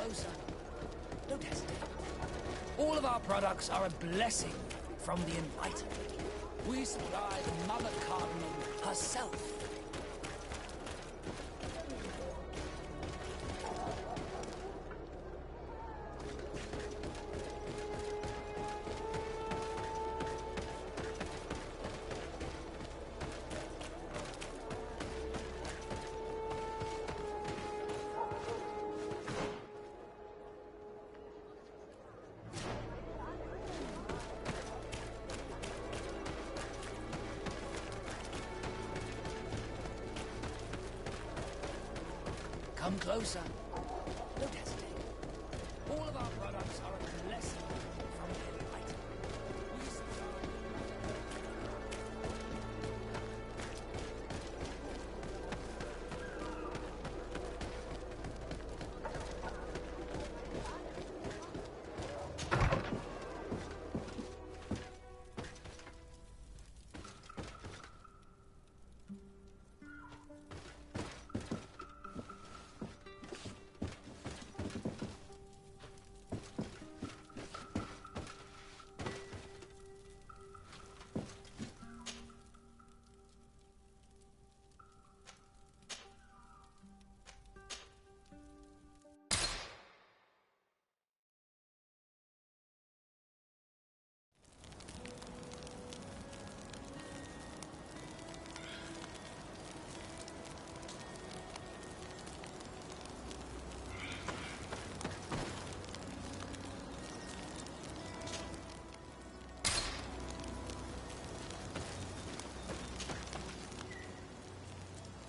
closer. Don't hesitate. All of our products are a blessing from the Enlightenment. We supply the Mother Cardinal herself. Come closer. Don't hesitate. All of our products are a blessing from the Enlightenment.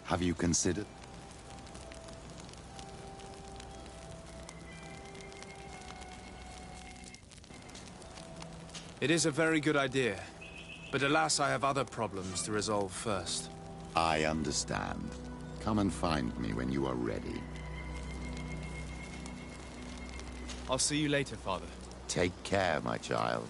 Have you considered? It is a very good idea, but alas, I have other problems to resolve first. I understand. Come and find me when you are ready. I'll see you later, Father. Take care, my child.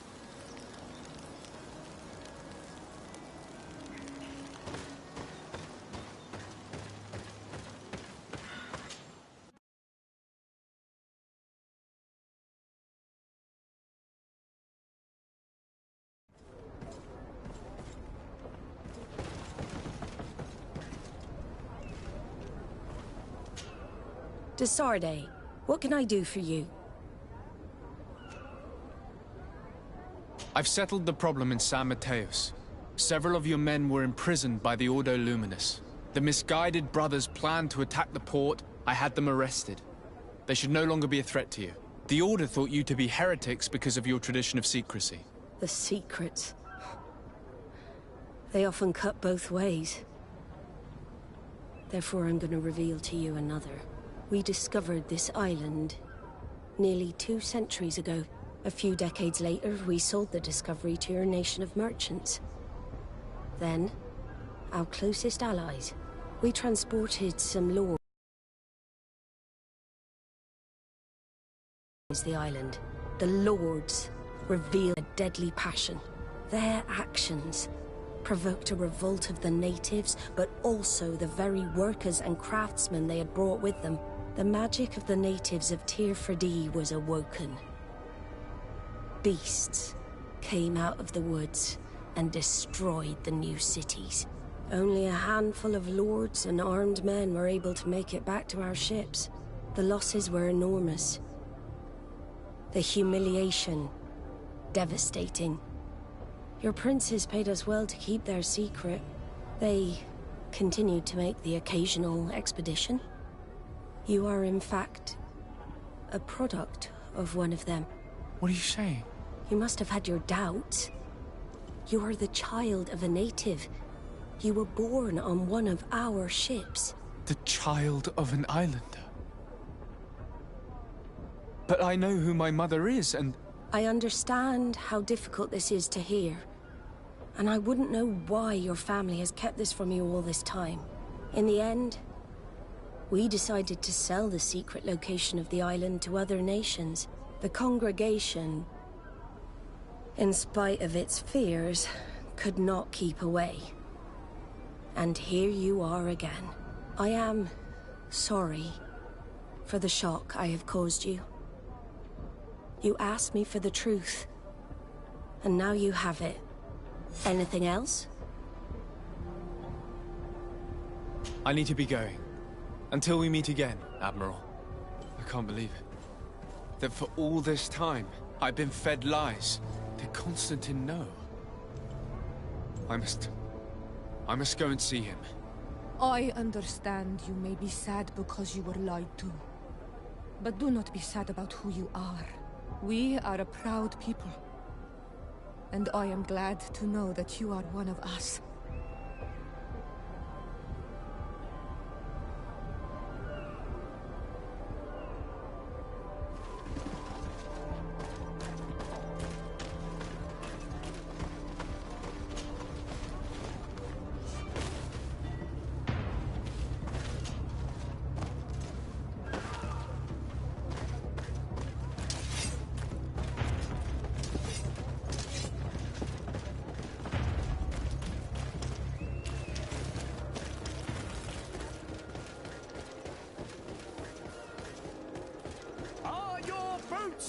Desarde, what can I do for you? I've settled the problem in San Mateos. Several of your men were imprisoned by the Ordo Luminous. The misguided brothers planned to attack the port. I had them arrested. They should no longer be a threat to you. The Order thought you to be heretics because of your tradition of secrecy. The secrets. They often cut both ways. Therefore, I'm going to reveal to you another. We discovered this island nearly 2 centuries ago. A few decades later, we sold the discovery to your nation of merchants. Then, our closest allies, we transported some lords to the island. The lords revealed a deadly passion. Their actions provoked a revolt of the natives, but also the very workers and craftsmen they had brought with them. The magic of the natives of Tir-Fadi was awoken. Beasts came out of the woods and destroyed the new cities. Only a handful of lords and armed men were able to make it back to our ships. The losses were enormous. The humiliation, devastating. Your princes paid us well to keep their secret. They continued to make the occasional expedition. You are, in fact, a product of one of them. What are you saying? You must have had your doubts. You are the child of a native. You were born on one of our ships. The child of an islander? But I know who my mother is, and... I understand how difficult this is to hear. And I wouldn't know why your family has kept this from you all this time. In the end, we decided to sell the secret location of the island to other nations. The congregation, in spite of its fears, could not keep away. And here you are again. I am sorry for the shock I have caused you. You asked me for the truth, and now you have it. Anything else? I need to be going. Until we meet again, Admiral. I can't believe it. That for all this time, I've been fed lies. Did Constantine know? I must go and see him. I understand you may be sad because you were lied to. But do not be sad about who you are. We are a proud people. And I am glad to know that you are one of us.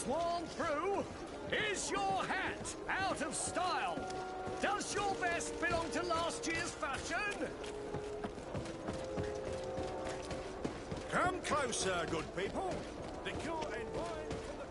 Worn through? Is your hat out of style? Does your vest belong to last year's fashion? Come closer, good people. Liquor and wine from the...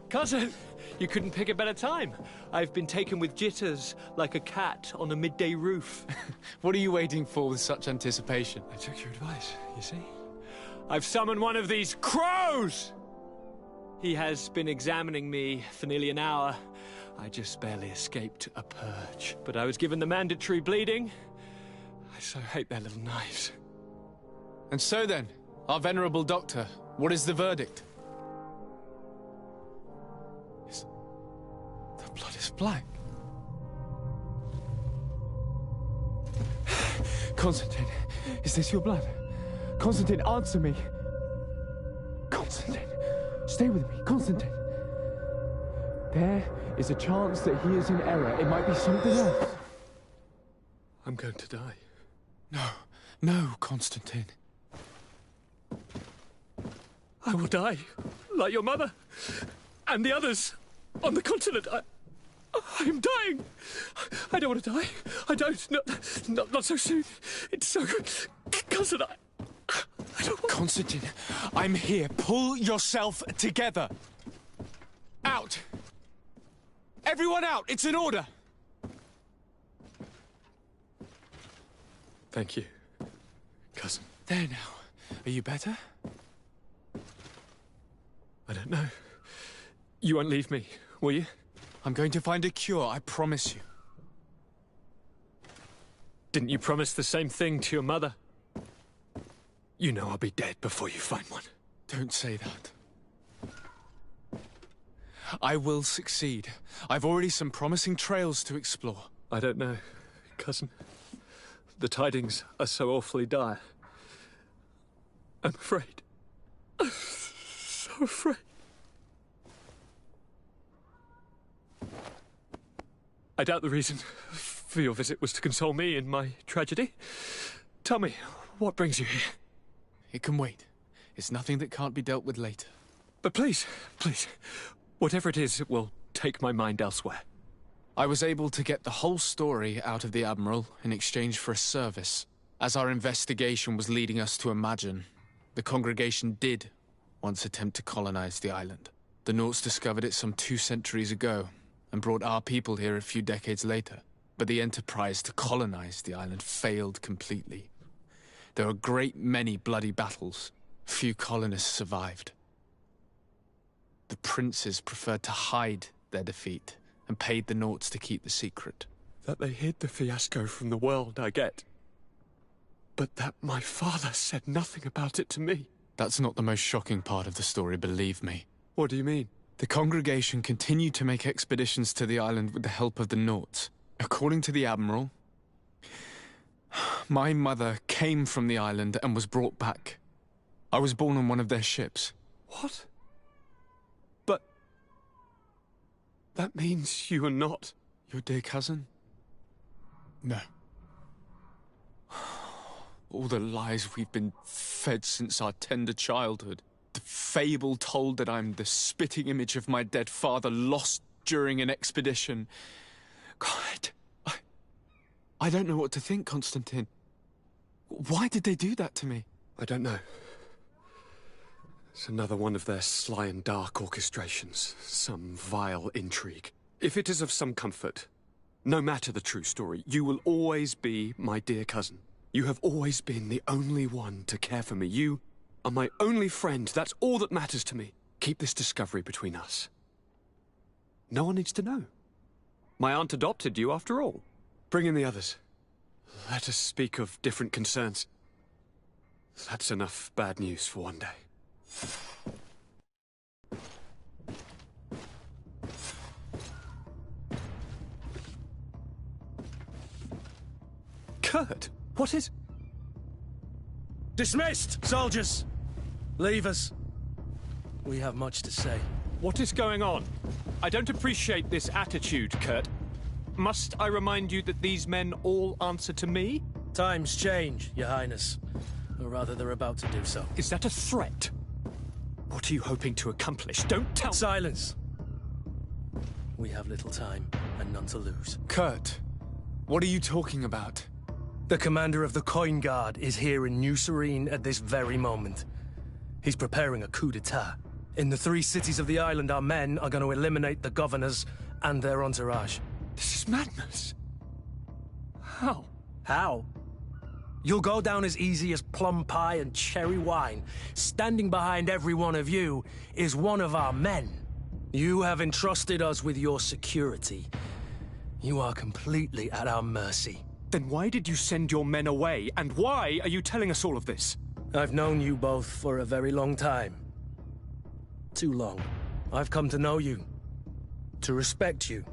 Cousin, you couldn't pick a better time. I've been taken with jitters, like a cat on a midday roof. What are you waiting for with such anticipation? I took your advice, you see? I've summoned one of these crows! He has been examining me for nearly an hour. I just barely escaped a purge. But I was given the mandatory bleeding. I so hate their little knives. And so then, our venerable doctor, what is the verdict? The blood is black. Constantine, is this your blood? Constantine, answer me. Constantine, stay with me, Constantine. There is a chance that he is in error. It might be something else. I'm going to die. No, Constantine. I will die, like your mother, and the others on the continent. I am dying. I don't want to die. I don't. Not so soon. It's so good. Cousin, I don't want... Constantine, I'm here. Pull yourself together. Out. Everyone out. It's an order. Thank you, cousin. There now. Are you better? I don't know. You won't leave me, will you? I'm going to find a cure, I promise you. Didn't you promise the same thing to your mother? You know I'll be dead before you find one. Don't say that. I will succeed. I've already some promising trails to explore. I don't know, cousin. The tidings are so awfully dire. I'm afraid. I'm so afraid. I doubt the reason for your visit was to console me in my tragedy. Tell me, what brings you here? It can wait. It's nothing that can't be dealt with later. But please, whatever it is, it will take my mind elsewhere. I was able to get the whole story out of the Admiral in exchange for a service. As our investigation was leading us to imagine, the congregation did once attempt to colonize the island. The Nauts discovered it some 2 centuries ago, and brought our people here a few decades later. But the enterprise to colonize the island failed completely. There were a great many bloody battles. Few colonists survived. The princes preferred to hide their defeat, and paid the Nauts to keep the secret. That they hid the fiasco from the world, I get. But that my father said nothing about it to me. That's not the most shocking part of the story, believe me. What do you mean? The congregation continued to make expeditions to the island with the help of the Nauts. According to the Admiral, My mother came from the island and was brought back. I was born on one of their ships. What? But... that means you are not... Your dear cousin? No. All the lies we've been fed since our tender childhood. The fable told that I'm the spitting image of my dead father lost during an expedition. God, I don't know what to think, Constantine. Why did they do that to me? I don't know. It's another one of their sly and dark orchestrations. Some vile intrigue. If it is of some comfort, no matter the true story, you will always be my dear cousin. You have always been the only one to care for me. You are my only friend. That's all that matters to me. Keep this discovery between us. No one needs to know. My aunt adopted you after all. Bring in the others. Let us speak of different concerns. That's enough bad news for one day. Kurt, what is... Dismissed, soldiers! Leave us. We have much to say. What is going on? I don't appreciate this attitude, Kurt. Must I remind you that these men all answer to me? Times change, Your Highness. Or rather, they're about to do so. Is that a threat? What are you hoping to accomplish? Don't tell... Silence! We have little time, and none to lose. Kurt, what are you talking about? The commander of the Coin Guard is here in New Serene at this very moment. He's preparing a coup d'etat. In the 3 cities of the island, our men are going to eliminate the governors and their entourage. This is madness. How? How? You'll go down as easy as plum pie and cherry wine. Standing behind every one of you is one of our men. You have entrusted us with your security. You are completely at our mercy. Then why did you send your men away? And why are you telling us all of this? I've known you both for a very long time. Too long. I've come to know you. To respect you.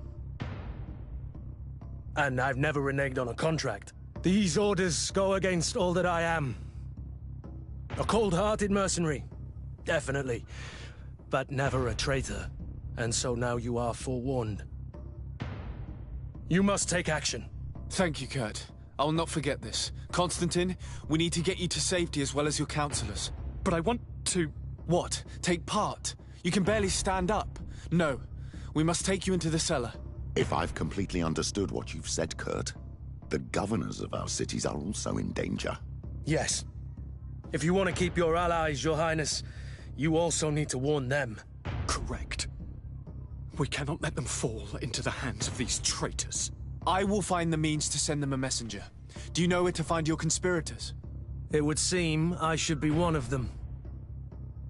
And I've never reneged on a contract. These orders go against all that I am. A cold-hearted mercenary. Definitely. But never a traitor. And so now you are forewarned. You must take action. Thank you, Kurt. I'll not forget this. Constantine, we need to get you to safety as well as your counselors. But I want to... What? Take part? You can barely stand up. No. We must take you into the cellar. If I've completely understood what you've said, Kurt, the governors of our cities are also in danger. Yes. If you want to keep your allies, Your Highness, you also need to warn them. Correct. We cannot let them fall into the hands of these traitors. I will find the means to send them a messenger. Do you know where to find your conspirators? It would seem I should be one of them.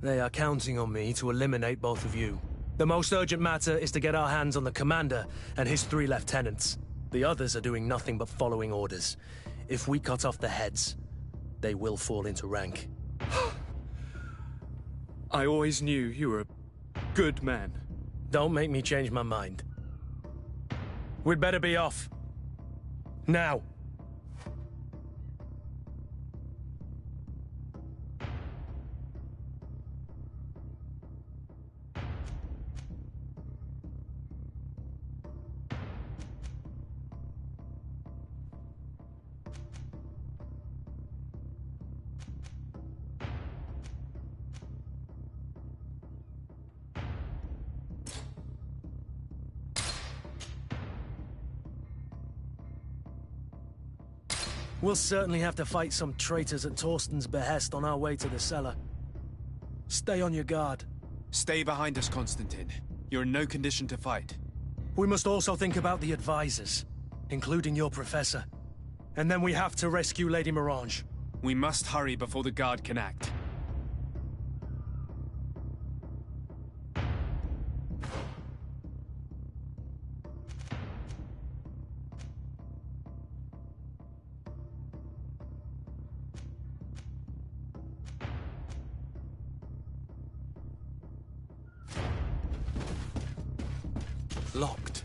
They are counting on me to eliminate both of you. The most urgent matter is to get our hands on the commander and his 3 lieutenants. The others are doing nothing but following orders. If we cut off the heads, they will fall into rank. I always knew you were a good man. Don't make me change my mind. We'd better be off. Now. We'll certainly have to fight some traitors at Torsten's behest on our way to the cellar. Stay on your guard. Stay behind us, Constantine. You're in no condition to fight. We must also think about the advisors, including your professor. And then we have to rescue Lady Mirange. We must hurry before the guard can act. Locked.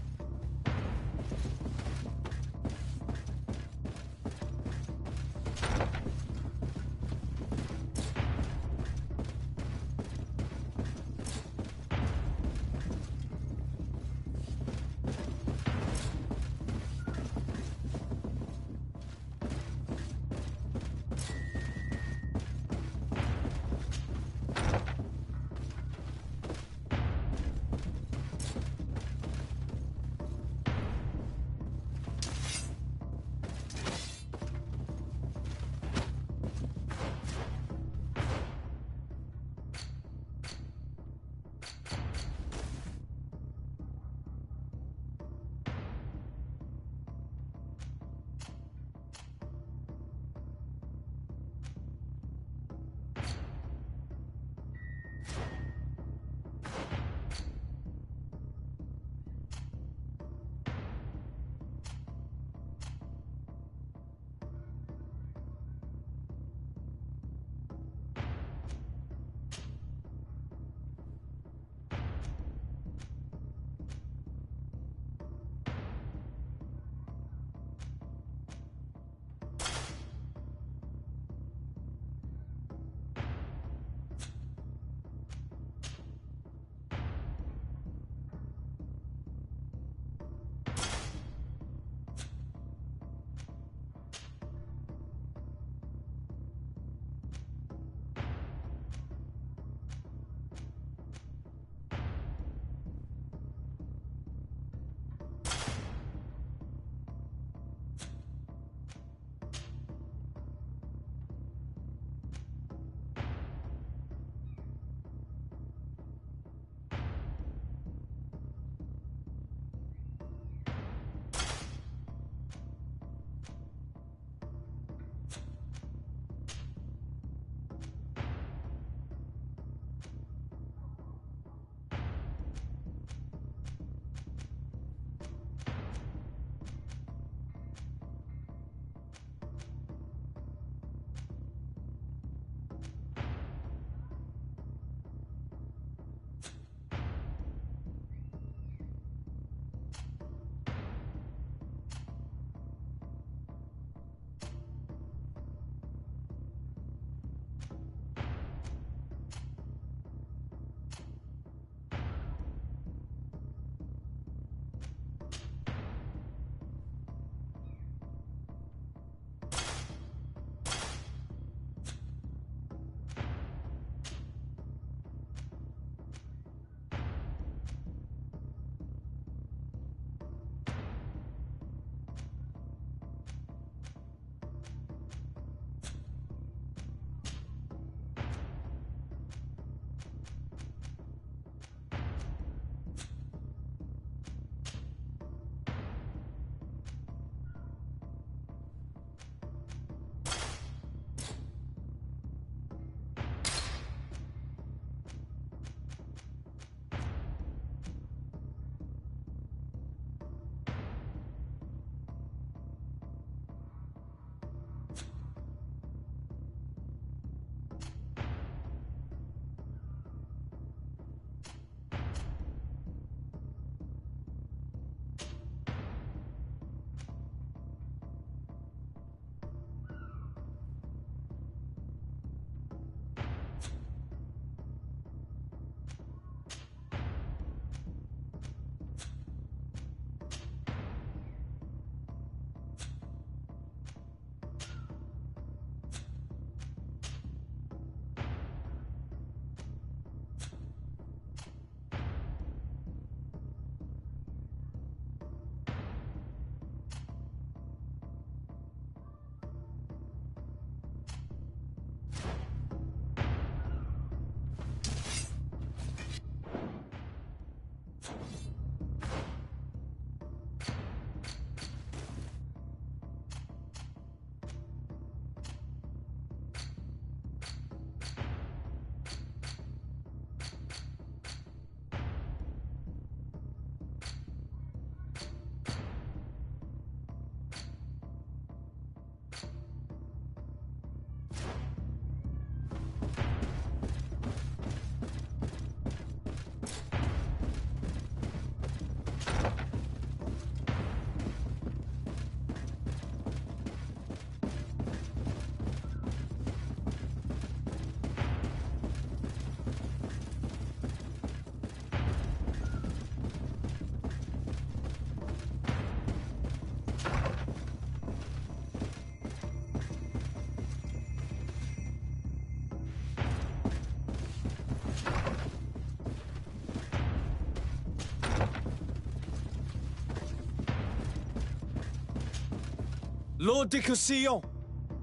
Lord de Cossillon!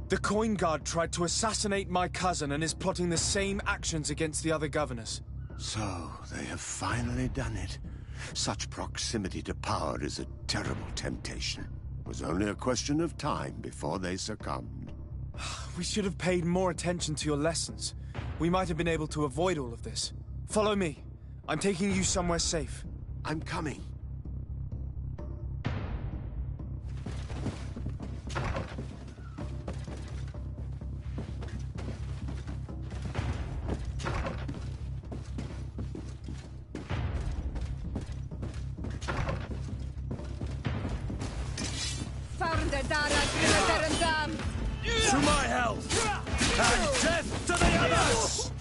The Coin Guard tried to assassinate my cousin and is plotting the same actions against the other governors. So, they have finally done it. Such proximity to power is a terrible temptation. It was only a question of time before they succumbed. We should have paid more attention to your lessons. We might have been able to avoid all of this. Follow me. I'm taking you somewhere safe. I'm coming. To my health, and death to the others!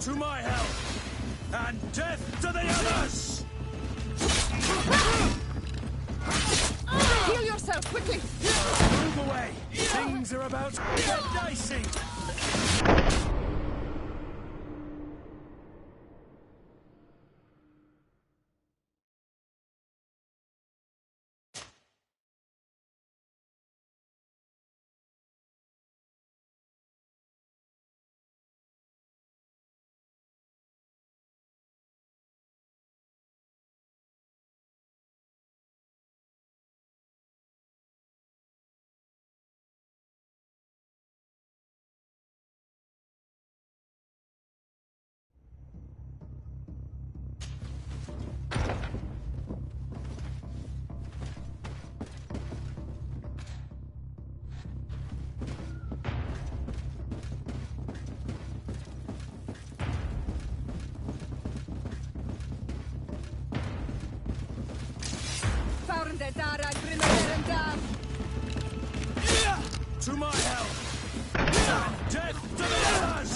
To my health, and death to the others! Heal yourself, quickly! Move away! Things are about to get dicey! To my health, and death to the others!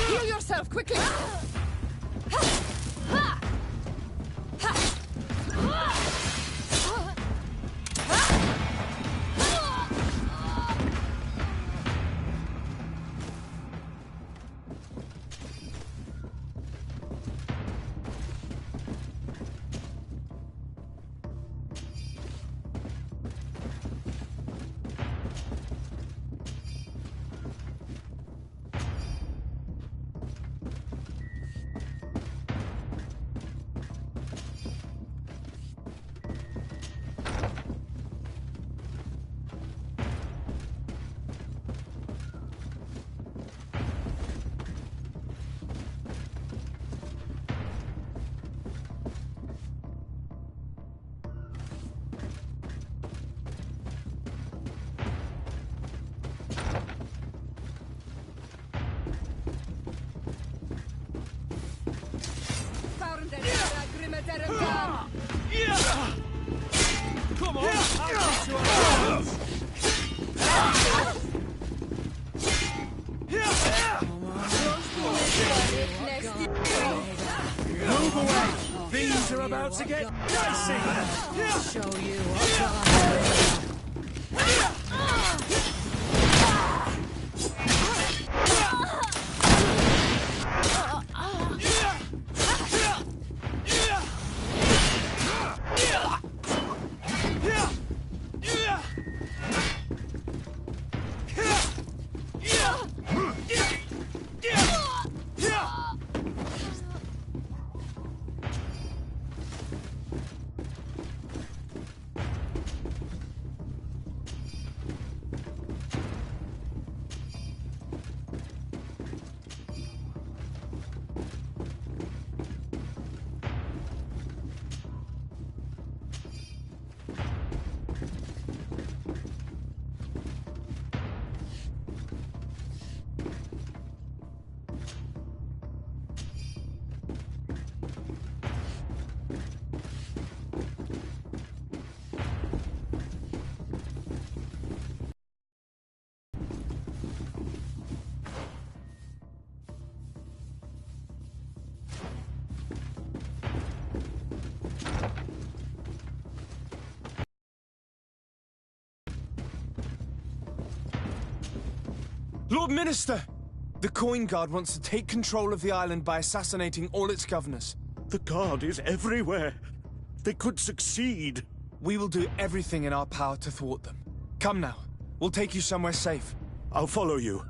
Heal yourself, quickly! Come on, I'll teach you our Move away! Things are about to get dicey! I'll show you what Lord Minister! The Coin Guard wants to take control of the island by assassinating all its governors. The Guard is everywhere. They could succeed. We will do everything in our power to thwart them. Come now. We'll take you somewhere safe. I'll follow you.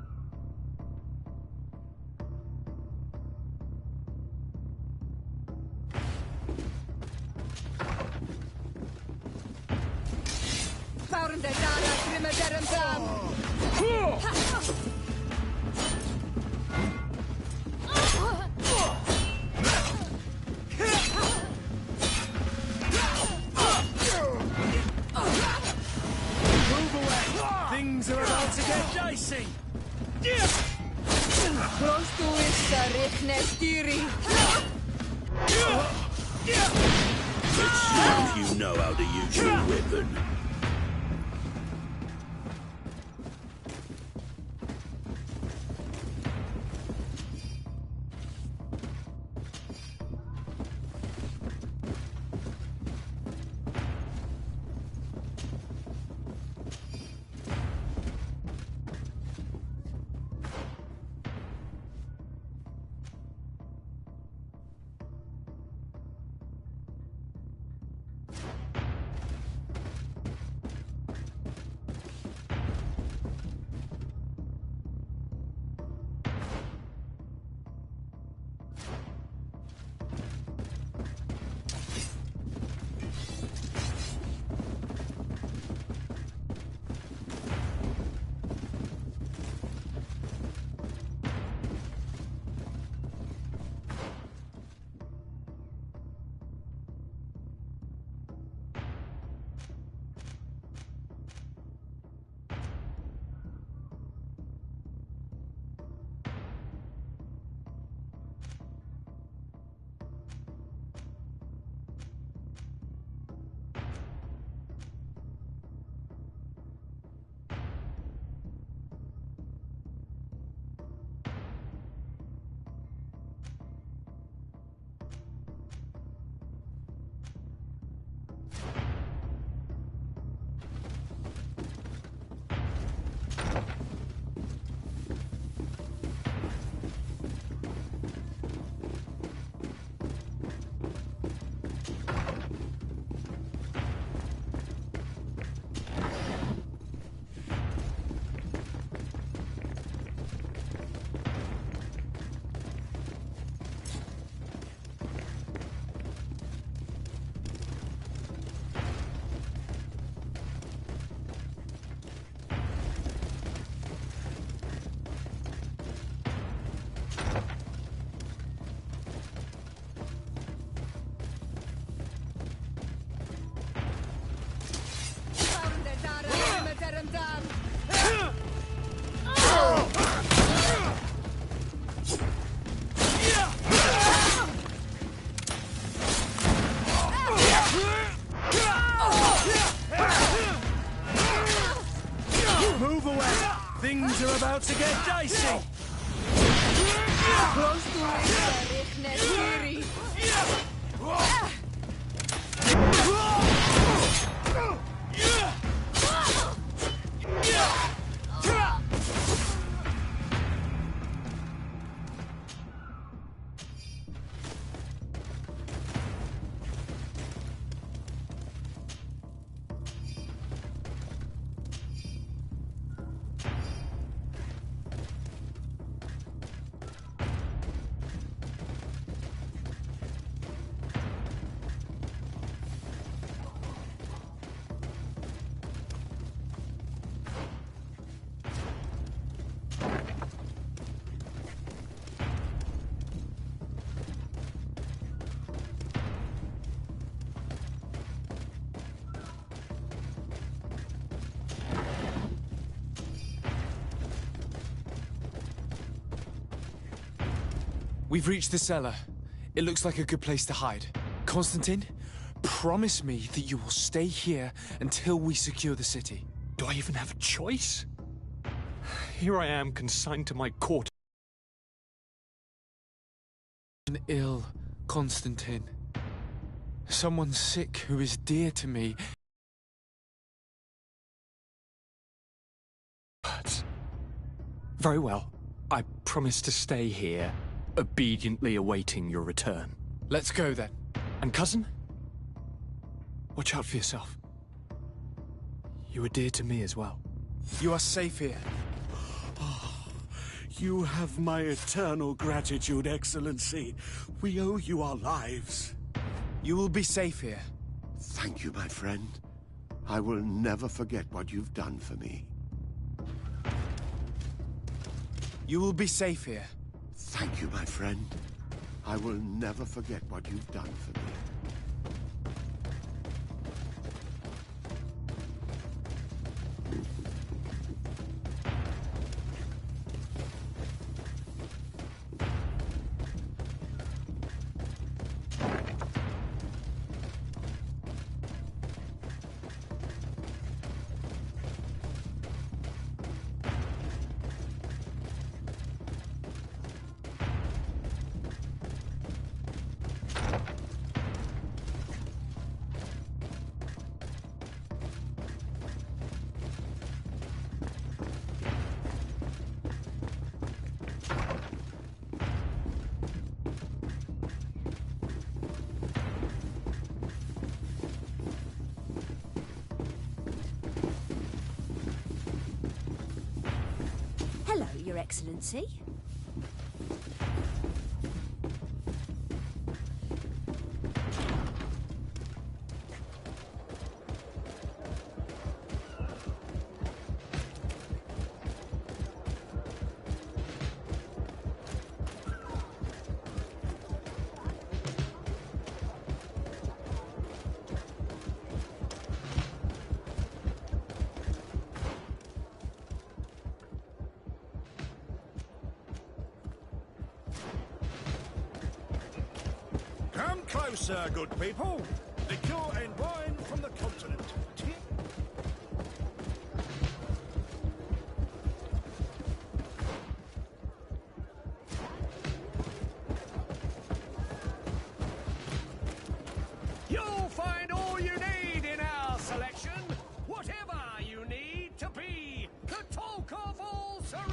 Things are about to get dicey! Let's see if you know how to use your weapon. about to get dicey! We've reached the cellar. It looks like a good place to hide. Constantine, promise me that you will stay here until we secure the city. Do I even have a choice? Here I am, consigned to my court. Ill, Constantine. Someone sick who is dear to me. But very well. I promise to stay here, obediently awaiting your return. Let's go then. And cousin? Watch out for yourself. You are dear to me as well. You are safe here. You have my eternal gratitude, Excellency. We owe you our lives. You will be safe here. Thank you, my friend. I will never forget what you've done for me. You will be safe here. Thank you, my friend. I will never forget what you've done for me. Hello, Your Excellency. Come closer, good people. Liqueur and wine from the continent. You'll find all you need in our selection. Whatever you need to be the talk of all serene.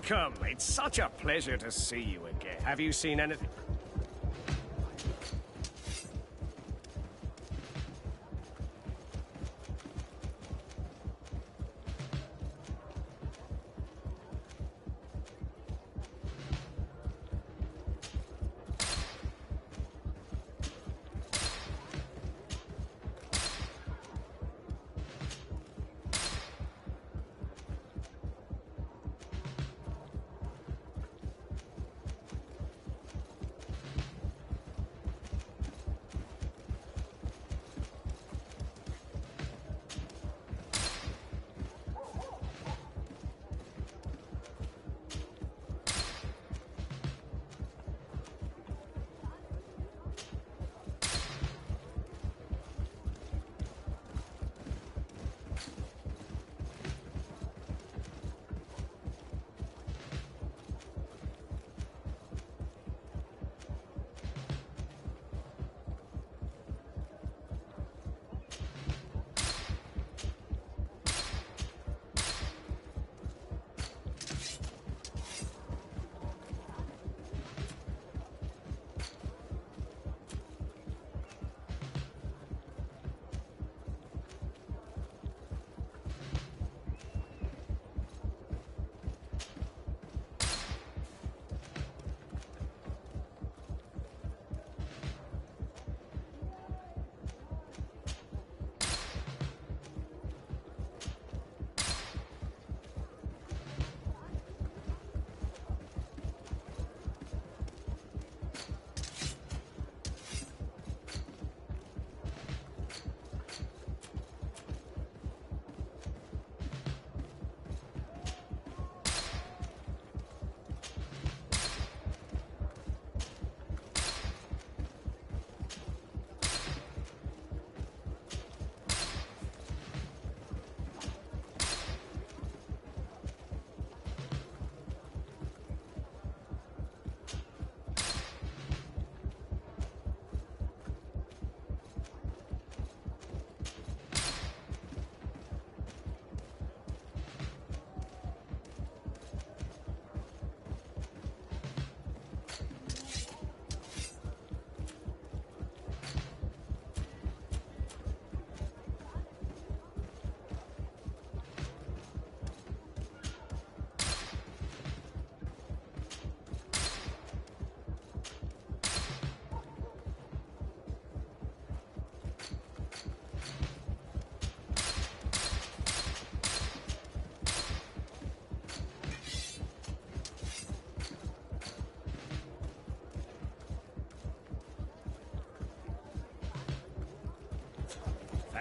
Welcome! It's such a pleasure to see you again. Have you seen anything?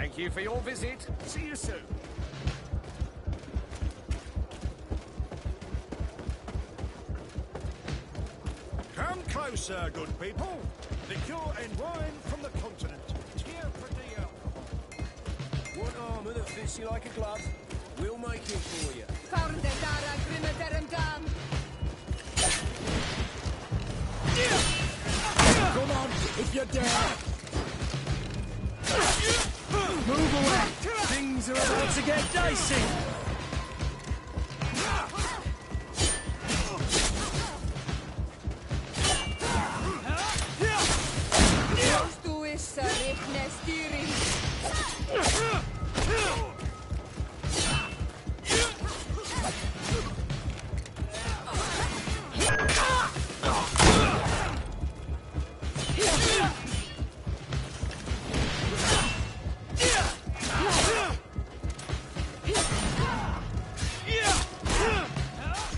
Thank you for your visit. See you soon. Come closer, good people. Liqueur and wine from the continent. Cheer for the alcohol. Want armour that fits you like a glove? We'll make it for you. Come on, if you dare. Move away! Things are about to get dicey!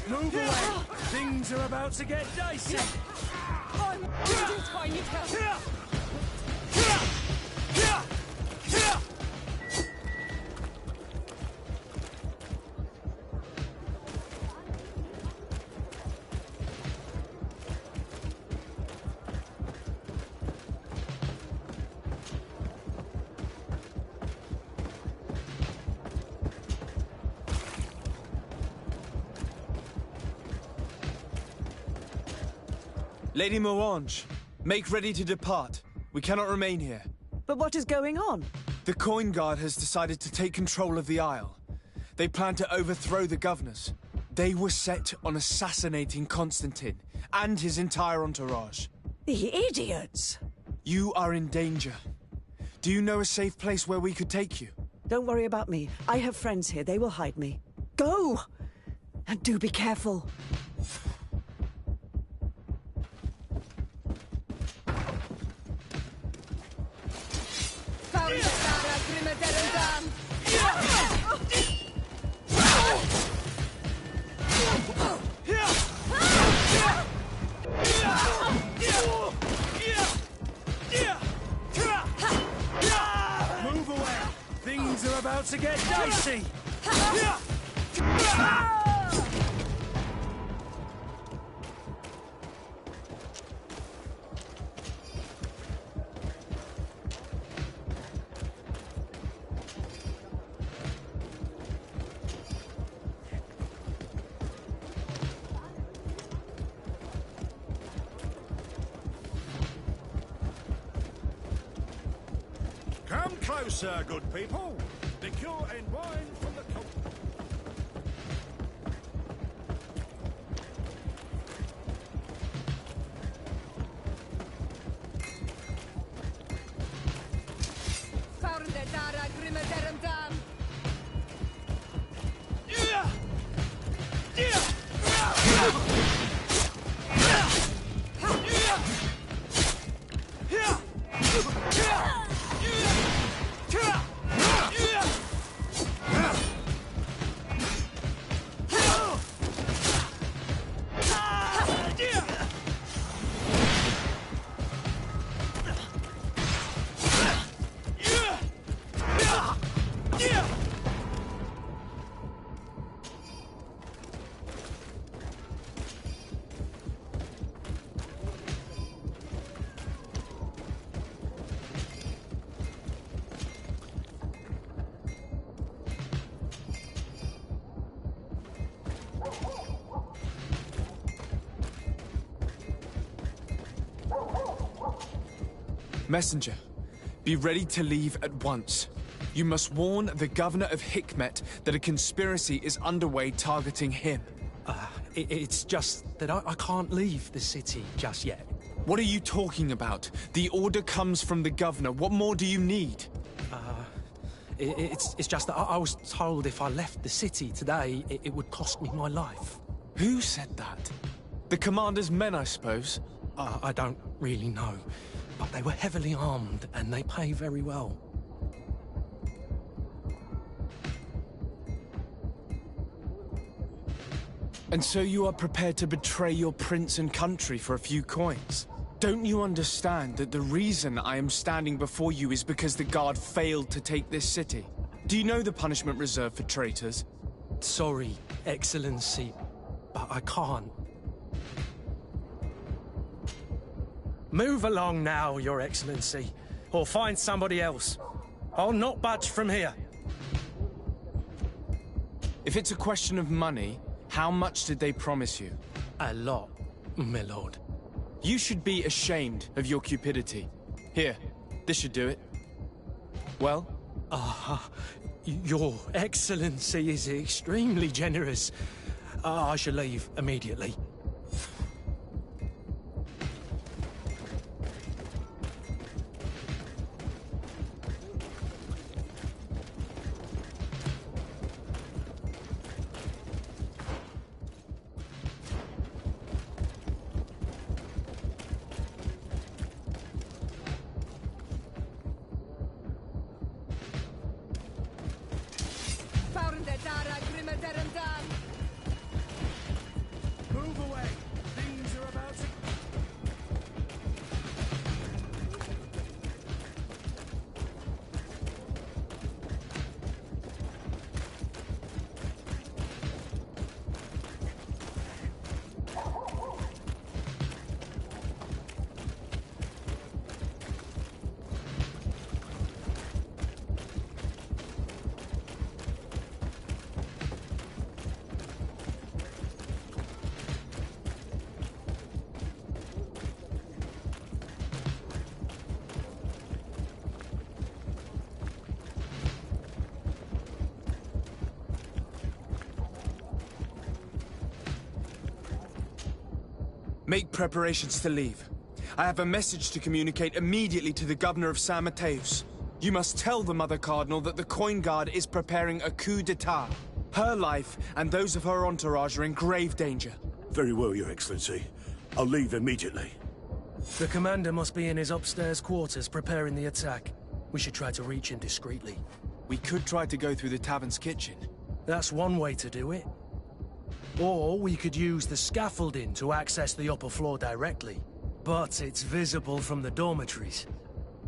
Move away! Things are about to get dicey! Lady Morange, make ready to depart. We cannot remain here. But what is going on? The Coin Guard has decided to take control of the Isle. They plan to overthrow the governors. They were set on assassinating Constantine and his entire entourage. The idiots! You are in danger. Do you know a safe place where we could take you? Don't worry about me. I have friends here. They will hide me. Go! And do be careful. Move away! Things are about to get dicey! Come closer, good people. Liqueur and wine from the continent. Messenger, be ready to leave at once. You must warn the governor of Hikmet that a conspiracy is underway targeting him. It's just that I can't leave the city just yet. What are you talking about? The order comes from the governor. What more do you need? It's just that I was told if I left the city today, it would cost me my life. Who said that? The commander's men, I suppose? I don't really know. But they were heavily armed, and they pay very well. And so you are prepared to betray your prince and country for a few coins? Don't you understand that the reason I am standing before you is because the guard failed to take this city? Do you know the punishment reserved for traitors? Sorry, Excellency, but I can't. Move along now, Your Excellency, or find somebody else. I'll not budge from here. If it's a question of money, how much did they promise you? A lot, my lord. You should be ashamed of your cupidity. Here, this should do it. Well? Your Excellency is extremely generous. I shall leave immediately. Move Make preparations to leave. I have a message to communicate immediately to the governor of San Mateus. You must tell the Mother Cardinal that the Coin Guard is preparing a coup d'etat. Her life and those of her entourage are in grave danger. Very well, Your Excellency. I'll leave immediately. The commander must be in his upstairs quarters preparing the attack. We should try to reach him discreetly. We could try to go through the tavern's kitchen. That's one way to do it. Or we could use the scaffolding to access the upper floor directly. But it's visible from the dormitories.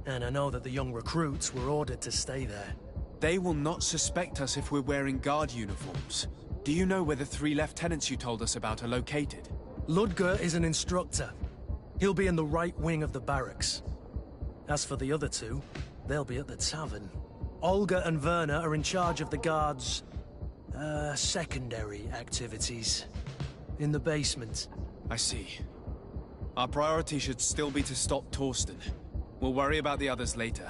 And I know that the young recruits were ordered to stay there. They will not suspect us if we're wearing guard uniforms. Do you know where the 3 lieutenants you told us about are located? Ludger is an instructor. He'll be in the right wing of the barracks. As for the other 2, they'll be at the tavern. Olga and Werner are in charge of the guards' secondary activities. In the basement. I see. Our priority should still be to stop Torsten. We'll worry about the others later.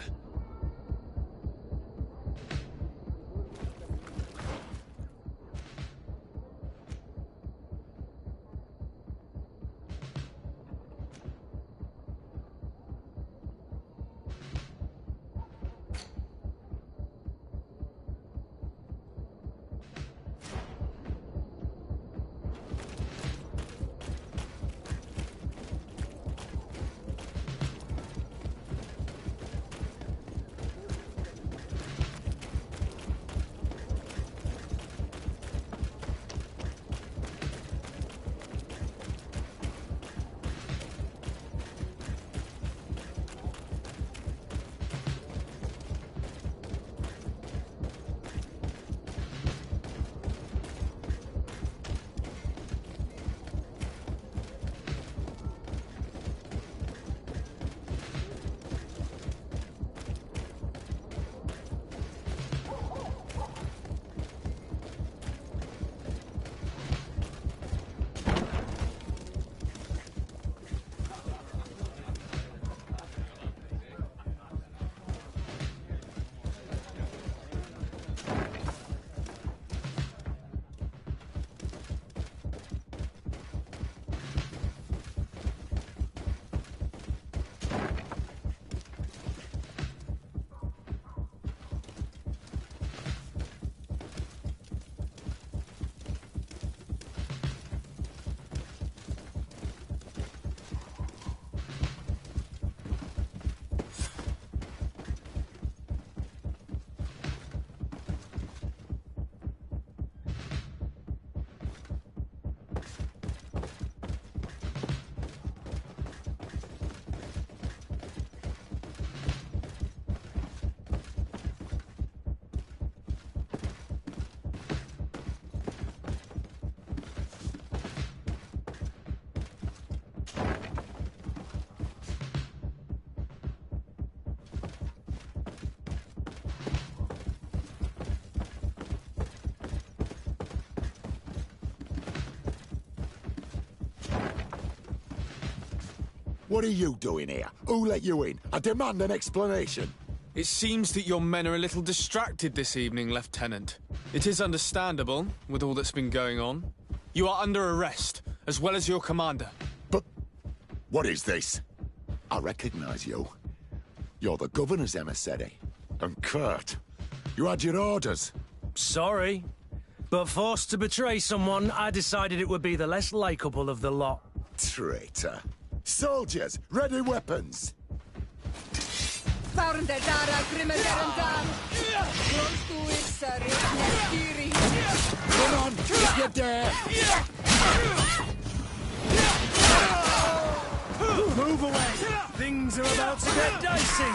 What are you doing here? Who let you in? I demand an explanation. It seems that your men are a little distracted this evening, Lieutenant. It is understandable, with all that's been going on. You are under arrest, as well as your commander. But what is this? I recognize you. You're the governor's emissary. And Kurt, you had your orders. Sorry, but forced to betray someone, I decided it would be the less likable of the lot. Traitor. Soldiers, ready weapons! Come on, if you dare! Move away! Things are about to get dicey!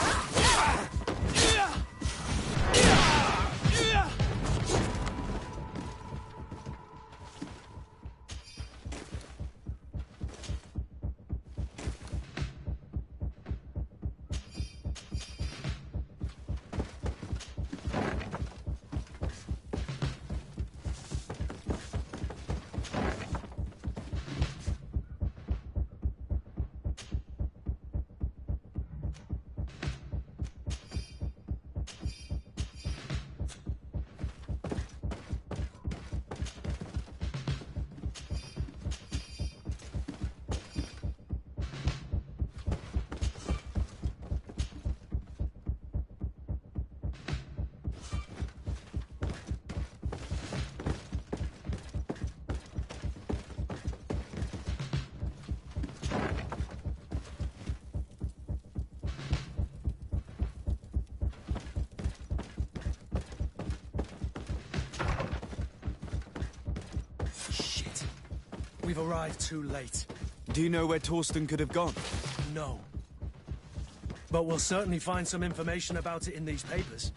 We've arrived too late. Do you know where Torsten could have gone? No. But we'll certainly find some information about it in these papers.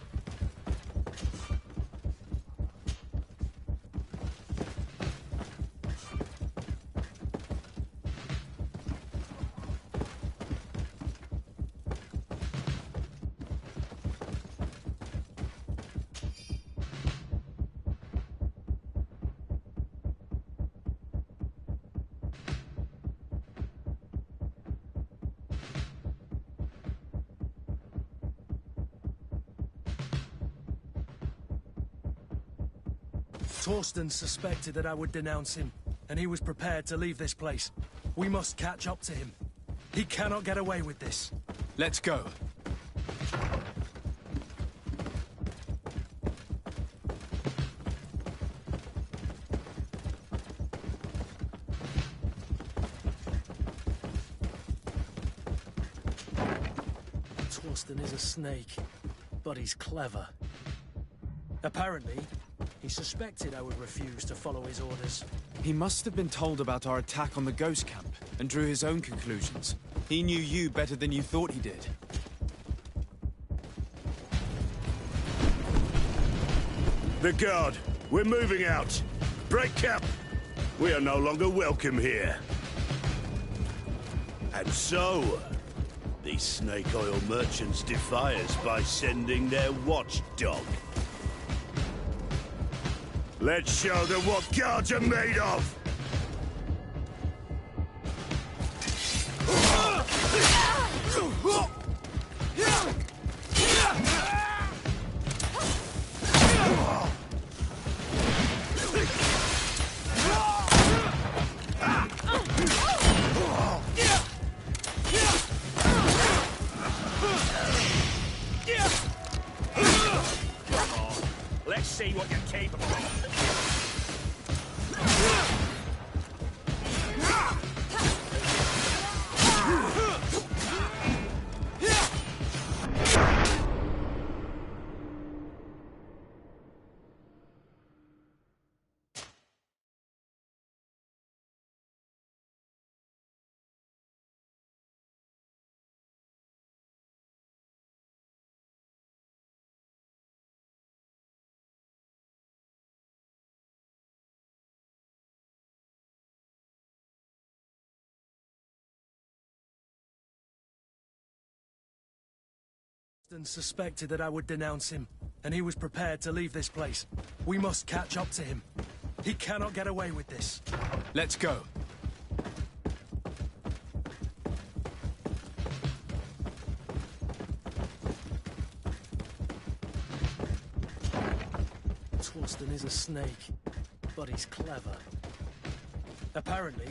Torsten suspected that I would denounce him, and he was prepared to leave this place. We must catch up to him. He cannot get away with this. Let's go. Torsten is a snake, but he's clever. Apparently, he suspected I would refuse to follow his orders. He must have been told about our attack on the ghost camp and drew his own conclusions. He knew you better than you thought he did. The guard, we're moving out. Break camp. We are no longer welcome here. And so, these snake oil merchants defy us by sending their watchdog. Let's show them what guards are made of! Let's see what you're capable of. Torsten suspected that I would denounce him, and he was prepared to leave this place. We must catch up to him. He cannot get away with this. Let's go. Torsten is a snake, but he's clever. Apparently,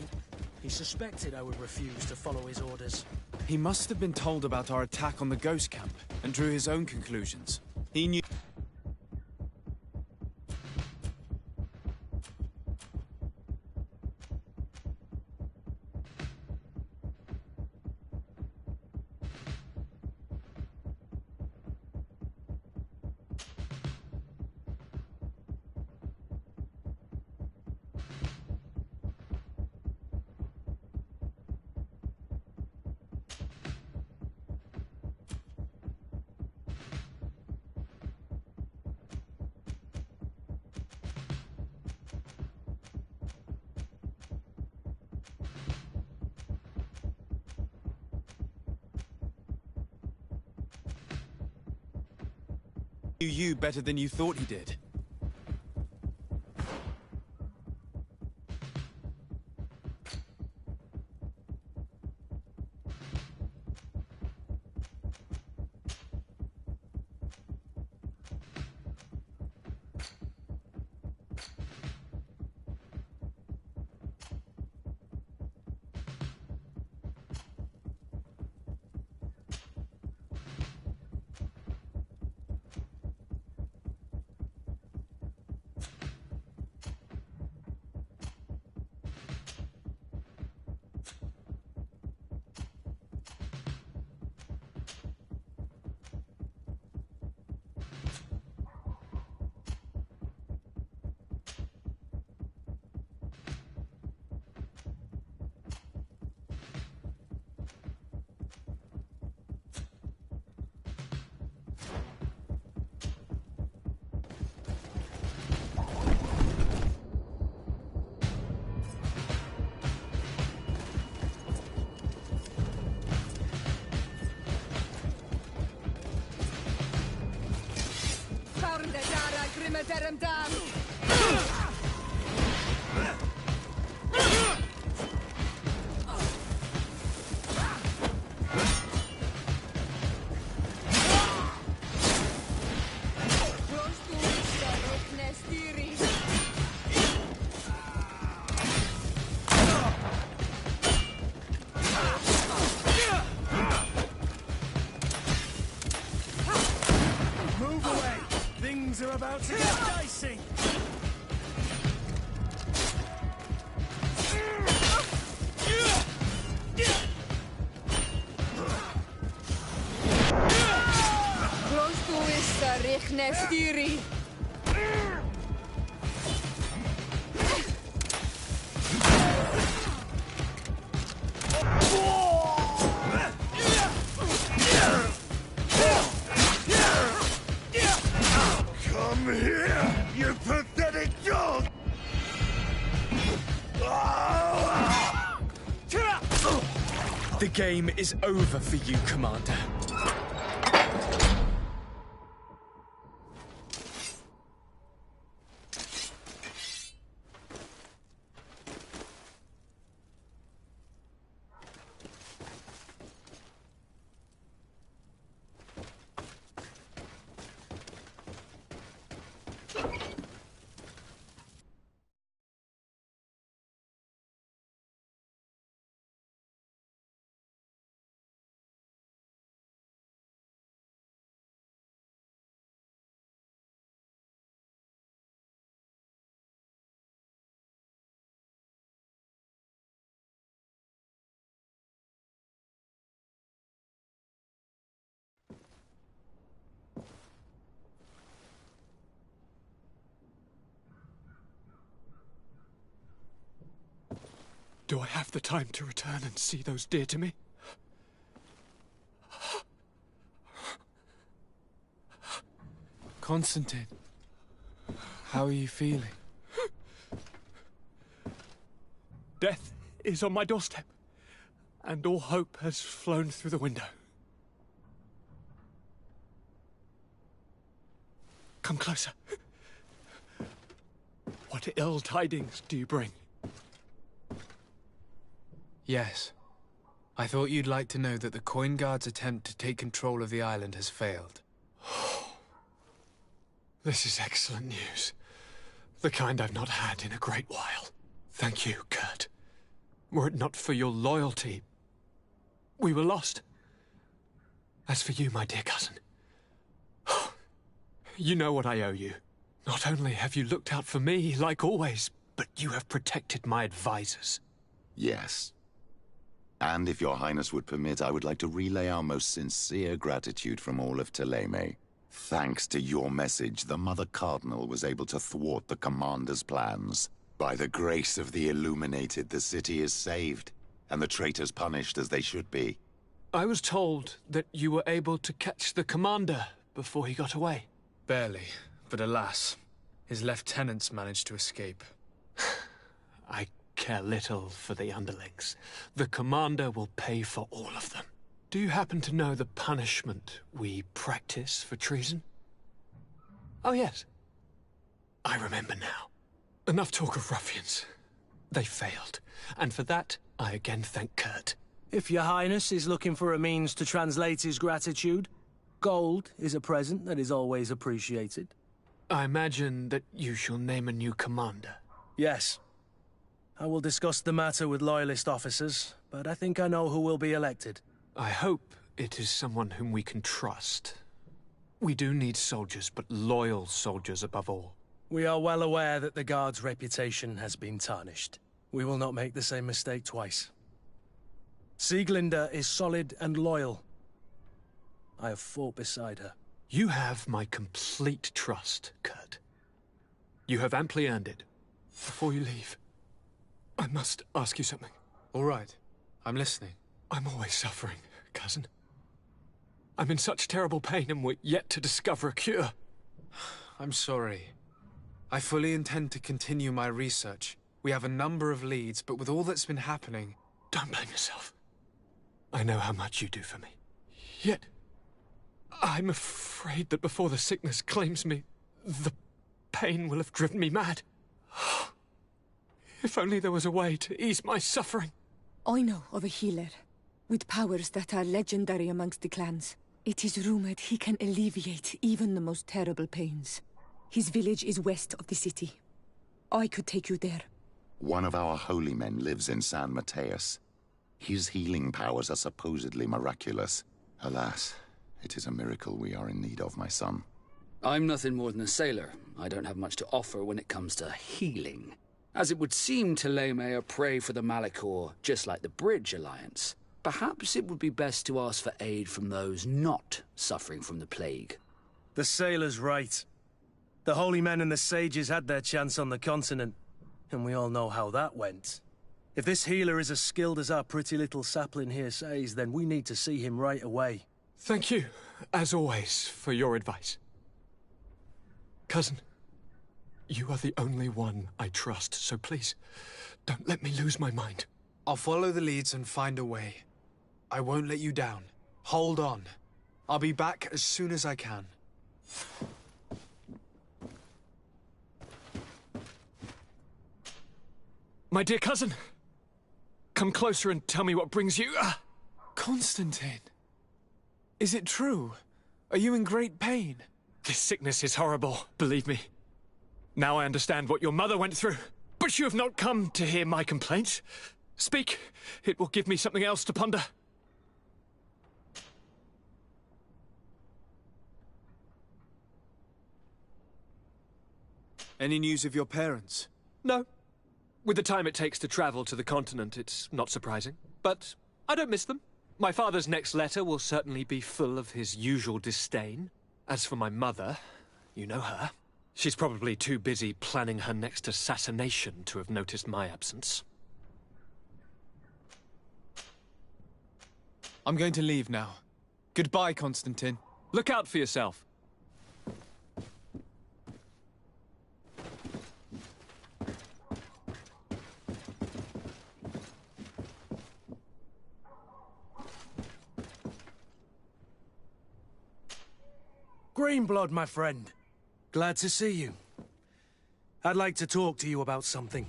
he suspected I would refuse to follow his orders. He must have been told about our attack on the ghost camp and drew his own conclusions. He knew... you better than you thought he did. them down! Move away! Things are about to get dicey! Nestiri! Come here, you pathetic dog! The game is over for you, Commander. Do I have the time to return and see those dear to me? Constantine, how are you feeling? Death is on my doorstep, and all hope has flown through the window. Come closer. What ill tidings do you bring? Yes. I thought you'd like to know that the Coin Guard's attempt to take control of the island has failed. This is excellent news. The kind I've not had in a great while. Thank you, Kurt. Were it not for your loyalty, we were lost. As for you, my dear cousin, you know what I owe you. Not only have you looked out for me, like always, but you have protected my advisors. Yes. And if your highness would permit, I would like to relay our most sincere gratitude from all of Thélème. Thanks to your message, the Mother Cardinal was able to thwart the Commander's plans. By the grace of the Illuminated, the city is saved, and the traitors punished as they should be. I was told that you were able to catch the Commander before he got away. Barely, but alas, his lieutenants managed to escape. I care little for the underlings. The Commander will pay for all of them. Do you happen to know the punishment we practice for treason? Oh, yes. I remember now. Enough talk of ruffians. They failed, and for that, I again thank Kurt. If your highness is looking for a means to translate his gratitude, gold is a present that is always appreciated. I imagine that you shall name a new commander. Yes. I will discuss the matter with loyalist officers, but I think I know who will be elected. I hope it is someone whom we can trust. We do need soldiers, but loyal soldiers above all. We are well aware that the Guard's reputation has been tarnished. We will not make the same mistake twice. Sieglinde is solid and loyal. I have fought beside her. You have my complete trust, Kurt. You have amply earned it. Before you leave, I must ask you something. All right. I'm listening. I'm always suffering, cousin. I'm in such terrible pain and we're yet to discover a cure. I'm sorry. I fully intend to continue my research. We have a number of leads, but with all that's been happening... Don't blame yourself. I know how much you do for me. Yet, I'm afraid that before the sickness claims me, the pain will have driven me mad. If only there was a way to ease my suffering. I know of a healer, with powers that are legendary amongst the clans. It is rumored he can alleviate even the most terrible pains. His village is west of the city. I could take you there. One of our holy men lives in San Mateus. His healing powers are supposedly miraculous. Alas, it is a miracle we are in need of, my son. I'm nothing more than a sailor. I don't have much to offer when it comes to healing. As it would seem Thélème are prey for the Malachor, just like the Bridge Alliance. Perhaps it would be best to ask for aid from those not suffering from the plague. The sailor's right. The holy men and the sages had their chance on the continent, and we all know how that went. If this healer is as skilled as our pretty little sapling here says, then we need to see him right away. Thank you, as always, for your advice. Cousin, you are the only one I trust, so please, don't let me lose my mind. I'll follow the leads and find a way. I won't let you down. Hold on. I'll be back as soon as I can. My dear cousin, come closer and tell me what brings you... Constantine. Is it true? Are you in great pain? This sickness is horrible, believe me. Now I understand what your mother went through. But you have not come to hear my complaints. Speak. It will give me something else to ponder. Any news of your parents? No. With the time it takes to travel to the continent, it's not surprising. But I don't miss them. My father's next letter will certainly be full of his usual disdain. As for my mother, you know her. She's probably too busy planning her next assassination to have noticed my absence. I'm going to leave now. Goodbye, Constantine. Look out for yourself. Greenblood, my friend. Glad to see you. I'd like to talk to you about something.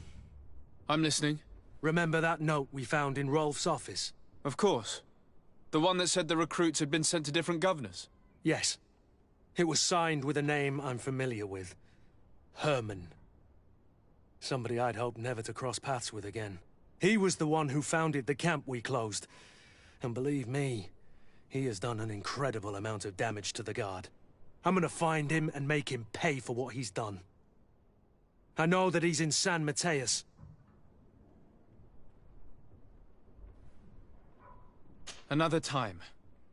I'm listening. Remember that note we found in Rolf's office? Of course. The one that said the recruits had been sent to different governors? Yes. It was signed with a name I'm familiar with. Herman. Somebody I'd hoped never to cross paths with again. He was the one who founded the camp we closed. And believe me, he has done an incredible amount of damage to the Guard. I'm gonna find him and make him pay for what he's done. I know that he's in San Mateus. Another time,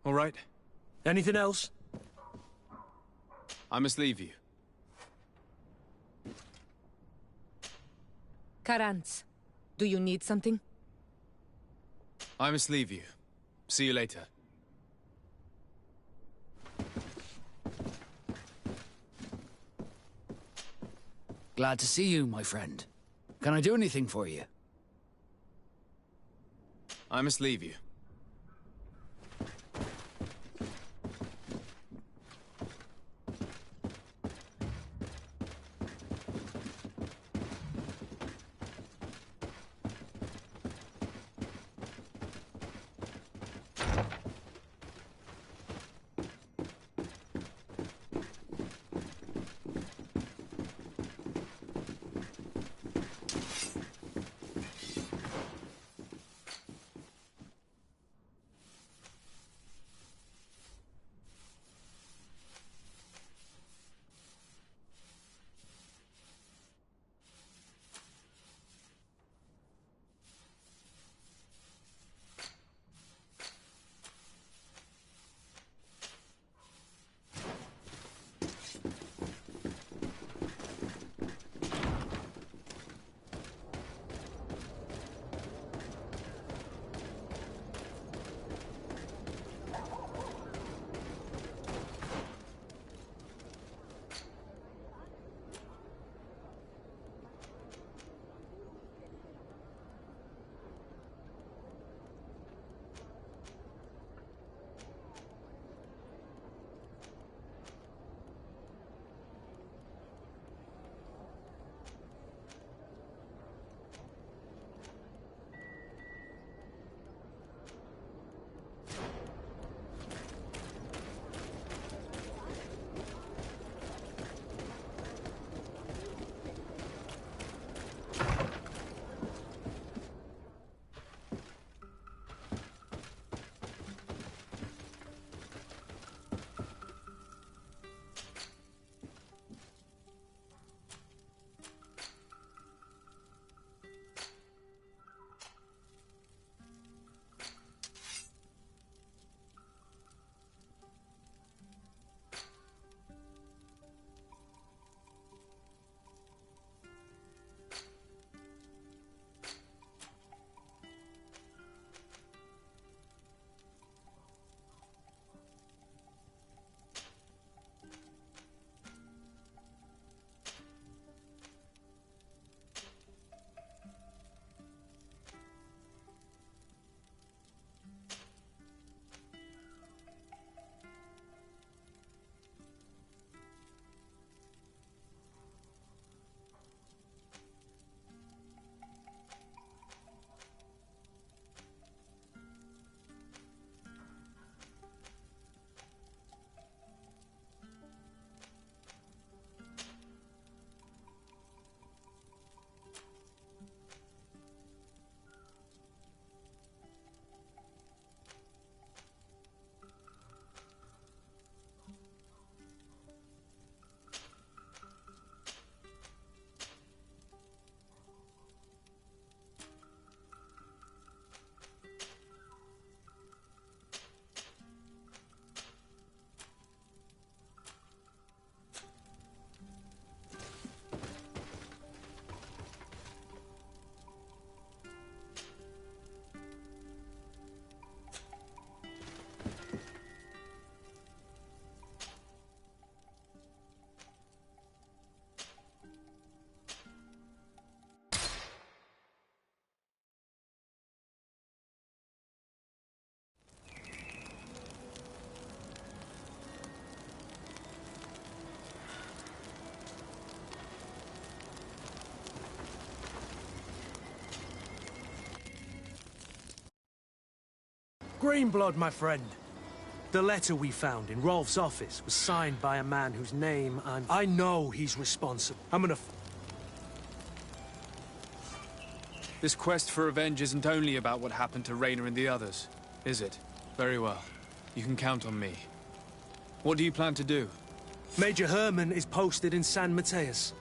all right? Anything else? I must leave you. Karantz, do you need something? I must leave you. See you later. Glad to see you, my friend. Can I do anything for you? I must leave you. Greenblood, my friend. The letter we found in Rolf's office was signed by a man whose name I know he's responsible. I'm gonna... This quest for revenge isn't only about what happened to Raynor and the others, is it? Very well. You can count on me. What do you plan to do? Major Herman is posted in San Mateus.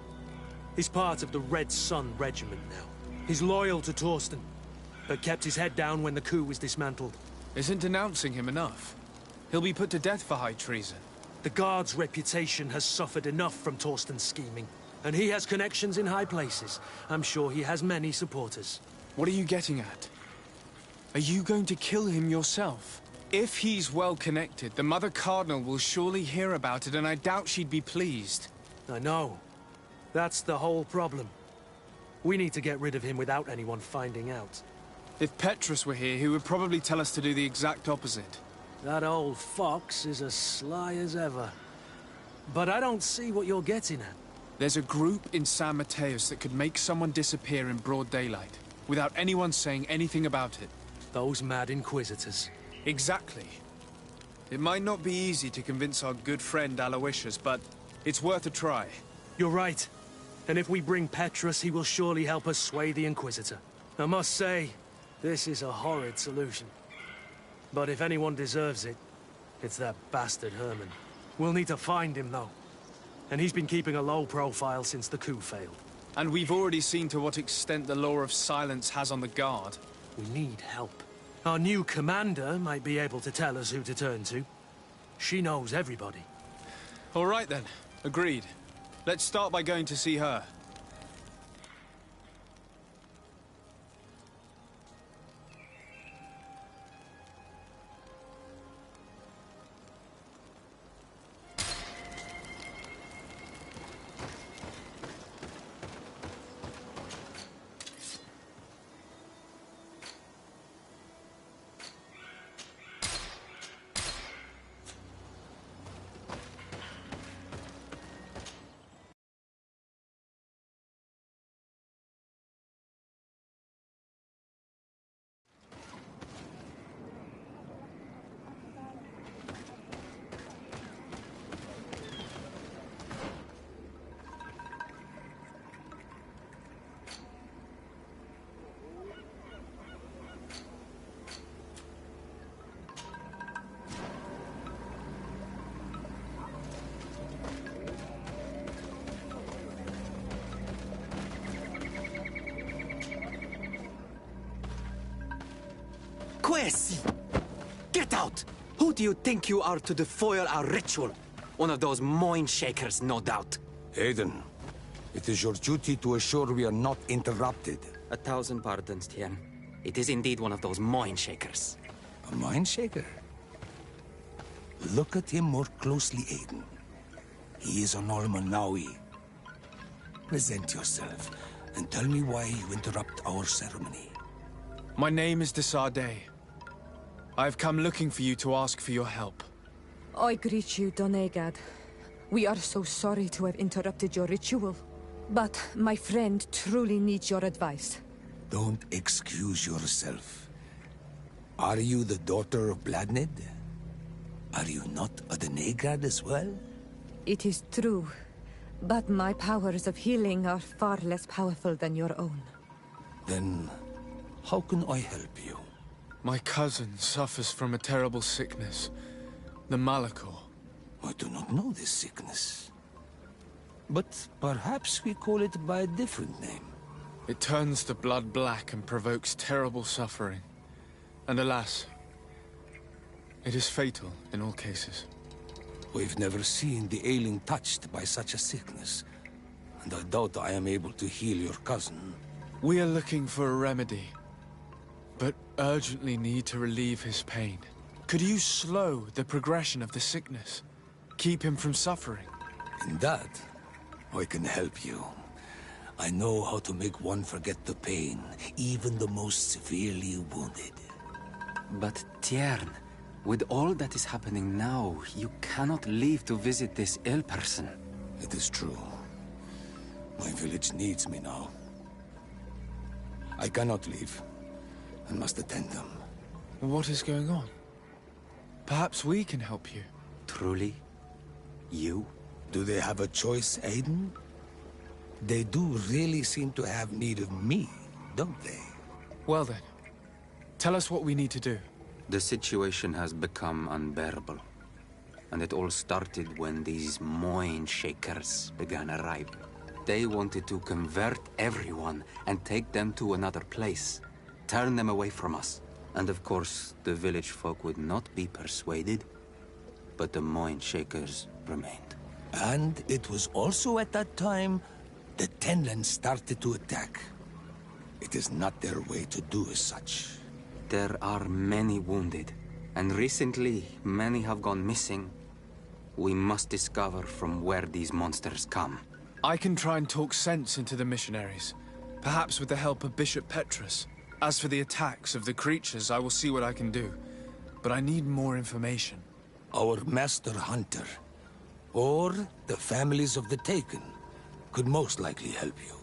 He's part of the Red Sun Regiment now. He's loyal to Torsten, but kept his head down when the coup was dismantled. Isn't denouncing him enough? He'll be put to death for high treason. The Guard's reputation has suffered enough from Torsten's scheming, and he has connections in high places. I'm sure he has many supporters. What are you getting at? Are you going to kill him yourself? If he's well connected, the Mother Cardinal will surely hear about it, and I doubt she'd be pleased. I know. That's the whole problem. We need to get rid of him without anyone finding out. If Petrus were here, he would probably tell us to do the exact opposite. That old fox is as sly as ever. But I don't see what you're getting at. There's a group in San Mateus that could make someone disappear in broad daylight, without anyone saying anything about it. Those mad Inquisitors. Exactly. It might not be easy to convince our good friend Aloysius, but it's worth a try. You're right. And if we bring Petrus, he will surely help us sway the Inquisitor. I must say, this is a horrid solution. But if anyone deserves it, it's that bastard Herman. We'll need to find him, though. And he's been keeping a low profile since the coup failed. And we've already seen to what extent the law of silence has on the Guard. We need help. Our new commander might be able to tell us who to turn to. She knows everybody. All right, then. Agreed. Let's start by going to see her. Quesi! Get out! Who do you think you are to defoil our ritual? One of those moin shakers, no doubt. Aiden, it is your duty to assure we are not interrupted. 1,000 pardons, Tien. It is indeed one of those moin shakers. A mind shaker? Look at him more closely, Aiden. He is an Almanawi. Present yourself, and tell me why you interrupt our ceremony. My name is Desardet. I've come looking for you to ask for your help. I greet you, Donegad. We are so sorry to have interrupted your ritual. But my friend truly needs your advice. Don't excuse yourself. Are you the daughter of Bladnid? Are you not a Donegad as well? It is true. But my powers of healing are far less powerful than your own. Then, how can I help you? My cousin suffers from a terrible sickness. The Malachor. I do not know this sickness. But perhaps we call it by a different name. It turns the blood black and provokes terrible suffering. And alas, it is fatal in all cases. We've never seen the ailing touched by such a sickness. And I doubt I am able to heal your cousin. We are looking for a remedy, but urgently need to relieve his pain. Could you slow the progression of the sickness? Keep him from suffering? In that, I can help you. I know how to make one forget the pain, even the most severely wounded. But Tiern, with all that is happening now, you cannot leave to visit this ill person. It is true. My village needs me now. I cannot leave. I must attend them. What is going on? Perhaps we can help you. Truly? You? Do they have a choice, Aiden? They do really seem to have need of me, don't they? Well then, tell us what we need to do. The situation has become unbearable. And it all started when these Moin Shakers began arriving. They wanted to convert everyone and take them to another place. Turn them away from us. And of course, the village folk would not be persuaded. But the Moin Shakers remained. And it was also at that time the Tenlands started to attack. It is not their way to do as such. There are many wounded, and recently many have gone missing. We must discover from where these monsters come. I can try and talk sense into the missionaries, perhaps with the help of Bishop Petrus. As for the attacks of the creatures, I will see what I can do. But I need more information. Our Master Hunter, or the families of the Taken, could most likely help you.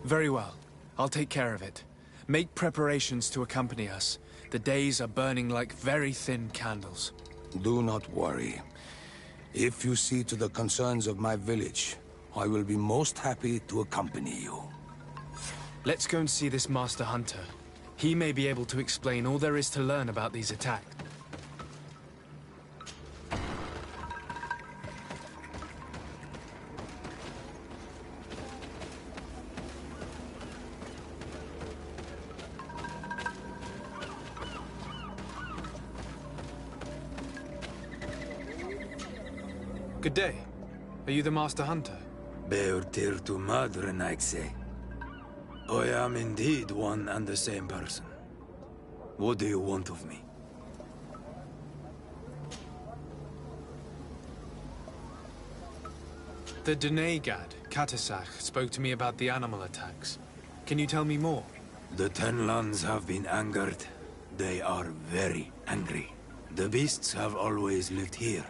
Very well. I'll take care of it. Make preparations to accompany us. The days are burning like very thin candles. Do not worry. If you see to the concerns of my village, I will be most happy to accompany you. Let's go and see this Master Hunter. He may be able to explain all there is to learn about these attacks. Good day. Are you the Master Hunter? Beortir tu madre, Naikse. I am indeed one and the same person. What do you want of me? The Denegad, Katasach, spoke to me about the animal attacks. Can you tell me more? The Tenlands have been angered. They are very angry. The beasts have always lived here.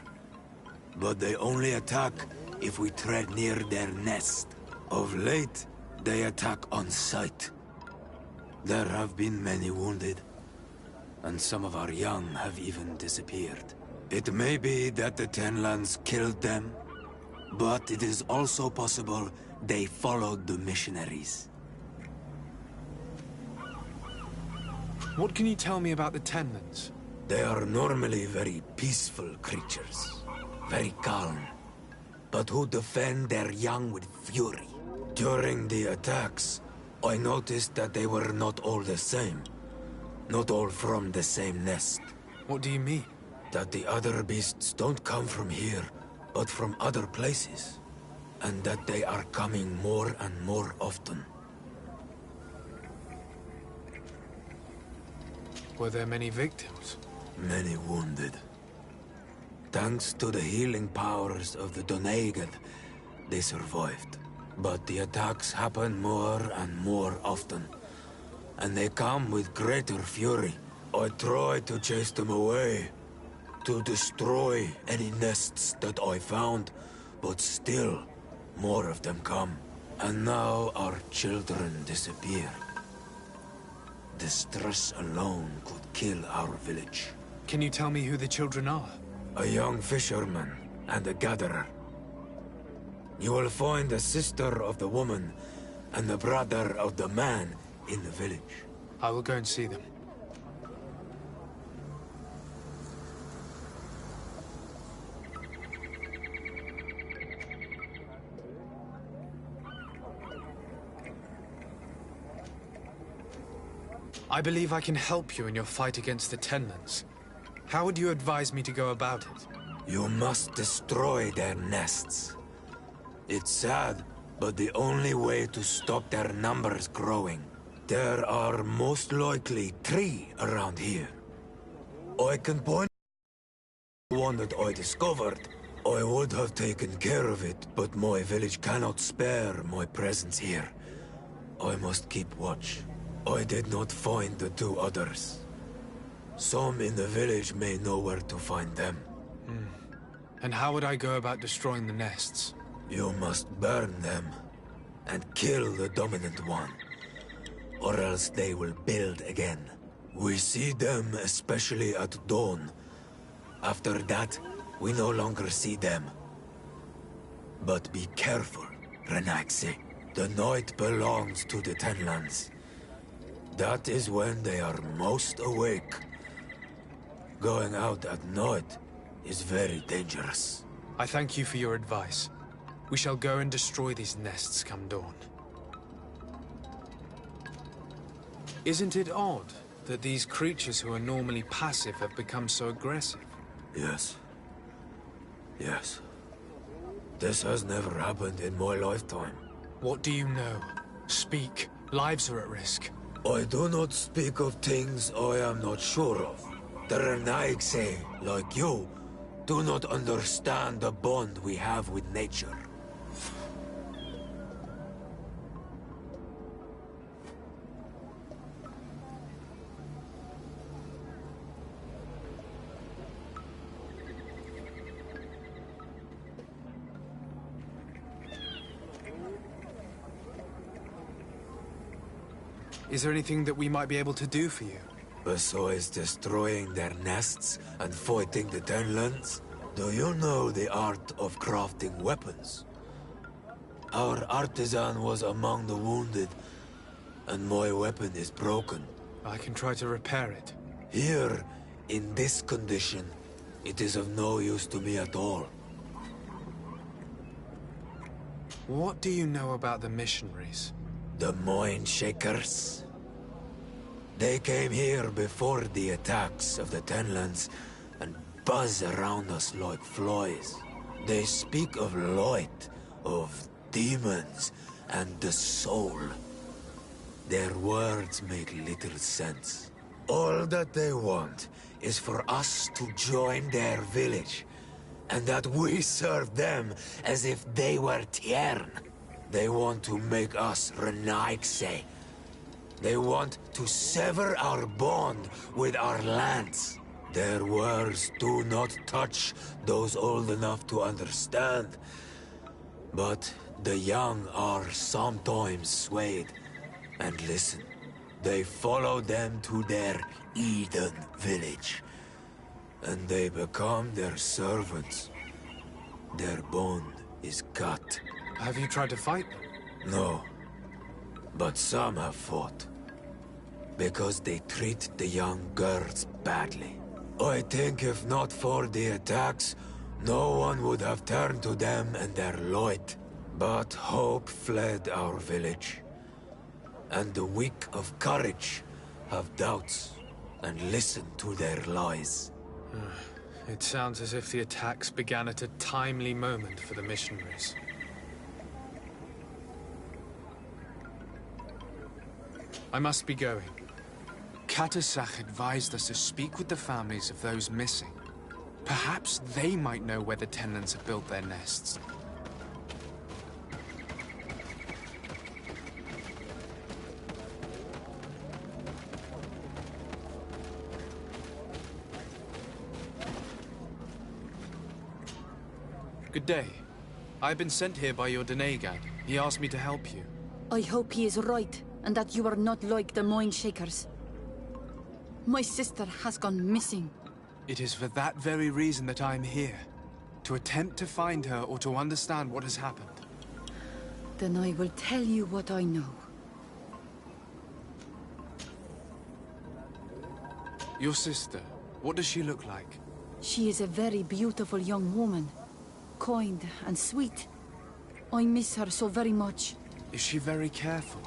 But they only attack if we tread near their nest. Of late, they attack on sight. There have been many wounded, and some of our young have even disappeared. It may be that the Tenlands killed them, but it is also possible they followed the missionaries. What can you tell me about the Tenlands? They are normally very peaceful creatures. Very calm, but who defend their young with fury. During the attacks, I noticed that they were not all the same. Not all from the same nest. What do you mean? That the other beasts don't come from here, but from other places. And that they are coming more and more often. Were there many victims? Many wounded. Thanks to the healing powers of the Denegad, they survived. But the attacks happen more and more often. And they come with greater fury. I try to chase them away. To destroy any nests that I found. But still, more of them come. And now our children disappear. The stress alone could kill our village. Can you tell me who the children are? A young fisherman and a gatherer. You will find the sister of the woman and the brother of the man in the village. I will go and see them. I believe I can help you in your fight against the Tenlands. How would you advise me to go about it? You must destroy their nests. It's sad, but the only way to stop their numbers growing. There are most likely 3 around here. I can point to one that I discovered. I would have taken care of it, but my village cannot spare my presence here. I must keep watch. I did not find the 2 others. Some in the village may know where to find them. And how would I go about destroying the nests? You must burn them and kill the dominant one, or else they will build again. We see them especially at dawn. After that, we no longer see them. But be careful, Renaxe. The night belongs to the Tenlands. That is when they are most awake. Going out at night is very dangerous. I thank you for your advice. We shall go and destroy these nests come dawn. Isn't it odd that these creatures who are normally passive have become so aggressive? Yes. Yes. This has never happened in my lifetime. What do you know? Speak. Lives are at risk. I do not speak of things I am not sure of. The Renaigse, like you, do not understand the bond we have with nature. Is there anything that we might be able to do for you? Besides destroying their nests and fighting the Tenlands, do you know the art of crafting weapons? Our artisan was among the wounded, and my weapon is broken. I can try to repair it. Here, in this condition, it is of no use to me at all. What do you know about the missionaries? The Mind Shakers. They came here before the attacks of the Tenlands and buzz around us like flies. They speak of light, of demons, and the soul. Their words make little sense. All that they want is for us to join their village, and that we serve them as if they were Tiern. They want to make us Renaigse. They want to sever our bond with our lands. Their words do not touch those old enough to understand. But the young are sometimes swayed. And listen, they follow them to their Eden village. And they become their servants. Their bond is cut. Have you tried to fight them? No. But some have fought. Because they treat the young girls badly. I think if not for the attacks, no one would have turned to them and their light. But hope fled our village. And the weak of courage have doubts and listen to their lies. It sounds as if the attacks began at a timely moment for the missionaries. I must be going. Katasach advised us to speak with the families of those missing. Perhaps they might know where the Tenlands have built their nests. Good day. I've been sent here by your Denegad. He asked me to help you. I hope he is right, and that you are not like the Mind Shakers. My sister has gone missing. It is for that very reason that I'm here. To attempt to find her or to understand what has happened. Then I will tell you what I know. Your sister, what does she look like? She is a very beautiful young woman. Kind and sweet. I miss her so very much. Is she very careful?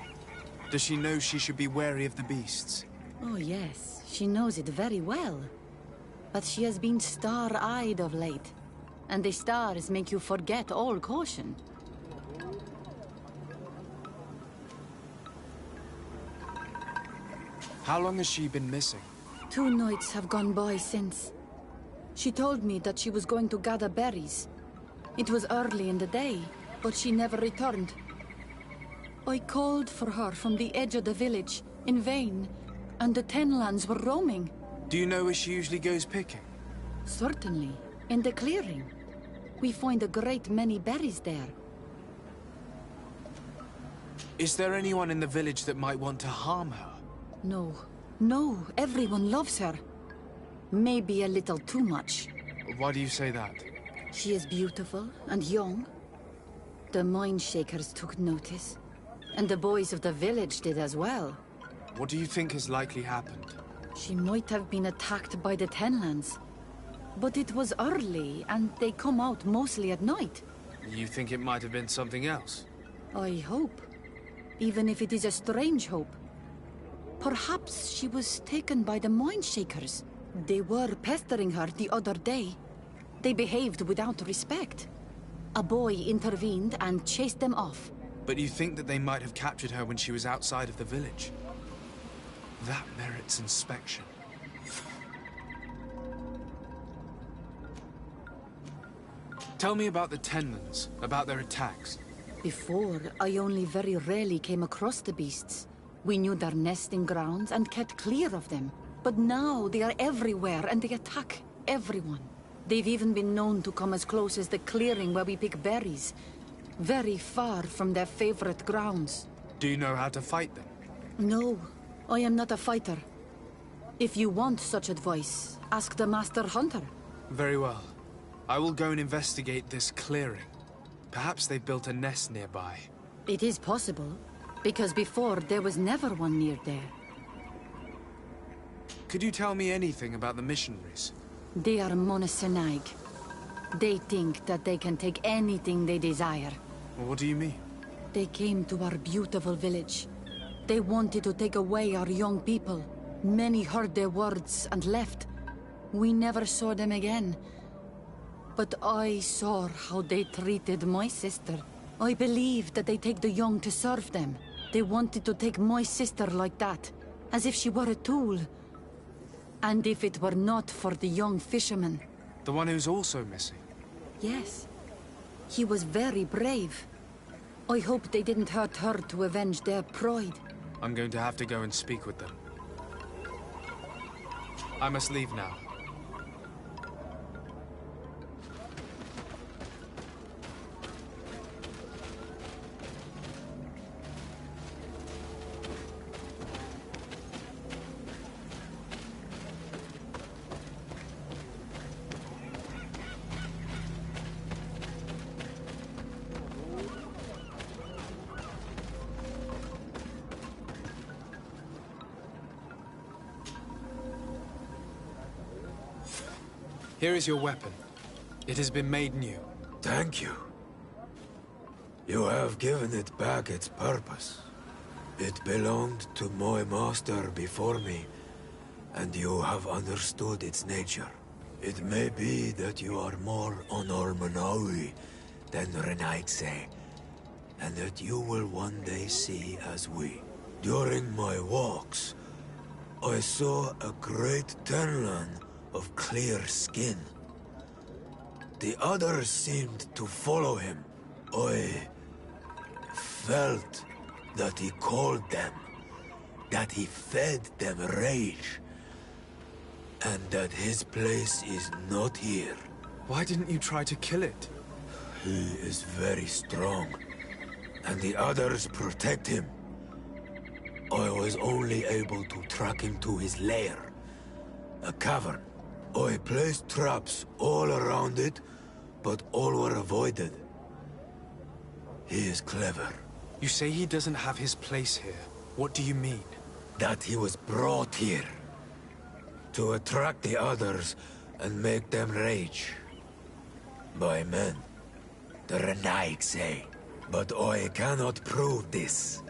Does she know she should be wary of the beasts? Oh yes, she knows it very well. But she has been star-eyed of late. And the stars make you forget all caution. How long has she been missing? 2 nights have gone by since. She told me that she was going to gather berries. It was early in the day, but she never returned. I called for her from the edge of the village, in vain, and the Tenlands were roaming. Do you know where she usually goes picking? Certainly, in the clearing. We find a great many berries there. Is there anyone in the village that might want to harm her? No. No, everyone loves her. Maybe a little too much. Why do you say that? She is beautiful and young. The Mindshakers took notice. And the boys of the village did as well. What do you think has likely happened? She might have been attacked by the Tenlands. But it was early, and they come out mostly at night. You think it might have been something else? I hope. Even if it is a strange hope. Perhaps she was taken by the Mindshakers. They were pestering her the other day. They behaved without respect. A boy intervened and chased them off. But you think that they might have captured her when she was outside of the village? That merits inspection. Tell me about the Tenlands, about their attacks. Before, I only very rarely came across the beasts. We knew their nesting grounds and kept clear of them. But now they are everywhere and they attack everyone. They've even been known to come as close as the clearing where we pick berries. Very far from their favorite grounds. Do you know how to fight them? No, I am not a fighter. If you want such advice, ask the Master Hunter. Very well. I will go and investigate this clearing. Perhaps they've built a nest nearby. It is possible, because before there was never one near there. Could you tell me anything about the missionaries? They are monosynaig. They think that they can take anything they desire. What do you mean? They came to our beautiful village. They wanted to take away our young people. Many heard their words and left. We never saw them again. But I saw how they treated my sister. I believe that they take the young to serve them. They wanted to take my sister like that, as if she were a tool. And if it were not for the young fisherman... The one who's also missing? Yes. He was very brave. I hope they didn't hurt her to avenge their pride. I'm going to have to go and speak with them. I must leave now. Here is your weapon. It has been made new. Thank you. You have given it back its purpose. It belonged to my master before me, and you have understood its nature. It may be that you are more on Ormanawi than Renaigse, and that you will one day see as we. During my walks, I saw a great Tenlan of clear skin. The others seemed to follow him. I felt that he called them, that he fed them rage, and that his place is not here. Why didn't you try to kill it? He is very strong, and the others protect him. I was only able to track him to his lair, a cavern. I placed traps all around it, but all were avoided. He is clever. You say he doesn't have his place here. What do you mean? That he was brought here to attract the others and make them rage. By men, the Renaig say. But I cannot prove this.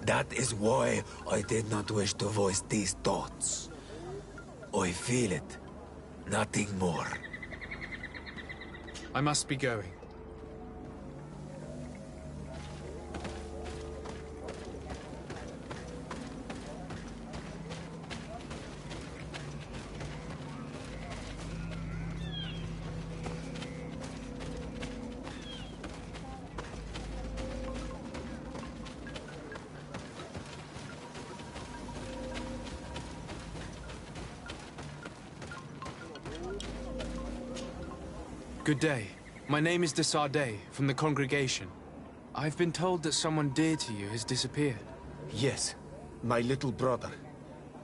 That is why I did not wish to voice these thoughts. I feel it. Nothing more. I must be going. Good day. My name is de Sardet, from the congregation. I've been told that someone dear to you has disappeared. Yes, my little brother.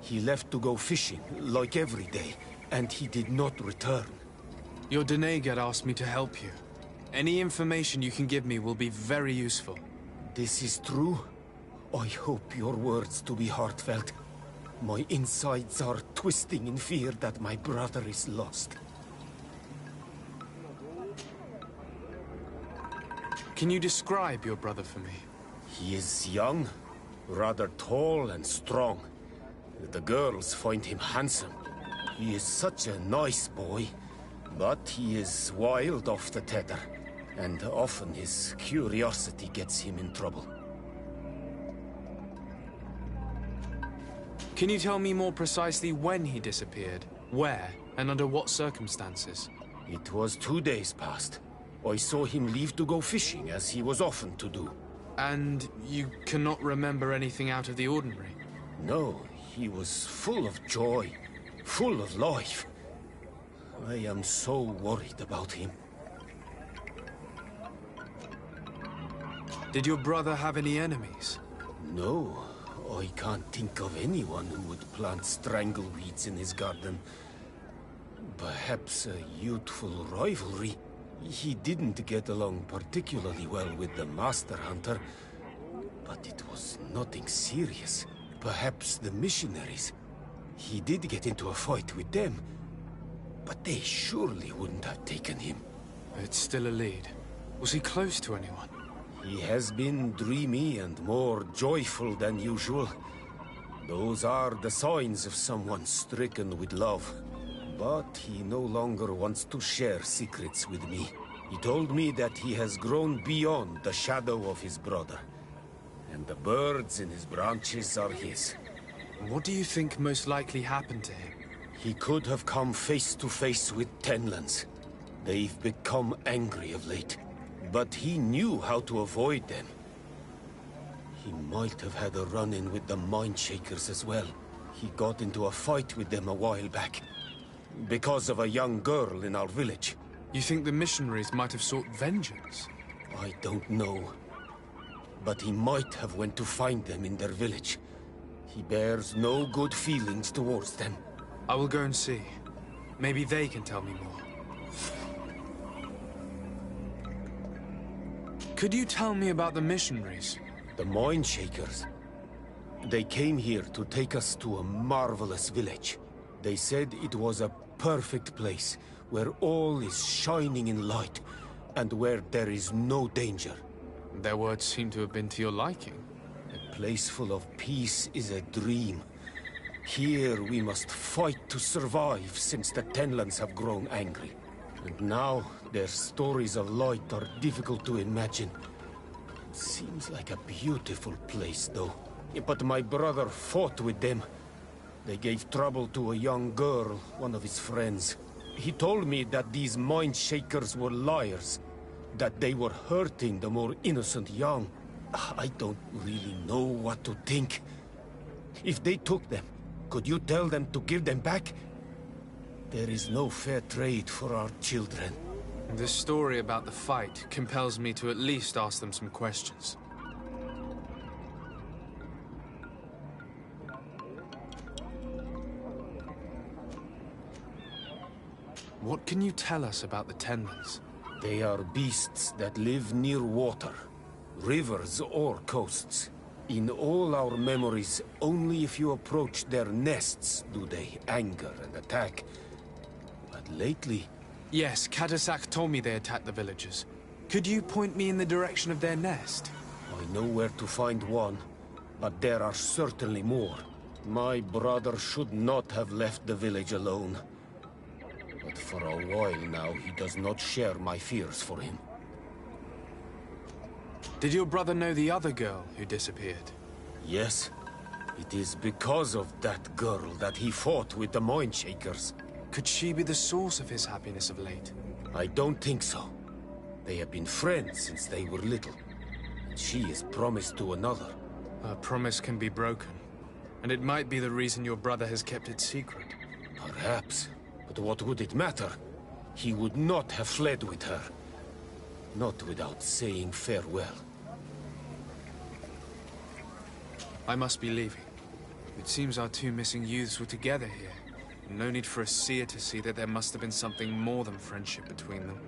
He left to go fishing, like every day, and he did not return. Your Doneigad asked me to help you. Any information you can give me will be very useful. This is true? I hope your words to be heartfelt. My insides are twisting in fear that my brother is lost. Can you describe your brother for me? He is young, rather tall and strong. The girls find him handsome. He is such a nice boy, but he is wild off the tether, and often his curiosity gets him in trouble. Can you tell me more precisely when he disappeared, where, and under what circumstances? It was 2 days past. I saw him leave to go fishing, as he was often to do. And you cannot remember anything out of the ordinary? No, he was full of joy, full of life. I am so worried about him. Did your brother have any enemies? No, I can't think of anyone who would plant strangleweeds in his garden. Perhaps a youthful rivalry. He didn't get along particularly well with the Master Hunter, but it was nothing serious. Perhaps the missionaries. He did get into a fight with them, but they surely wouldn't have taken him. It's still a lead. Was he close to anyone? He has been dreamy and more joyful than usual. Those are the signs of someone stricken with love. But he no longer wants to share secrets with me. He told me that he has grown beyond the shadow of his brother. And the birds in his branches are his. What do you think most likely happened to him? He could have come face to face with Tenlands. They've become angry of late. But he knew how to avoid them. He might have had a run-in with the Mindshakers as well. He got into a fight with them a while back. Because of a young girl in our village. You think the missionaries might have sought vengeance? I don't know. But he might have went to find them in their village. He bears no good feelings towards them. I will go and see. Maybe they can tell me more. Could you tell me about the missionaries? The Mindshakers. They came here to take us to a marvelous village. They said it was a perfect place, where all is shining in light, and where there is no danger. Their words seem to have been to your liking. A place full of peace is a dream. Here we must fight to survive, since the Tenlands have grown angry. And now, their stories of light are difficult to imagine. It seems like a beautiful place, though. But my brother fought with them. They gave trouble to a young girl, one of his friends. He told me that these Mindshakers were liars, that they were hurting the more innocent young. I don't really know what to think. If they took them, could you tell them to give them back? There is no fair trade for our children. This story about the fight compels me to at least ask them some questions. What can you tell us about the Tenlands? They are beasts that live near water, rivers or coasts. In all our memories, only if you approach their nests do they anger and attack. But lately... Yes, Katasak told me they attacked the villagers. Could you point me in the direction of their nest? I know where to find one, but there are certainly more. My brother should not have left the village alone. But for a while now, he does not share my fears for him. Did your brother know the other girl who disappeared? Yes. It is because of that girl that he fought with the Mindshakers. Could she be the source of his happiness of late? I don't think so. They have been friends since they were little. And she is promised to another. A promise can be broken. And it might be the reason your brother has kept it secret. Perhaps. But what would it matter? He would not have fled with her. Not without saying farewell. I must be leaving. It seems our two missing youths were together here. No need for a seer to see that there must have been something more than friendship between them.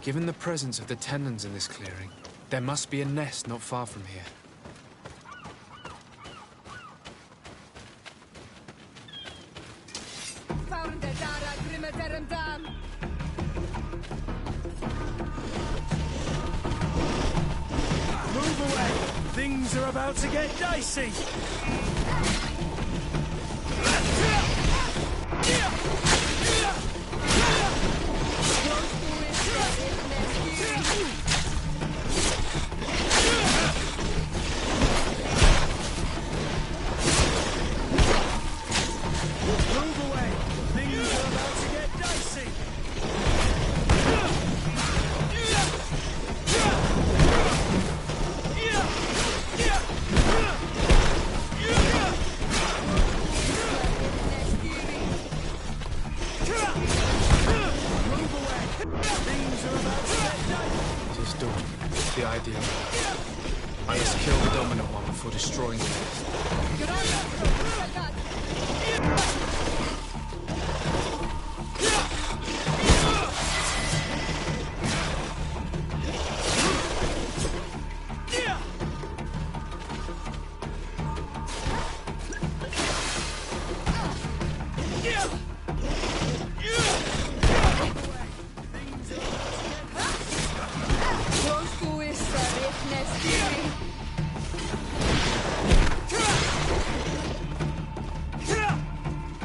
Given the presence of the Tenons in this clearing, there must be a nest not far from here. Move away! Things are about to get dicey! The ideal. I must kill the dominant one before destroying it.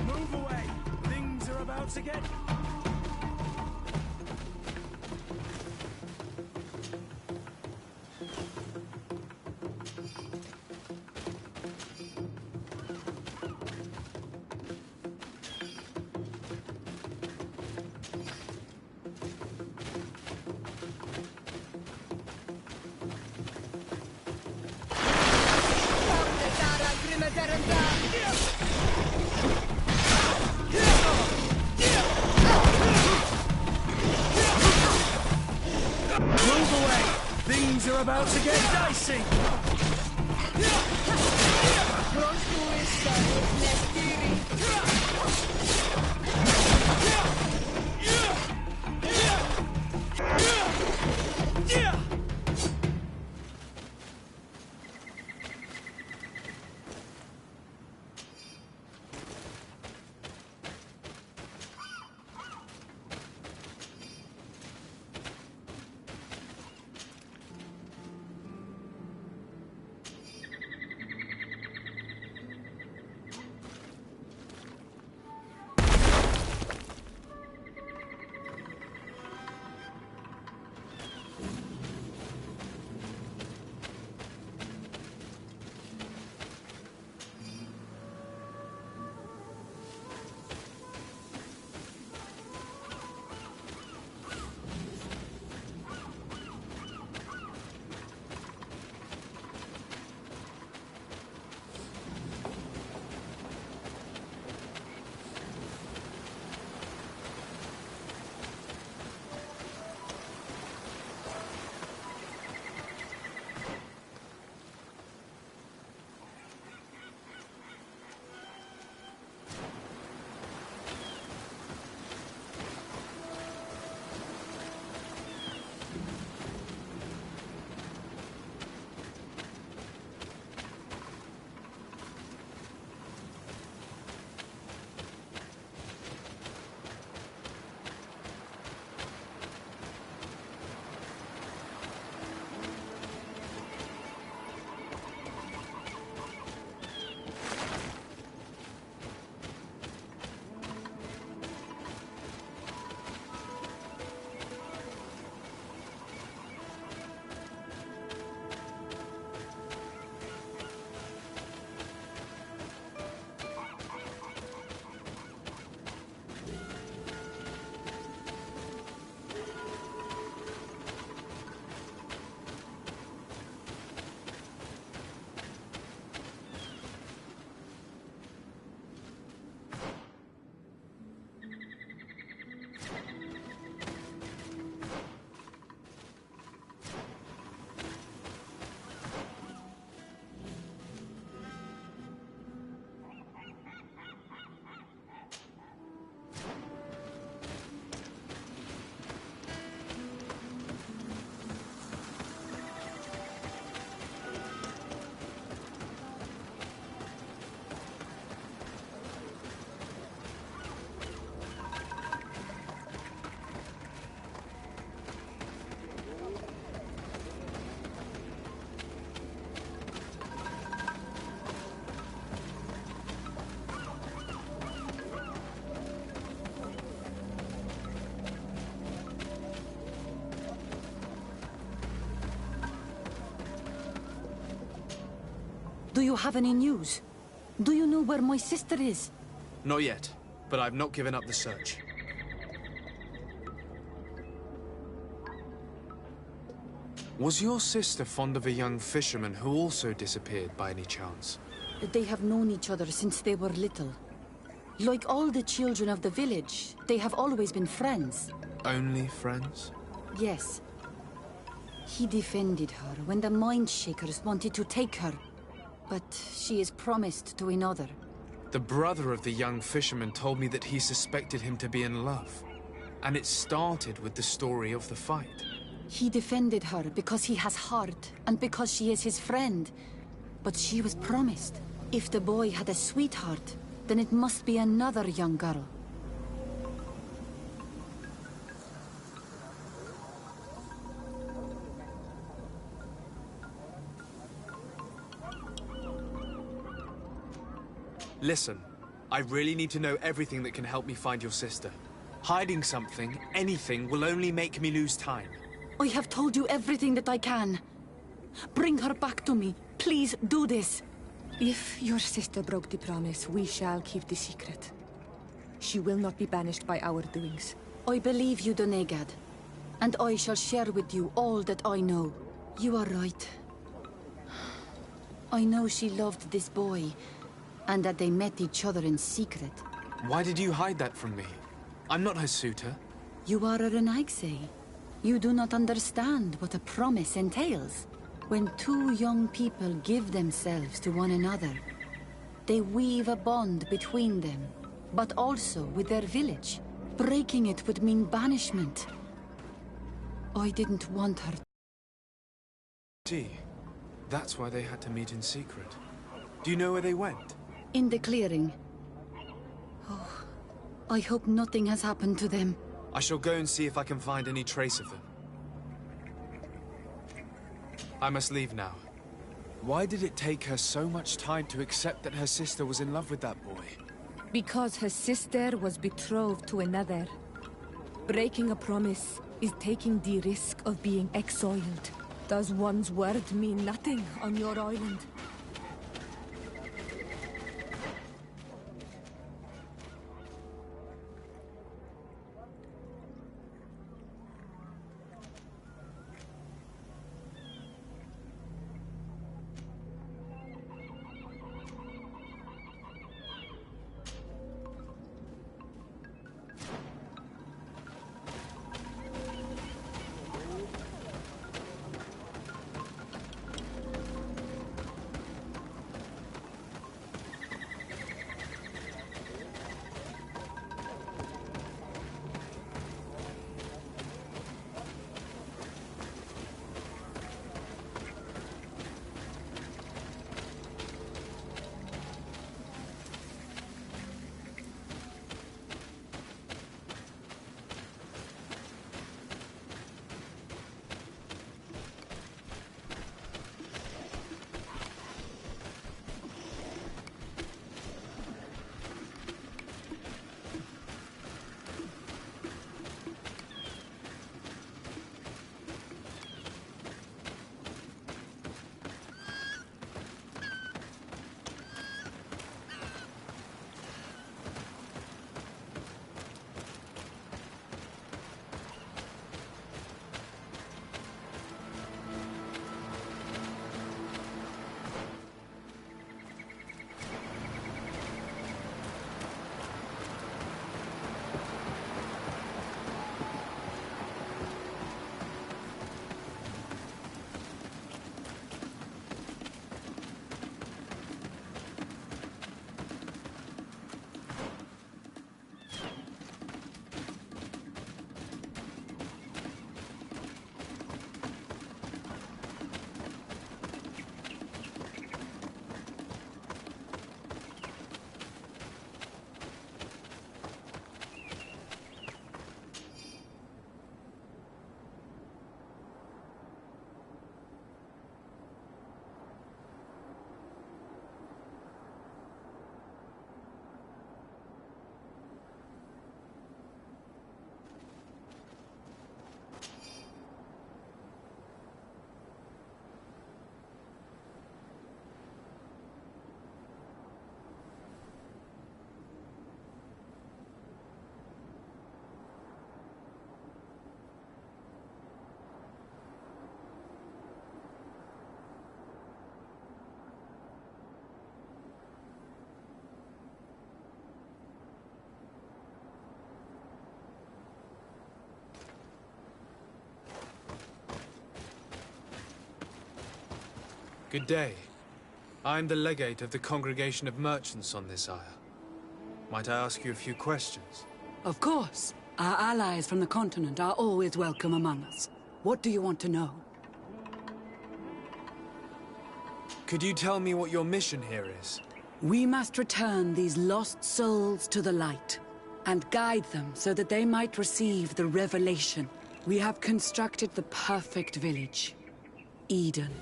Move away! Things are about to get... Move away! Things are about to get dicey! you have any news? Do you know where my sister is? Not yet, but I've not given up the search. Was your sister fond of a young fisherman who also disappeared by any chance? They have known each other since they were little. Like all the children of the village, they have always been friends. Only friends? Yes. He defended her when the Mindshakers wanted to take her. But she is promised to another. The brother of the young fisherman told me that he suspected him to be in love. And it started with the story of the fight. He defended her because he has heart, and because she is his friend. But she was promised. If the boy had a sweetheart, then it must be another young girl. Listen, I really need to know everything that can help me find your sister. Hiding something, anything, will only make me lose time. I have told you everything that I can. Bring her back to me. Please do this. If your sister broke the promise, we shall keep the secret. She will not be banished by our doings. I believe you, Donegad. And I shall share with you all that I know. You are right. I know she loved this boy, and that they met each other in secret. Why did you hide that from me? I'm not her suitor. You are a Renaigse. You do not understand what a promise entails. When two young people give themselves to one another, they weave a bond between them, but also with their village. Breaking it would mean banishment. I didn't want her. See, that's why they had to meet in secret. Do you know where they went? In the clearing. Oh, I hope nothing has happened to them. I shall go and see if I can find any trace of them. I must leave now. Why did it take her so much time to accept that her sister was in love with that boy? Because her sister was betrothed to another. Breaking a promise is taking the risk of being exiled. Does one's word mean nothing on your island? Good day. I'm the legate of the Congregation of Merchants on this isle. Might I ask you a few questions? Of course. Our allies from the continent are always welcome among us. What do you want to know? Could you tell me what your mission here is? We must return these lost souls to the light, and guide them so that they might receive the revelation. We have constructed the perfect village, Eden,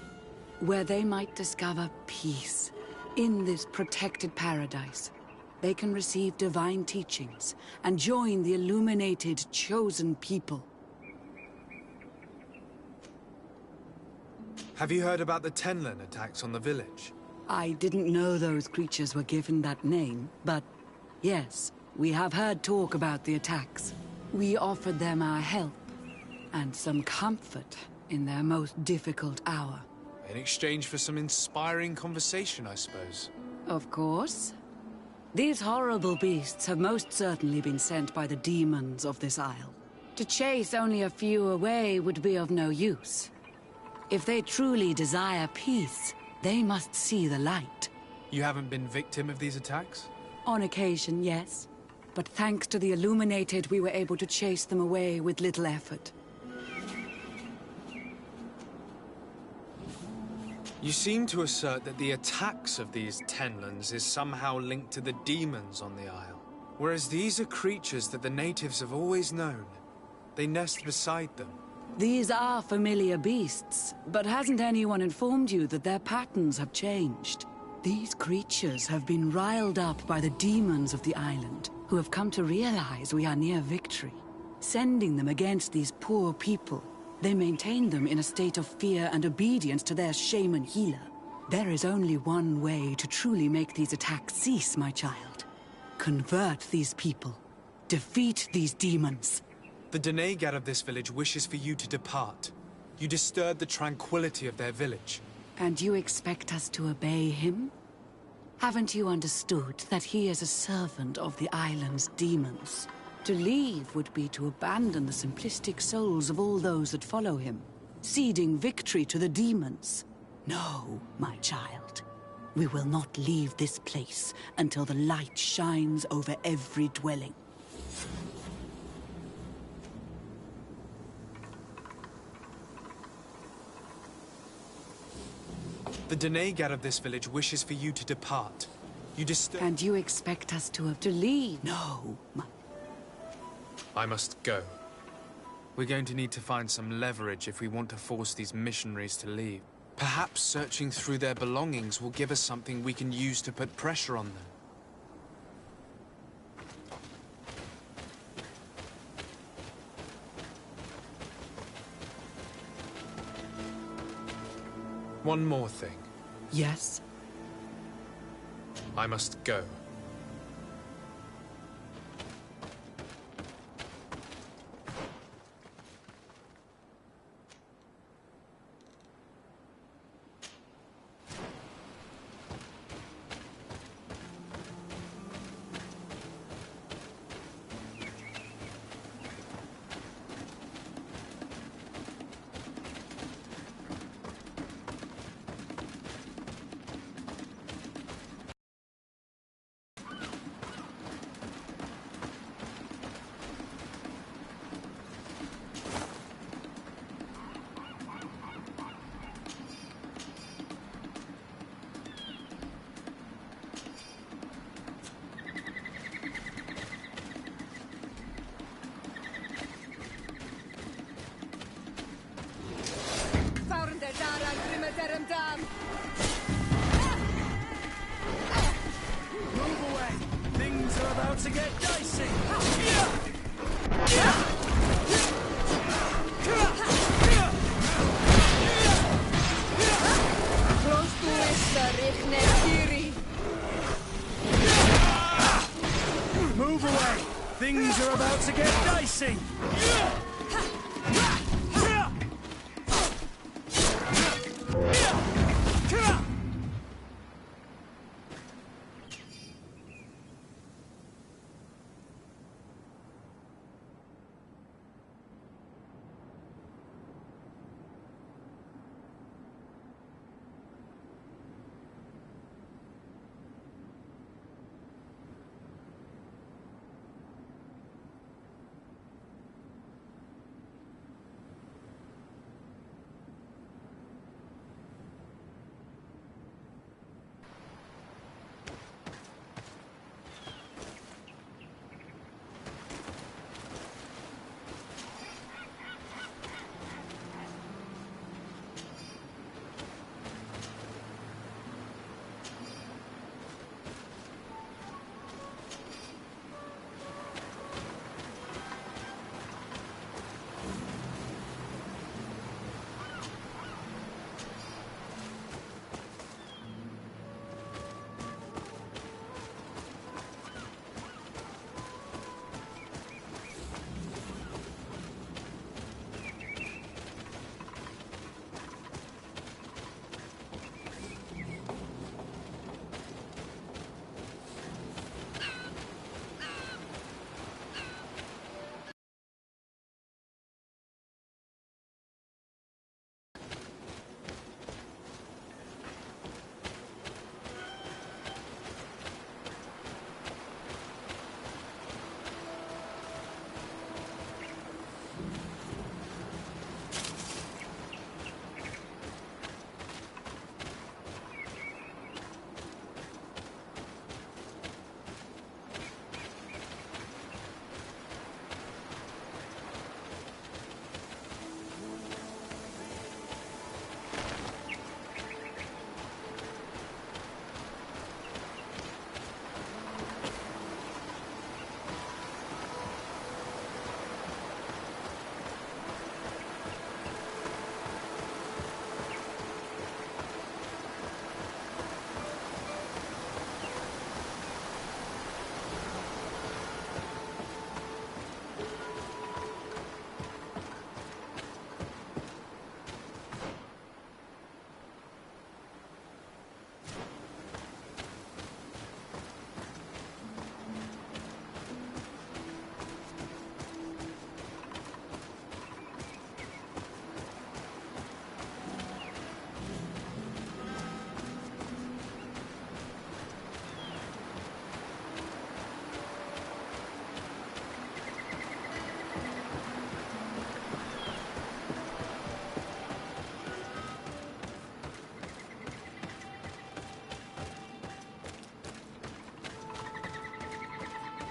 where they might discover peace. In this protected paradise, they can receive divine teachings and join the illuminated, chosen people. Have you heard about the Tenlin attacks on the village? I didn't know those creatures were given that name, but yes, we have heard talk about the attacks. We offered them our help and some comfort in their most difficult hour. In exchange for some inspiring conversation, I suppose. Of course. These horrible beasts have most certainly been sent by the demons of this isle. To chase only a few away would be of no use. If they truly desire peace, they must see the light. You haven't been victim of these attacks? On occasion, yes. But thanks to the Illuminated, we were able to chase them away with little effort. You seem to assert that the attacks of these Tenlins is somehow linked to the demons on the isle. Whereas these are creatures that the natives have always known. They nest beside them. These are familiar beasts, but hasn't anyone informed you that their patterns have changed? These creatures have been riled up by the demons of the island, who have come to realize we are near victory. Sending them against these poor people, they maintain them in a state of fear and obedience to their shaman healer. There is only one way to truly make these attacks cease, my child. Convert these people. Defeat these demons. The Denegar of this village wishes for you to depart. You disturb the tranquility of their village. And you expect us to obey him? Haven't you understood that he is a servant of the island's demons? To leave would be to abandon the simplistic souls of all those that follow him, ceding victory to the demons. No, my child. We will not leave this place until the light shines over every dwelling. The Denegar of this village wishes for you to depart. You disturb... And you expect us to leave? No, my... I must go. We're going to need to find some leverage if we want to force these missionaries to leave. Perhaps searching through their belongings will give us something we can use to put pressure on them. One more thing. Yes? I must go. Move away! Things are about to get dicey! Move away! Things are about to get dicey!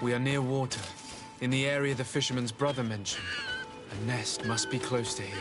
We are near water, in the area the fisherman's brother mentioned. A nest must be close to here.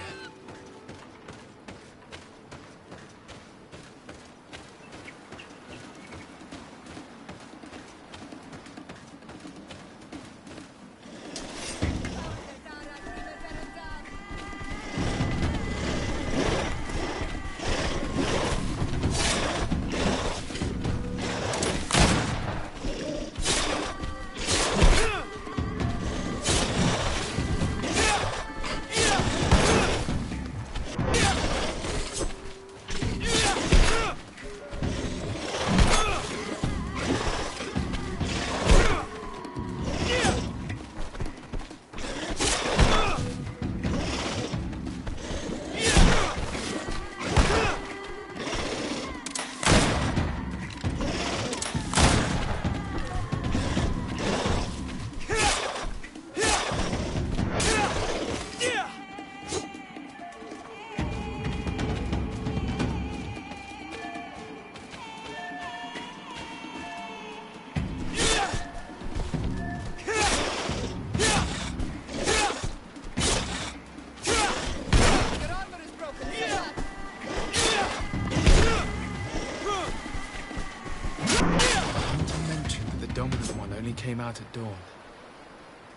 Came out at dawn.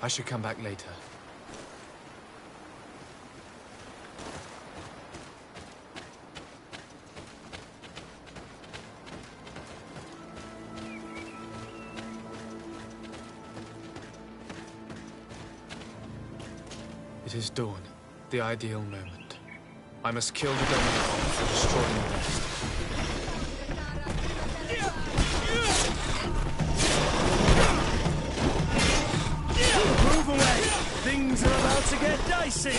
I should come back later. It is dawn, the ideal moment. I must kill the dominant one before destroying the rest. Move away! Things are about to get dicey!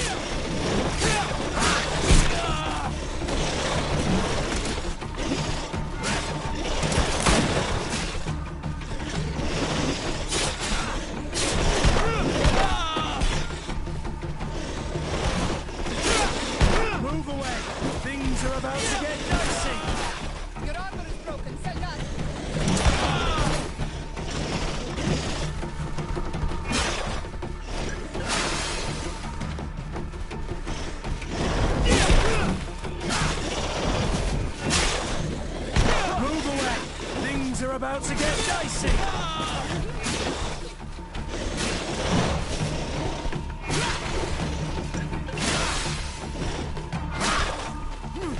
Move away! Things are about to get dicey! Your armor is broken, say not. About to get dicey!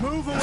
Move away!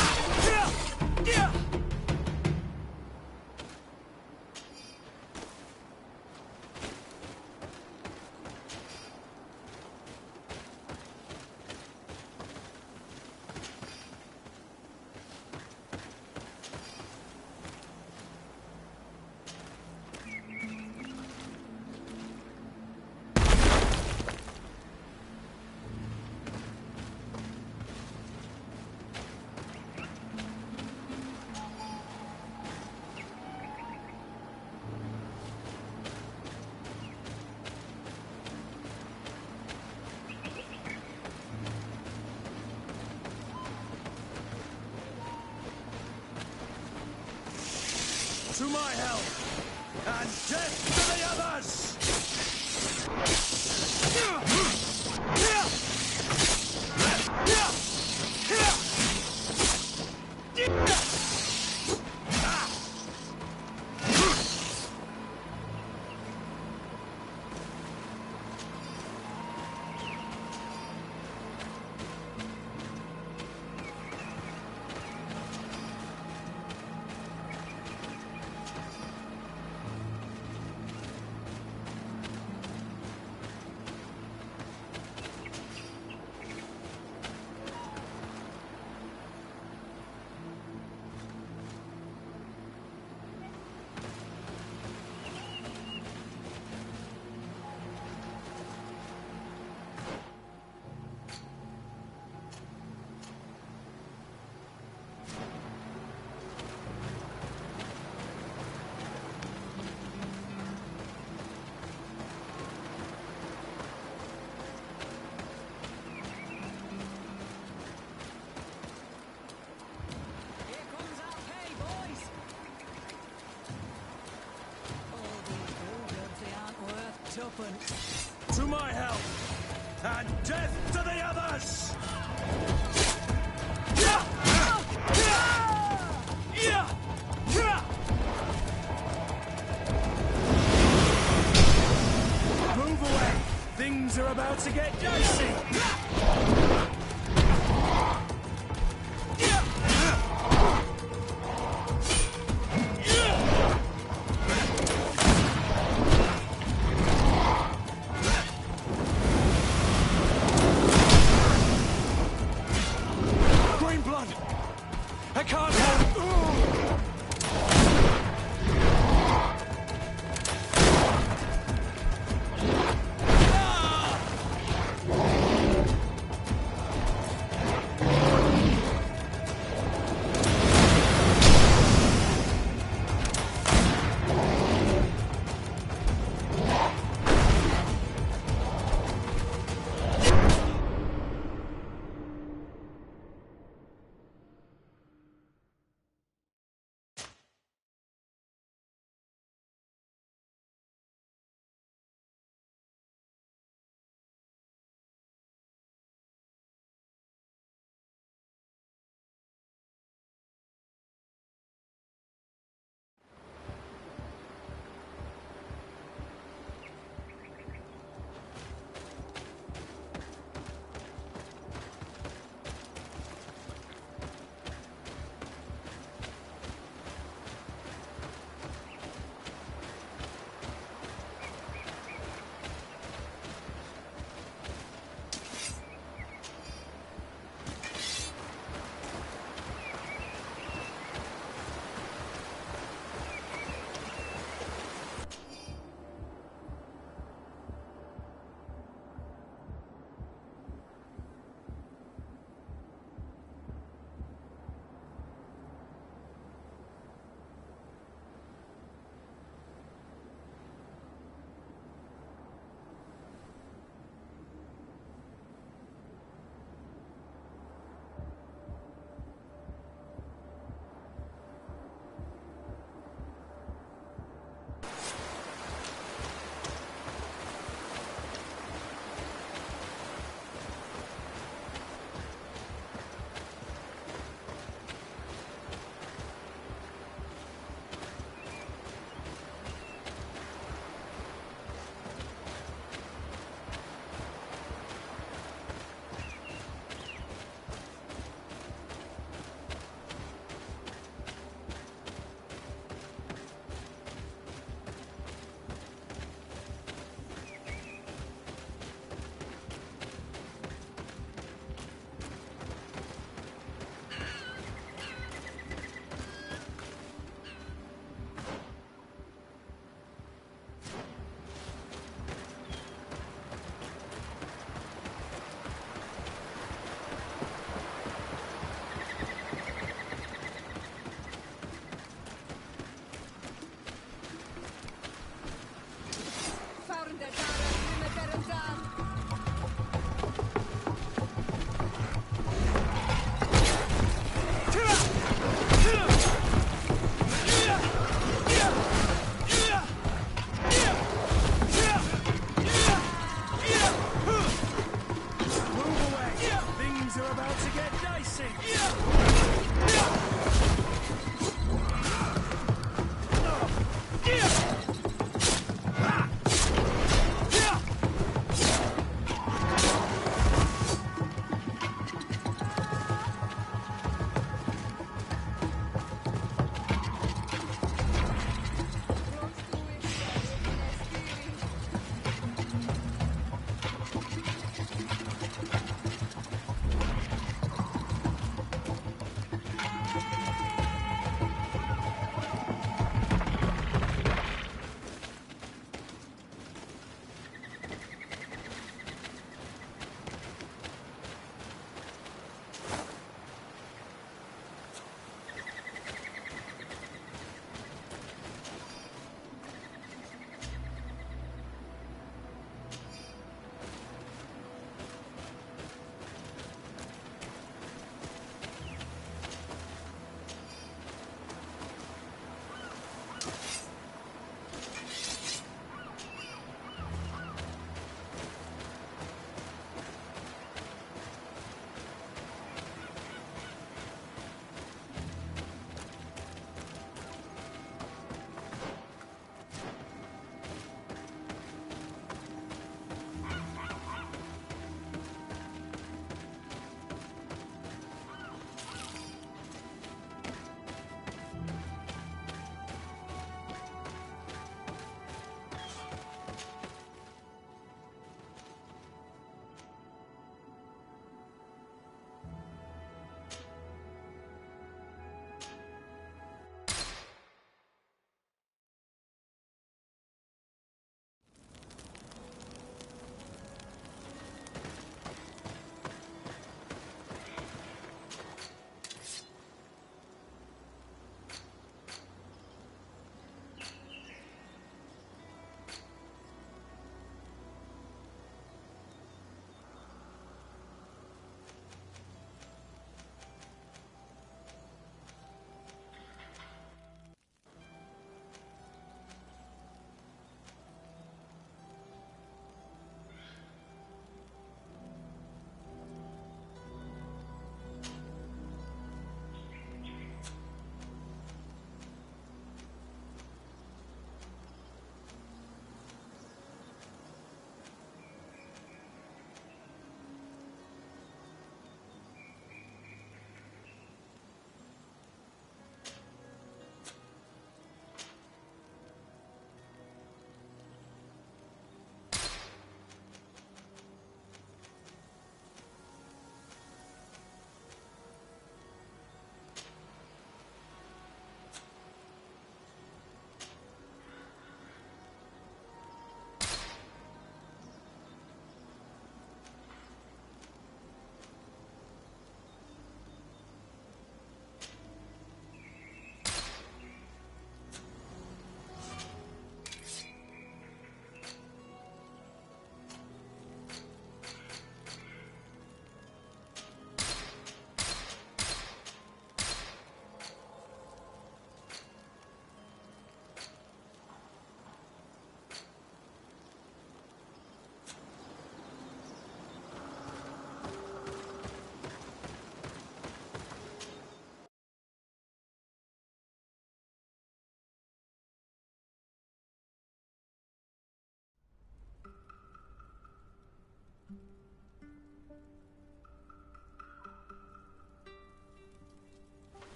To my help, and death to the others! Get up and... To my help! And death to the others! Move away! Things are about to get dicey!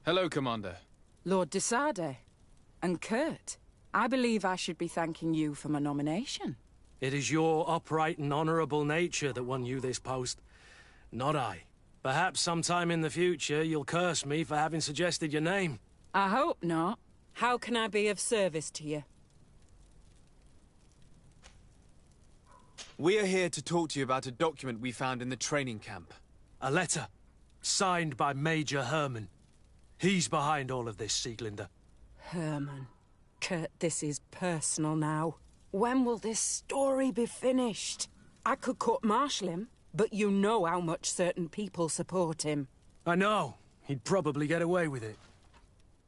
Hello, Commander. Lord de Sade. And Kurt, I believe I should be thanking you for my nomination. It is your upright and honorable nature that won you this post, not I. Perhaps sometime in the future you'll curse me for having suggested your name. I hope not. How can I be of service to you? We are here to talk to you about a document we found in the training camp. A letter, signed by Major Herman. He's behind all of this, Sieglinder. Herman. Kurt, this is personal now. When will this story be finished? I could court-martial him, but you know how much certain people support him. I know. He'd probably get away with it.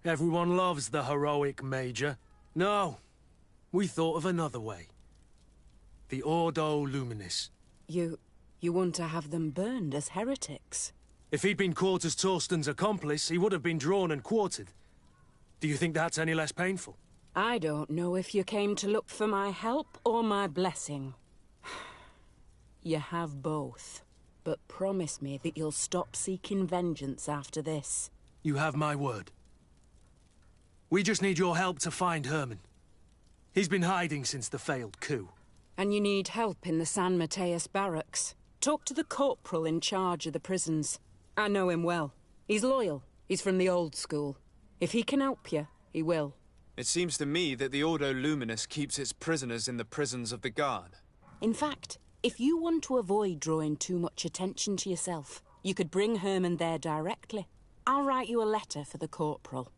Everyone loves the heroic Major. No, we thought of another way. The Ordo Luminis. You want to have them burned as heretics? If he'd been caught as Torsten's accomplice, he would have been drawn and quartered. Do you think that's any less painful? I don't know if you came to look for my help or my blessing. You have both. But promise me that you'll stop seeking vengeance after this. You have my word. We just need your help to find Herman. He's been hiding since the failed coup. And you need help in the San Mateus barracks. Talk to the corporal in charge of the prisons. I know him well. He's loyal. He's from the old school. If he can help you, he will. It seems to me that the Ordo Luminis keeps its prisoners in the prisons of the Guard. In fact, if you want to avoid drawing too much attention to yourself, you could bring Herman there directly. I'll write you a letter for the corporal.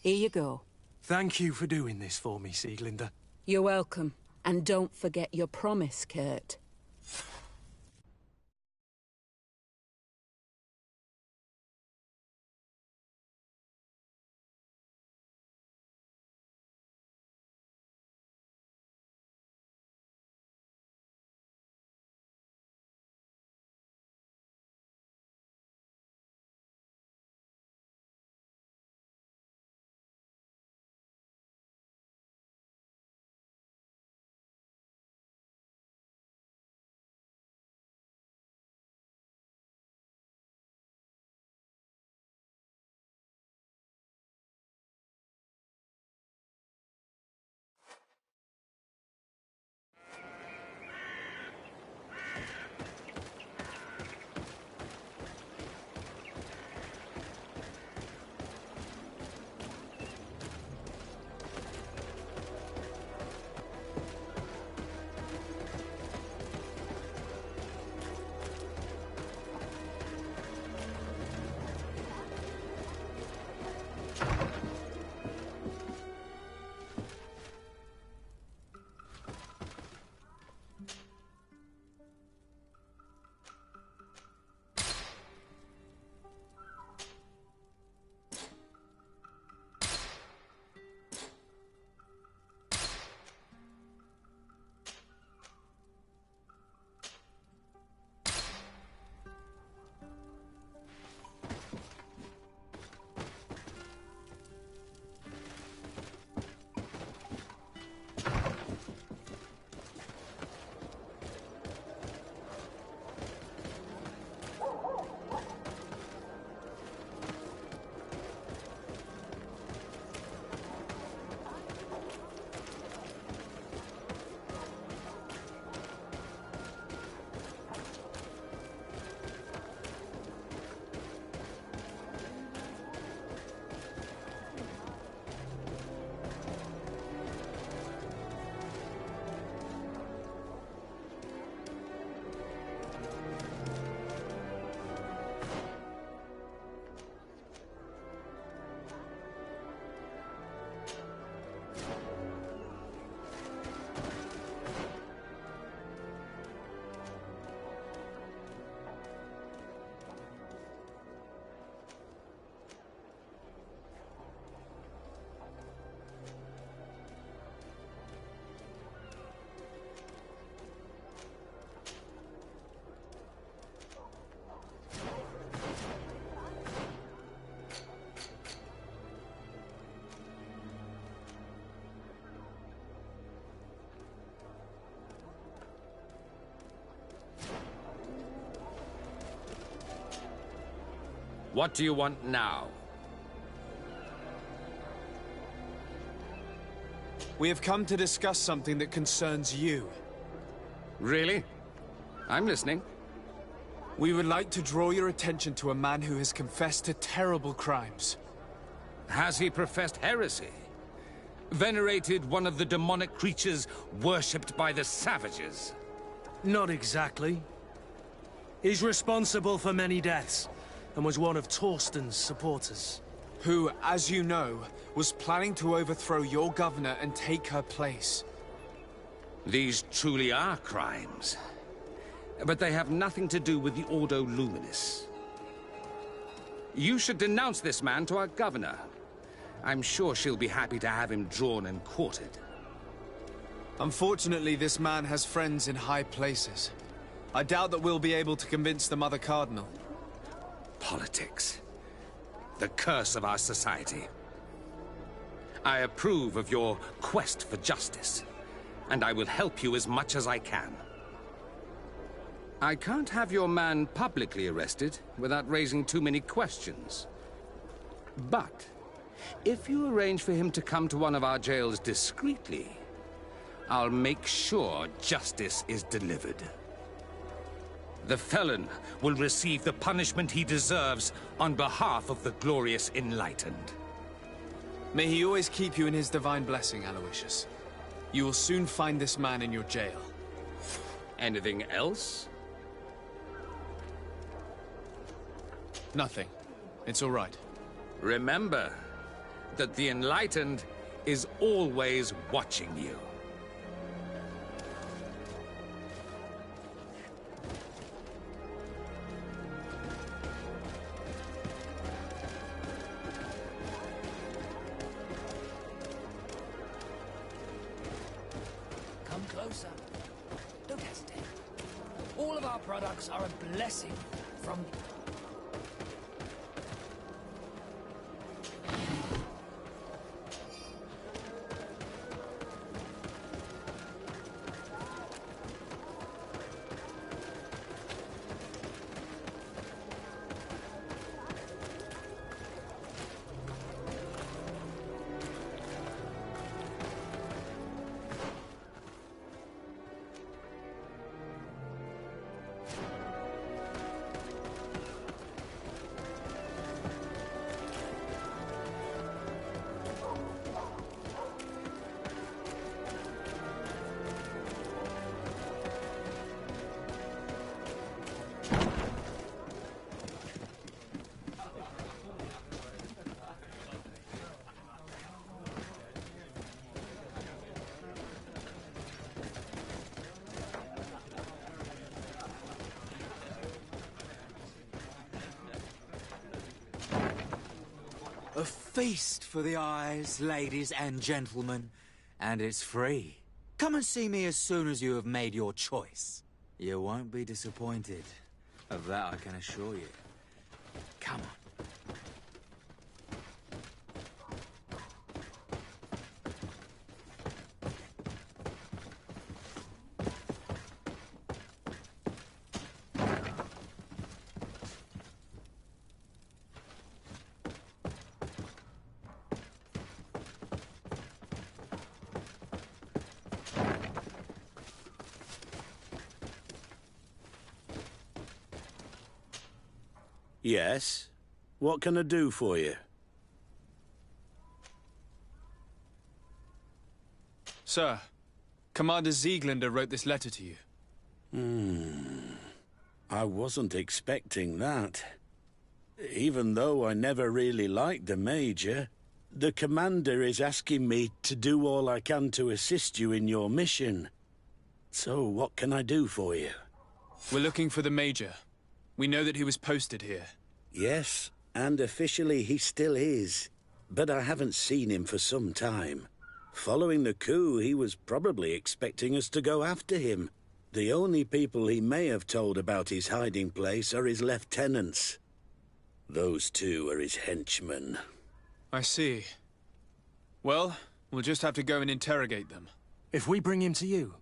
Here you go. Thank you for doing this for me, Sieglinder. You're welcome. And don't forget your promise, Kurt. What do you want now? We have come to discuss something that concerns you. Really? I'm listening. We would like to draw your attention to a man who has confessed to terrible crimes. Has he professed heresy? Venerated one of the demonic creatures worshipped by the savages? Not exactly. He's responsible for many deaths, and was one of Torsten's supporters. Who, as you know, was planning to overthrow your governor and take her place. These truly are crimes. But they have nothing to do with the Ordo Luminis. You should denounce this man to our governor. I'm sure she'll be happy to have him drawn and quartered. Unfortunately, this man has friends in high places. I doubt that we'll be able to convince the Mother Cardinal. Politics. The curse of our society. I approve of your quest for justice, and I will help you as much as I can. I can't have your man publicly arrested without raising too many questions. But if you arrange for him to come to one of our jails discreetly, I'll make sure justice is delivered. The felon will receive the punishment he deserves on behalf of the glorious Enlightened. May he always keep you in his divine blessing, Aloysius. You will soon find this man in your jail. Anything else? Nothing. It's all right. Remember that the Enlightened is always watching you. Come closer. Don't hesitate. All of our products are a blessing from... A feast for the eyes, ladies and gentlemen, and it's free. Come and see me as soon as you have made your choice. You won't be disappointed. Of that I can assure you. Come on. Yes? What can I do for you? Sir, Commander Sieglander wrote this letter to you. I wasn't expecting that. Even though I never really liked the Major, the Commander is asking me to do all I can to assist you in your mission. So, what can I do for you? We're looking for the Major. We know that he was posted here. Yes, and officially he still is. But I haven't seen him for some time. Following the coup, he was probably expecting us to go after him. The only people he may have told about his hiding place are his lieutenants. Those two are his henchmen. I see. Well, we'll just have to go and interrogate them. If we bring him to you,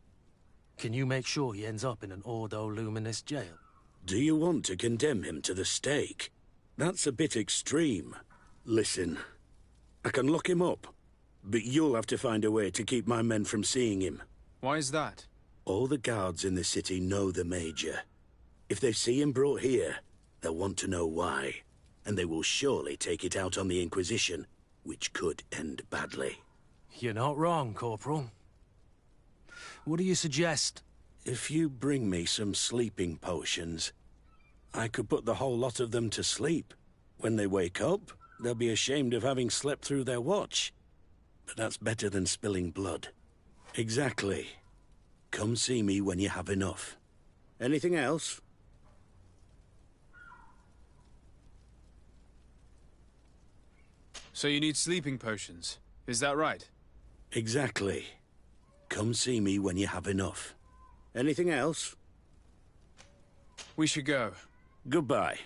can you make sure he ends up in an Ordo Luminis jail? Do you want to condemn him to the stake? That's a bit extreme. Listen, I can lock him up, but you'll have to find a way to keep my men from seeing him. Why is that? All the guards in the city know the Major. If they see him brought here, they'll want to know why, and they will surely take it out on the Inquisition, which could end badly. You're not wrong, Corporal. What do you suggest? If you bring me some sleeping potions, I could put the whole lot of them to sleep. When they wake up, they'll be ashamed of having slept through their watch. But that's better than spilling blood. Exactly. Come see me when you have enough. Anything else? So you need sleeping potions, is that right? Exactly. Come see me when you have enough. Anything else? We should go. Goodbye.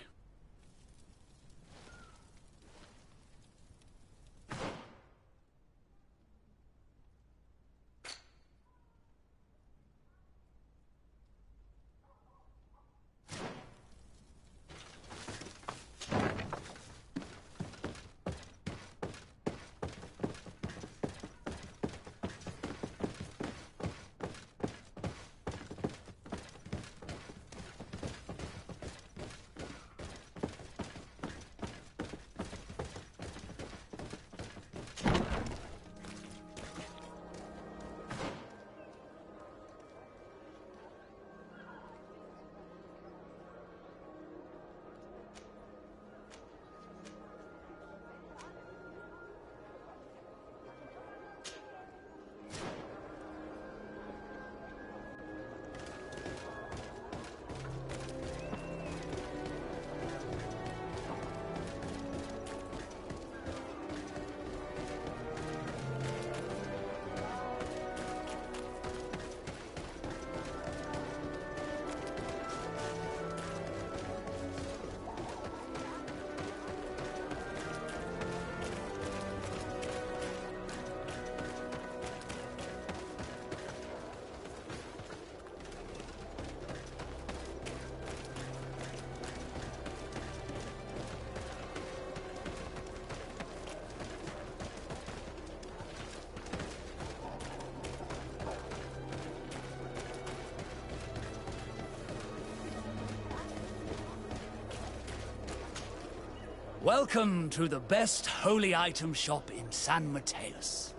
Welcome to the best holy item shop in San Mateus.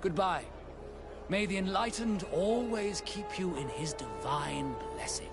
Goodbye. May the Enlightened always keep you in his divine blessing.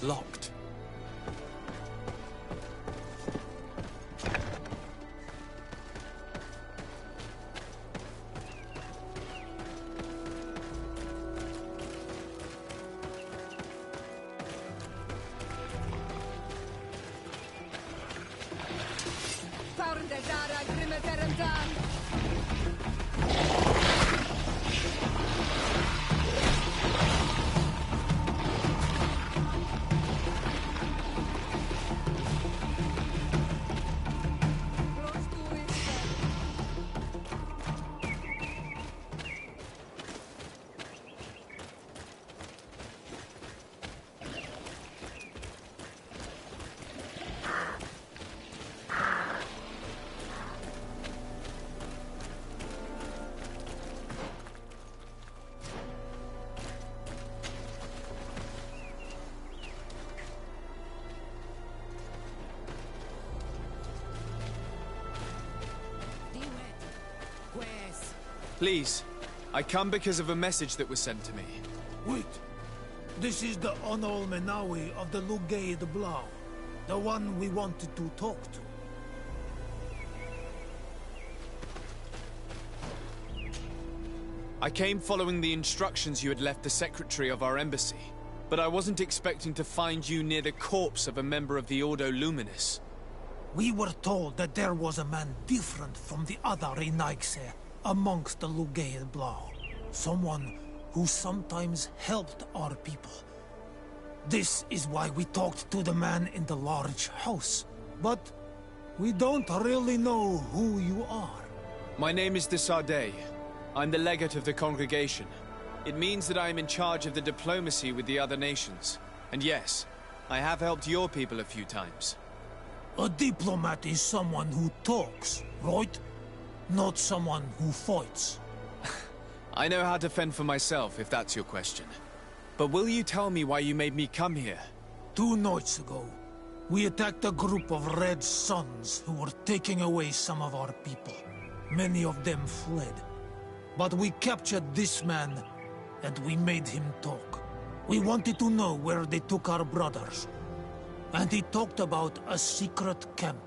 locked. Please, I come because of a message that was sent to me. Wait. This is the Onol Menawi of the Lugay de Blau. The one we wanted to talk to. I came following the instructions you had left the secretary of our embassy, but I wasn't expecting to find you near the corpse of a member of the Ordo Luminis. We were told that there was a man different from the other Renaigse amongst the Lugay de Blau. Someone who sometimes helped our people. This is why we talked to the man in the large house. But we don't really know who you are. My name is de Sardet. I'm the legate of the congregation. It means that I am in charge of the diplomacy with the other nations. And yes, I have helped your people a few times. A diplomat is someone who talks, right? Not someone who fights. I know how to fend for myself, if that's your question. But will you tell me why you made me come here? 2 nights ago, we attacked a group of Red Suns who were taking away some of our people. Many of them fled. But we captured this man, and we made him talk. We wanted to know where they took our brothers. And he talked about a secret camp.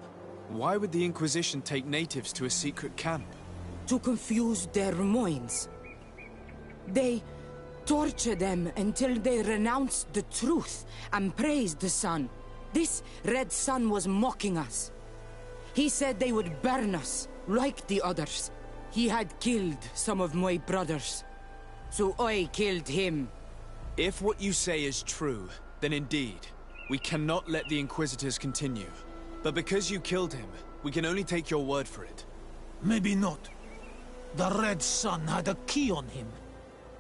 Why would the Inquisition take natives to a secret camp? To confuse their minds. They torture them until they renounce the truth and praise the sun. This Red Sun was mocking us. He said they would burn us, like the others. He had killed some of my brothers, so I killed him. If what you say is true, then indeed, we cannot let the Inquisitors continue. But because you killed him, we can only take your word for it. Maybe not. The Red Sun had a key on him.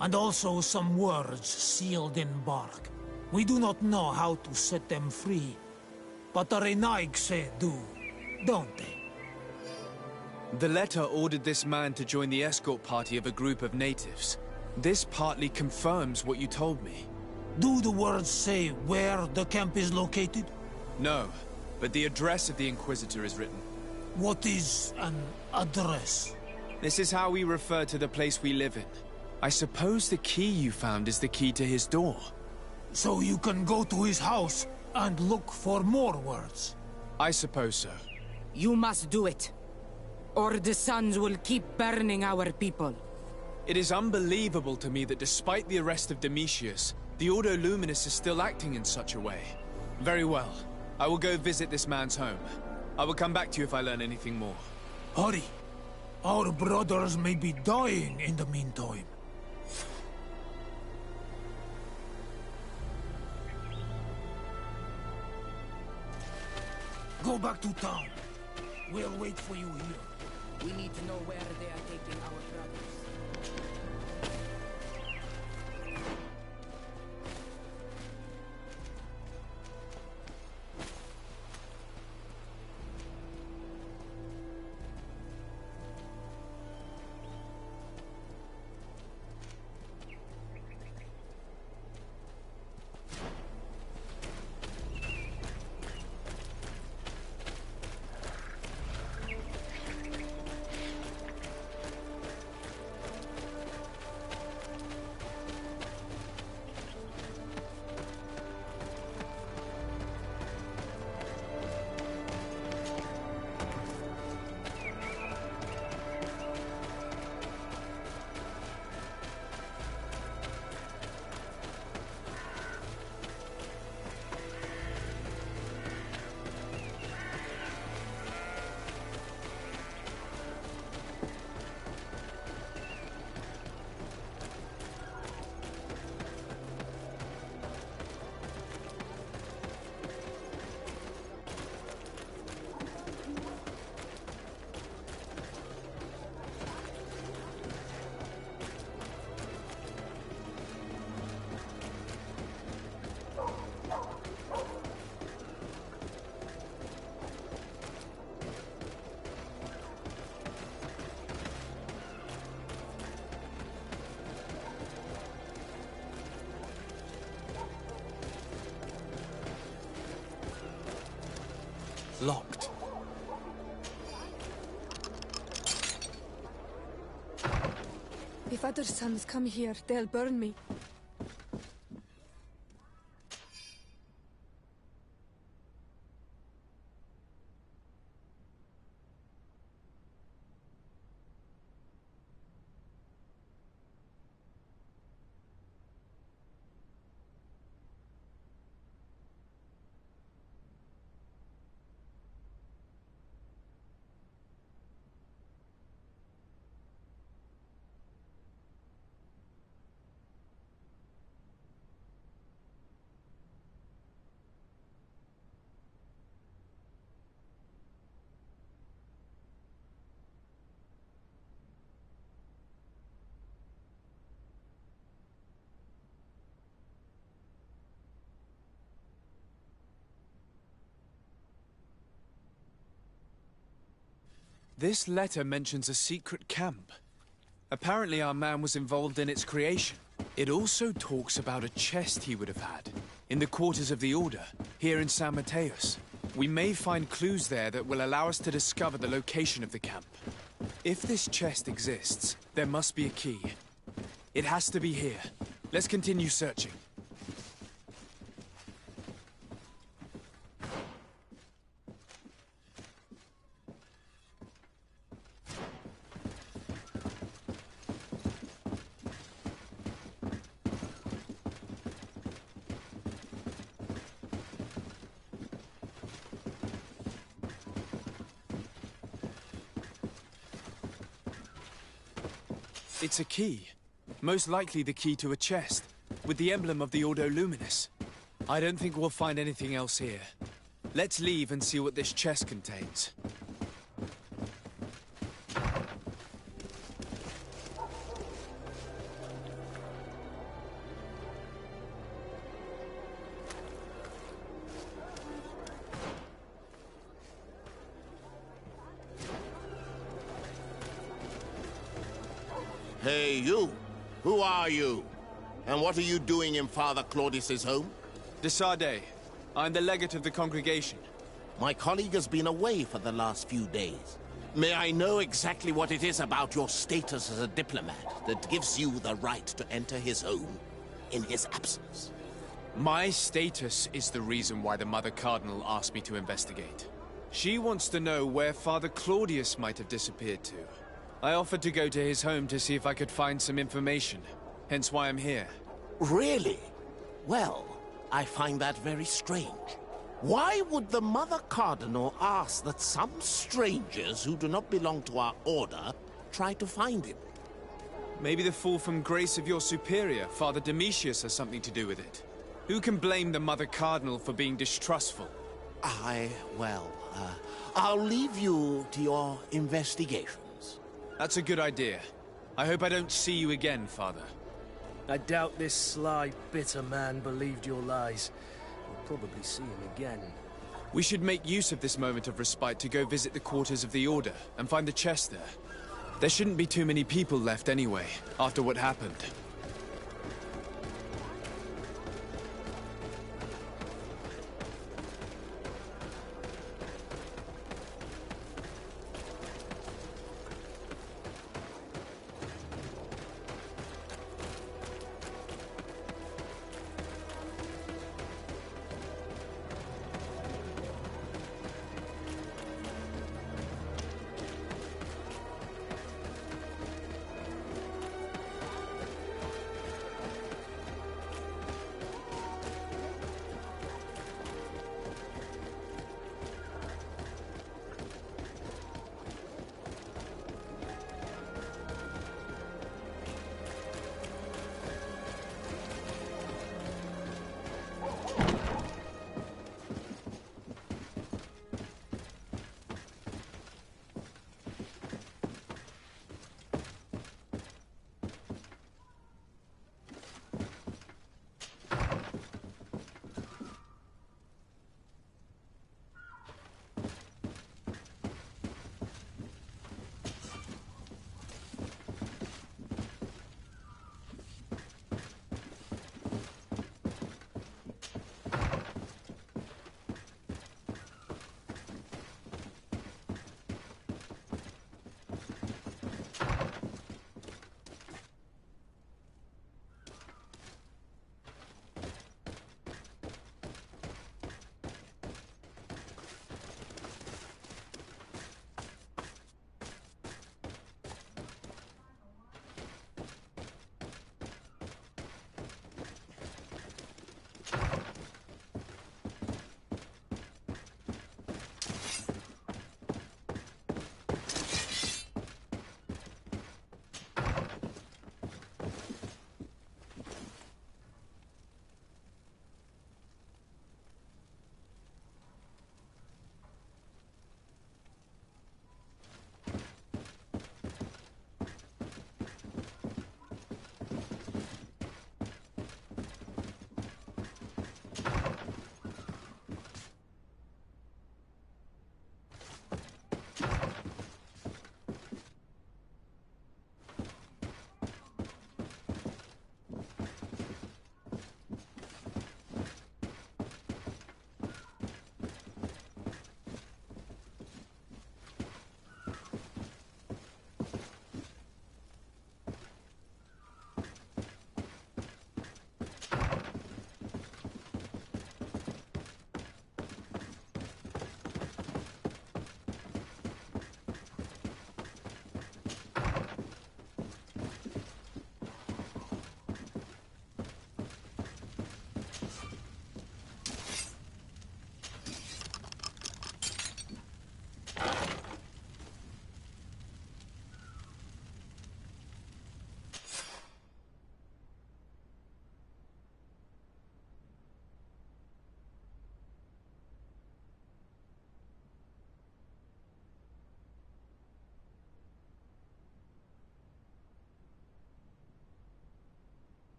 And also some words sealed in bark. We do not know how to set them free. But the Renaigse do, don't they? The letter ordered this man to join the escort party of a group of natives. This partly confirms what you told me. Do the words say where the camp is located? No, but the address of the Inquisitor is written. What is an address? This is how we refer to the place we live in. I suppose the key you found is the key to his door. So you can go to his house and look for more words? I suppose so. You must do it, or the suns will keep burning our people. It is unbelievable to me that despite the arrest of Domitius, the Ordo Luminis is still acting in such a way. Very well. I will go visit this man's home. I will come back to you if I learn anything more. Hurry. Our brothers may be dying in the meantime. Go back to town. We'll wait for you here. We need to know where they are taking our brothers. Locked. If other sons come here, they'll burn me. This letter mentions a secret camp. Apparently our man was involved in its creation. It also talks about a chest he would have had, in the quarters of the Order, here in San Mateos. We may find clues there that will allow us to discover the location of the camp. If this chest exists, there must be a key. It has to be here. Let's continue searching. It's a key. Most likely the key to a chest, with the emblem of the Ordo Luminis. I don't think we'll find anything else here. Let's leave and see what this chest contains. Hey, you! Who are you? And what are you doing in Father Claudius's home? De Sardet. I'm the legate of the congregation. My colleague has been away for the last few days. May I know exactly what it is about your status as a diplomat that gives you the right to enter his home in his absence? My status is the reason why the Mother Cardinal asked me to investigate. She wants to know where Father Claudius might have disappeared to. I offered to go to his home to see if I could find some information, hence why I'm here. Really? Well, I find that very strange. Why would the Mother Cardinal ask that some strangers who do not belong to our order try to find him? Maybe the fall from grace of your superior, Father Domitius, has something to do with it. Who can blame the Mother Cardinal for being distrustful? I'll leave you to your investigation. That's a good idea. I hope I don't see you again, Father. I doubt this sly, bitter man believed your lies. We'll probably see him again. We should make use of this moment of respite to go visit the quarters of the Order and find the chest there. There shouldn't be too many people left anyway, after what happened.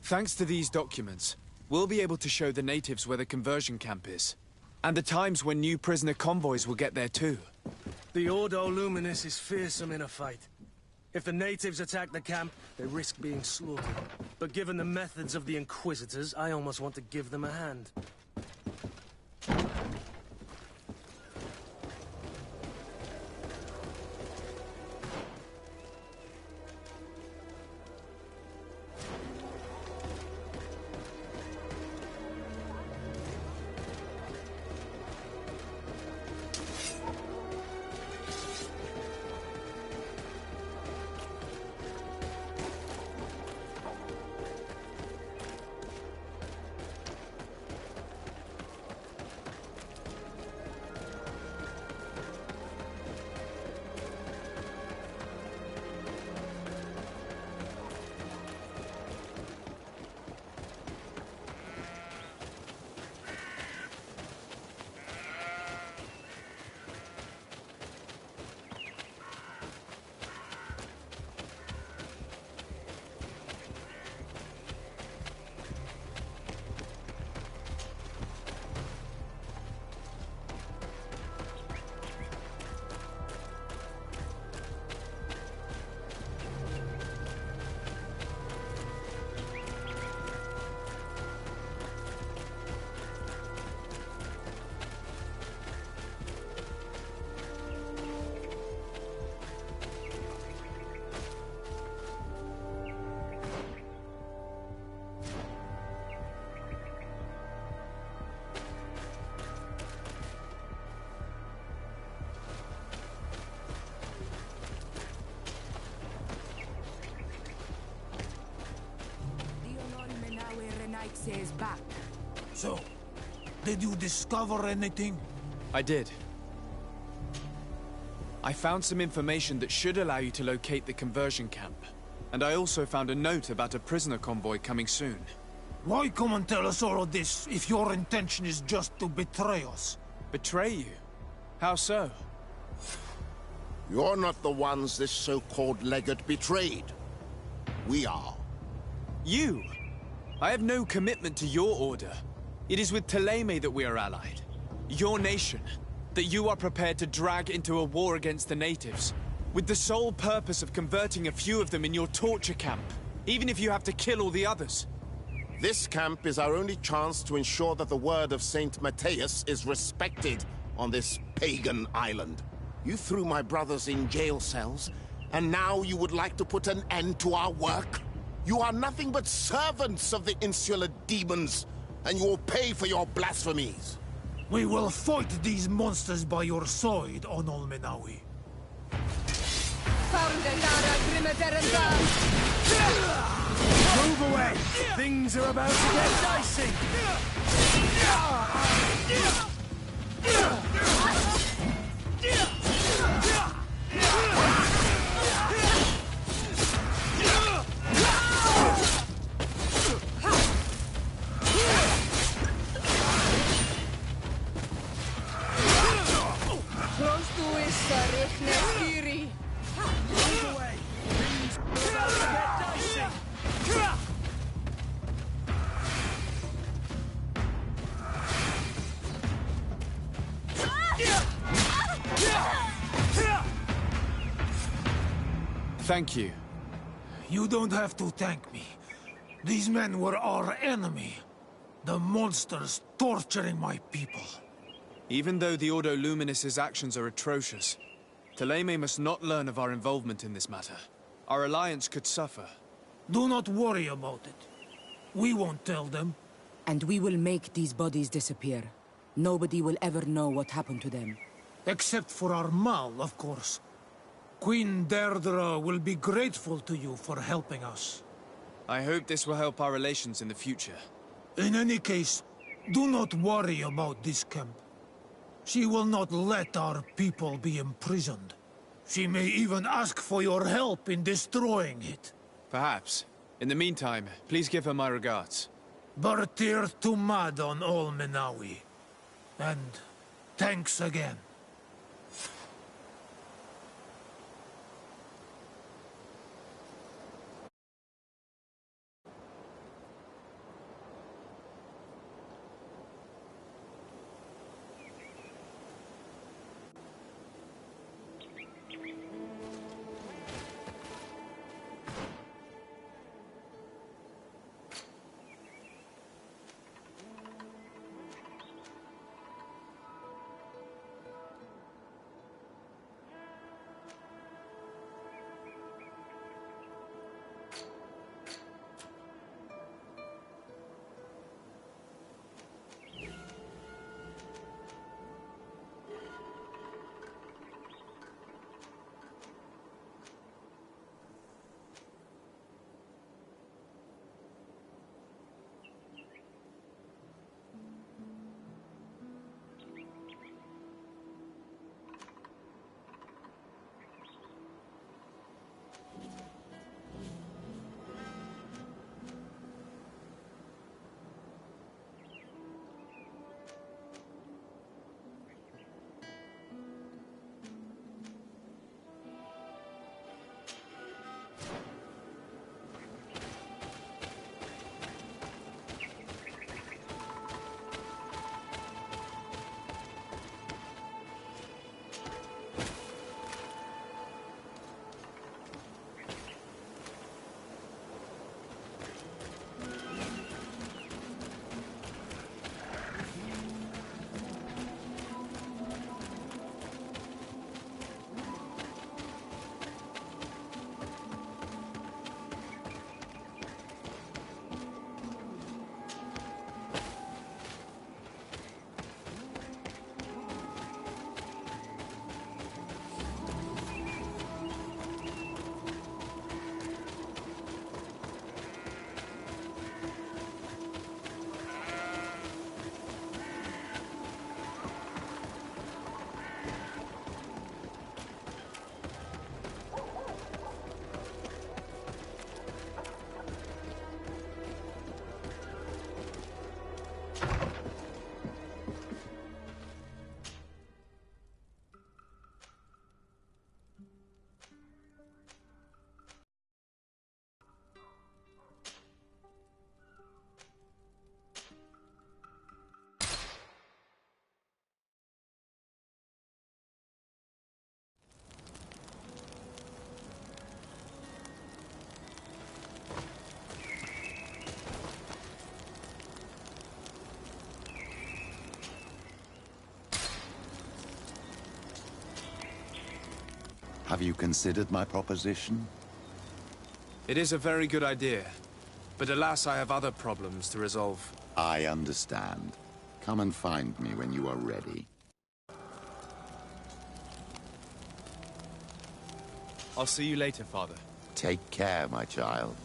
Thanks to these documents, we'll be able to show the natives where the conversion camp is. And the times when new prisoner convoys will get there too. The Ordo Luminis is fearsome in a fight. If the natives attack the camp, they risk being slaughtered. But given the methods of the Inquisitors, I almost want to give them a hand. Says back. So, did you discover anything? I did. I found some information that should allow you to locate the conversion camp. And I also found a note about a prisoner convoy coming soon. Why come and tell us all of this if your intention is just to betray us? Betray you? How so? You're not the ones this so-called legate betrayed. We are. You? I have no commitment to your order. It is with Thélème that we are allied. Your nation, that you are prepared to drag into a war against the natives, with the sole purpose of converting a few of them in your torture camp, even if you have to kill all the others. This camp is our only chance to ensure that the word of Saint Matthias is respected on this pagan island. You threw my brothers in jail cells, and now you would like to put an end to our work? You are nothing but servants of the insular demons, and you will pay for your blasphemies. We will fight these monsters by your side, on Olmenawi. Move away! Things are about to get dicey! Thank you. You don't have to thank me. These men were our enemy. The monsters torturing my people. Even though the Ordo Luminis' actions are atrocious, Thélème must not learn of our involvement in this matter. Our alliance could suffer. Do not worry about it. We won't tell them. And we will make these bodies disappear. Nobody will ever know what happened to them. Except for our Mal, of course. Queen Deirdre will be grateful to you for helping us. I hope this will help our relations in the future. In any case, do not worry about this camp. She will not let our people be imprisoned. She may even ask for your help in destroying it. Perhaps. In the meantime, please give her my regards. Bartir Tumad on Olmenawi. And thanks again. Have you considered my proposition? It is a very good idea, but alas, I have other problems to resolve. I understand. Come and find me when you are ready. I'll see you later, Father. Take care, my child.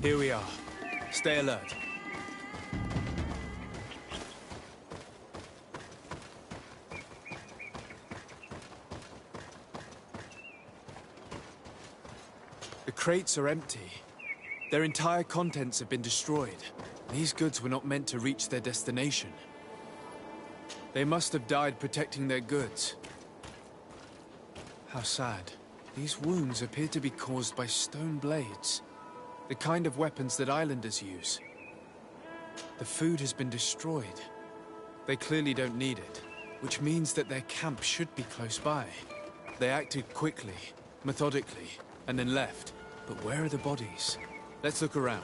Here we are. Stay alert. The crates are empty. Their entire contents have been destroyed. These goods were not meant to reach their destination. They must have died protecting their goods. How sad. These wounds appear to be caused by stone blades. The kind of weapons that islanders use. The food has been destroyed. They clearly don't need it, which means that their camp should be close by. They acted quickly, methodically, and then left. But where are the bodies? Let's look around.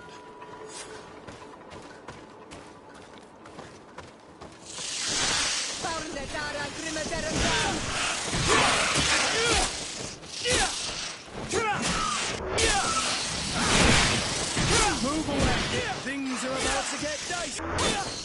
Move away! Things are about to get dicey!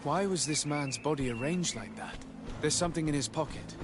Why was this man's body arranged like that? There's something in his pocket.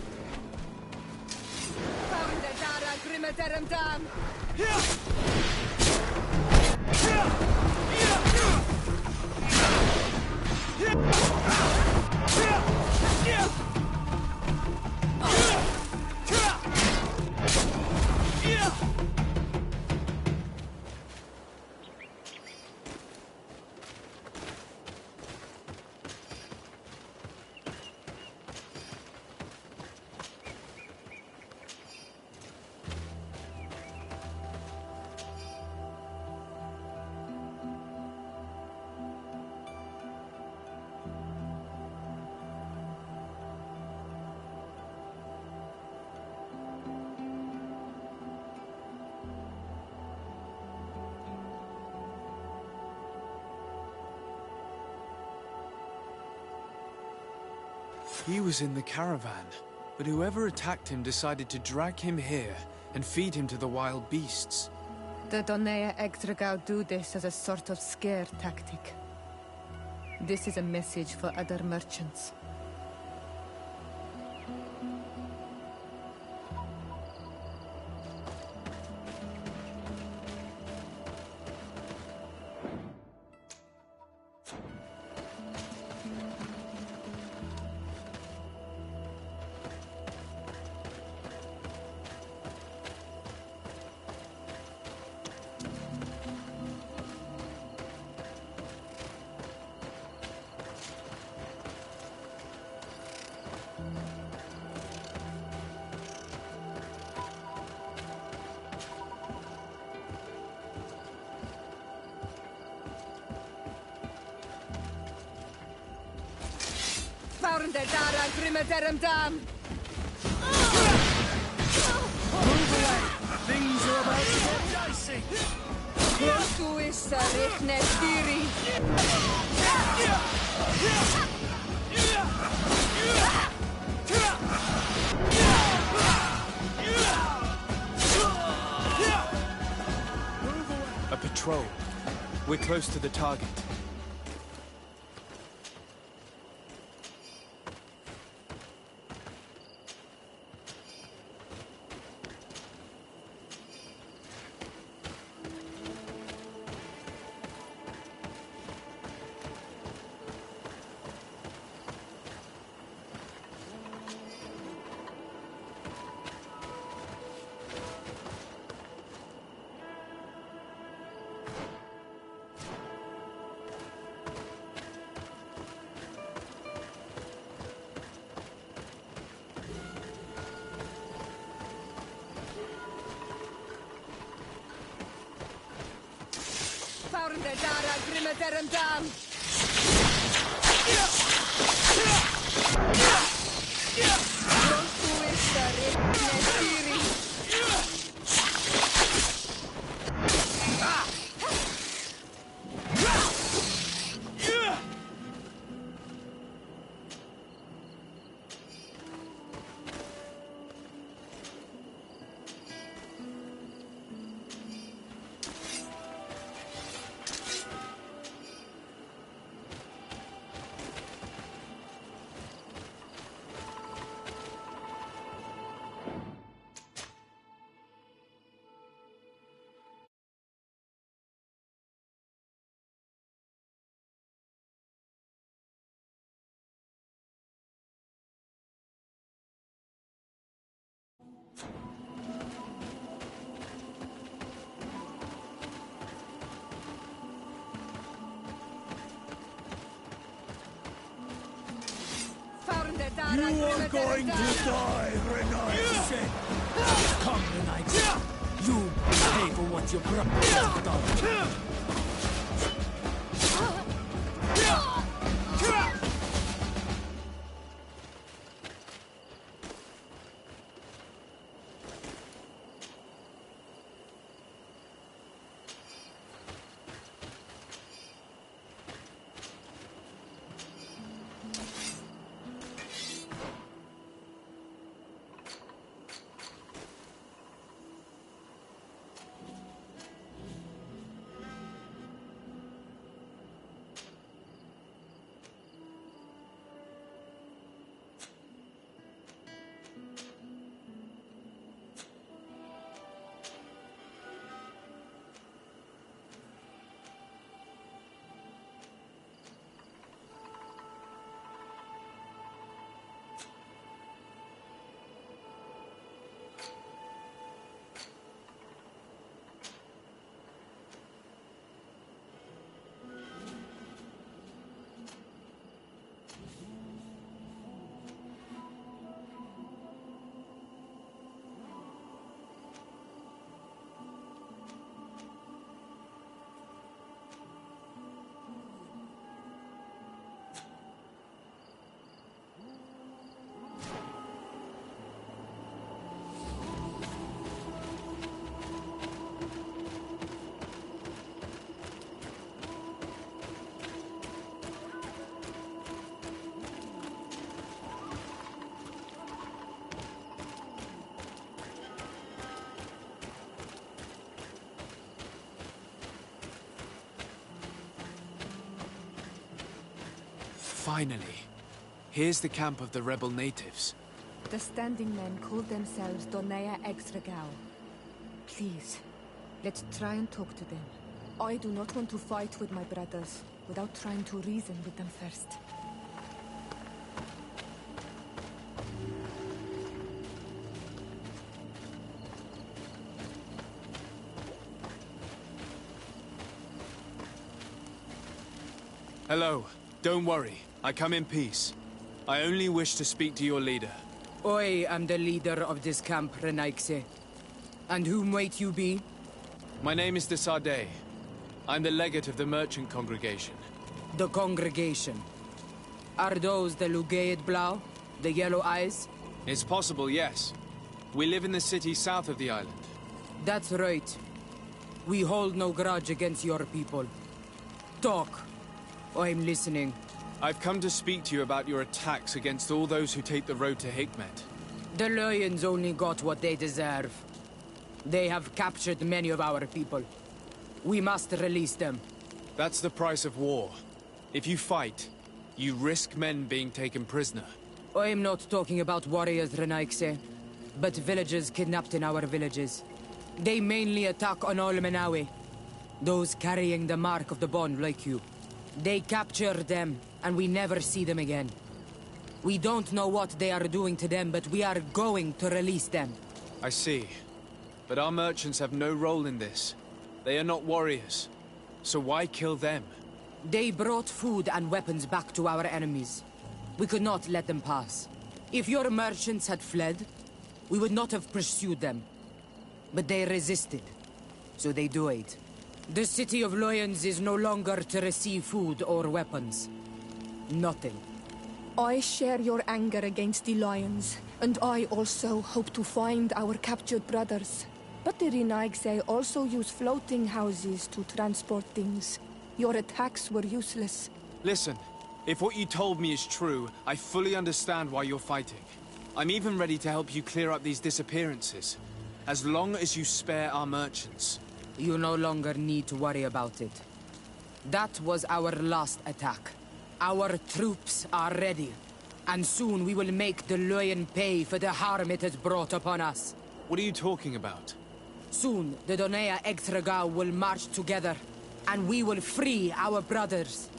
He was in the caravan, but whoever attacked him decided to drag him here and feed him to the wild beasts. The Donea Extragao do this as a sort of scare tactic. This is a message for other merchants. Found the Dara Grimaterum Dam! Move away! Things are about to get dicey! Protuissa Rechne Stiri! A patrol. We're close to the target. Found the Dara Grimaterum Dam! Protuissa Rechne Stiri! You are going to die, Renard. Come, Renard. You pay for what your brothers have done. Finally. Here's the camp of the rebel natives. The standing men call themselves Donea Exregao. Please, let's try and talk to them. I do not want to fight with my brothers without trying to reason with them first. Hello. Don't worry. I come in peace. I only wish to speak to your leader. I am the leader of this camp, Renaikse. And whom might you be? My name is Desade. I'm the legate of the merchant congregation. The congregation. Are those the Lugaid Blau? The Yellow Eyes? It's possible, yes. We live in the city south of the island. That's right. We hold no grudge against your people. Talk. I'm listening. I've come to speak to you about your attacks against all those who take the road to Hikmet. The Lions only got what they deserve. They have captured many of our people. We must release them. That's the price of war. If you fight, you risk men being taken prisoner. I'm not talking about warriors, Renaikse, but villagers kidnapped in our villages. They mainly attack on Olmenawe, those carrying the mark of the bond like you. They capture them, and we never see them again. We don't know what they are doing to them, but we are going to release them. I see. But our merchants have no role in this. They are not warriors. So why kill them? They brought food and weapons back to our enemies. We could not let them pass. If your merchants had fled, we would not have pursued them. But they resisted, so they died. The city of Lions is no longer to receive food or weapons. Nothing. I share your anger against the Lions, and I also hope to find our captured brothers. But the Renaigse also use floating houses to transport things. Your attacks were useless. Listen, if what you told me is true, I fully understand why you're fighting. I'm even ready to help you clear up these disappearances, as long as you spare our merchants. You no longer need to worry about it. That was our last attack. Our troops are ready, and soon we will make the Lion pay for the harm it has brought upon us. What are you talking about? Soon, the Donea Exregao will march together, and we will free our brothers.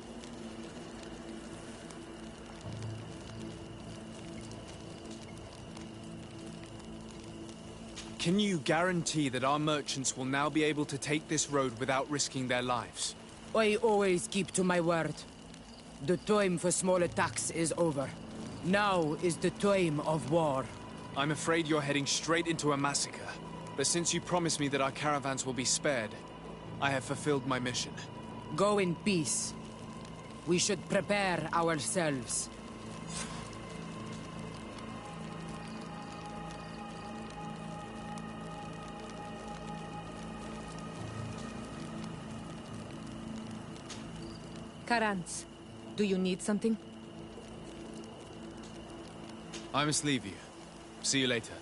Can you guarantee that our merchants will now be able to take this road without risking their lives? I always keep to my word. The time for small attacks is over. Now is the time of war. I'm afraid you're heading straight into a massacre. But since you promised me that our caravans will be spared, I have fulfilled my mission. Go in peace. We should prepare ourselves. Karans, do you need something? I must leave you. See you later.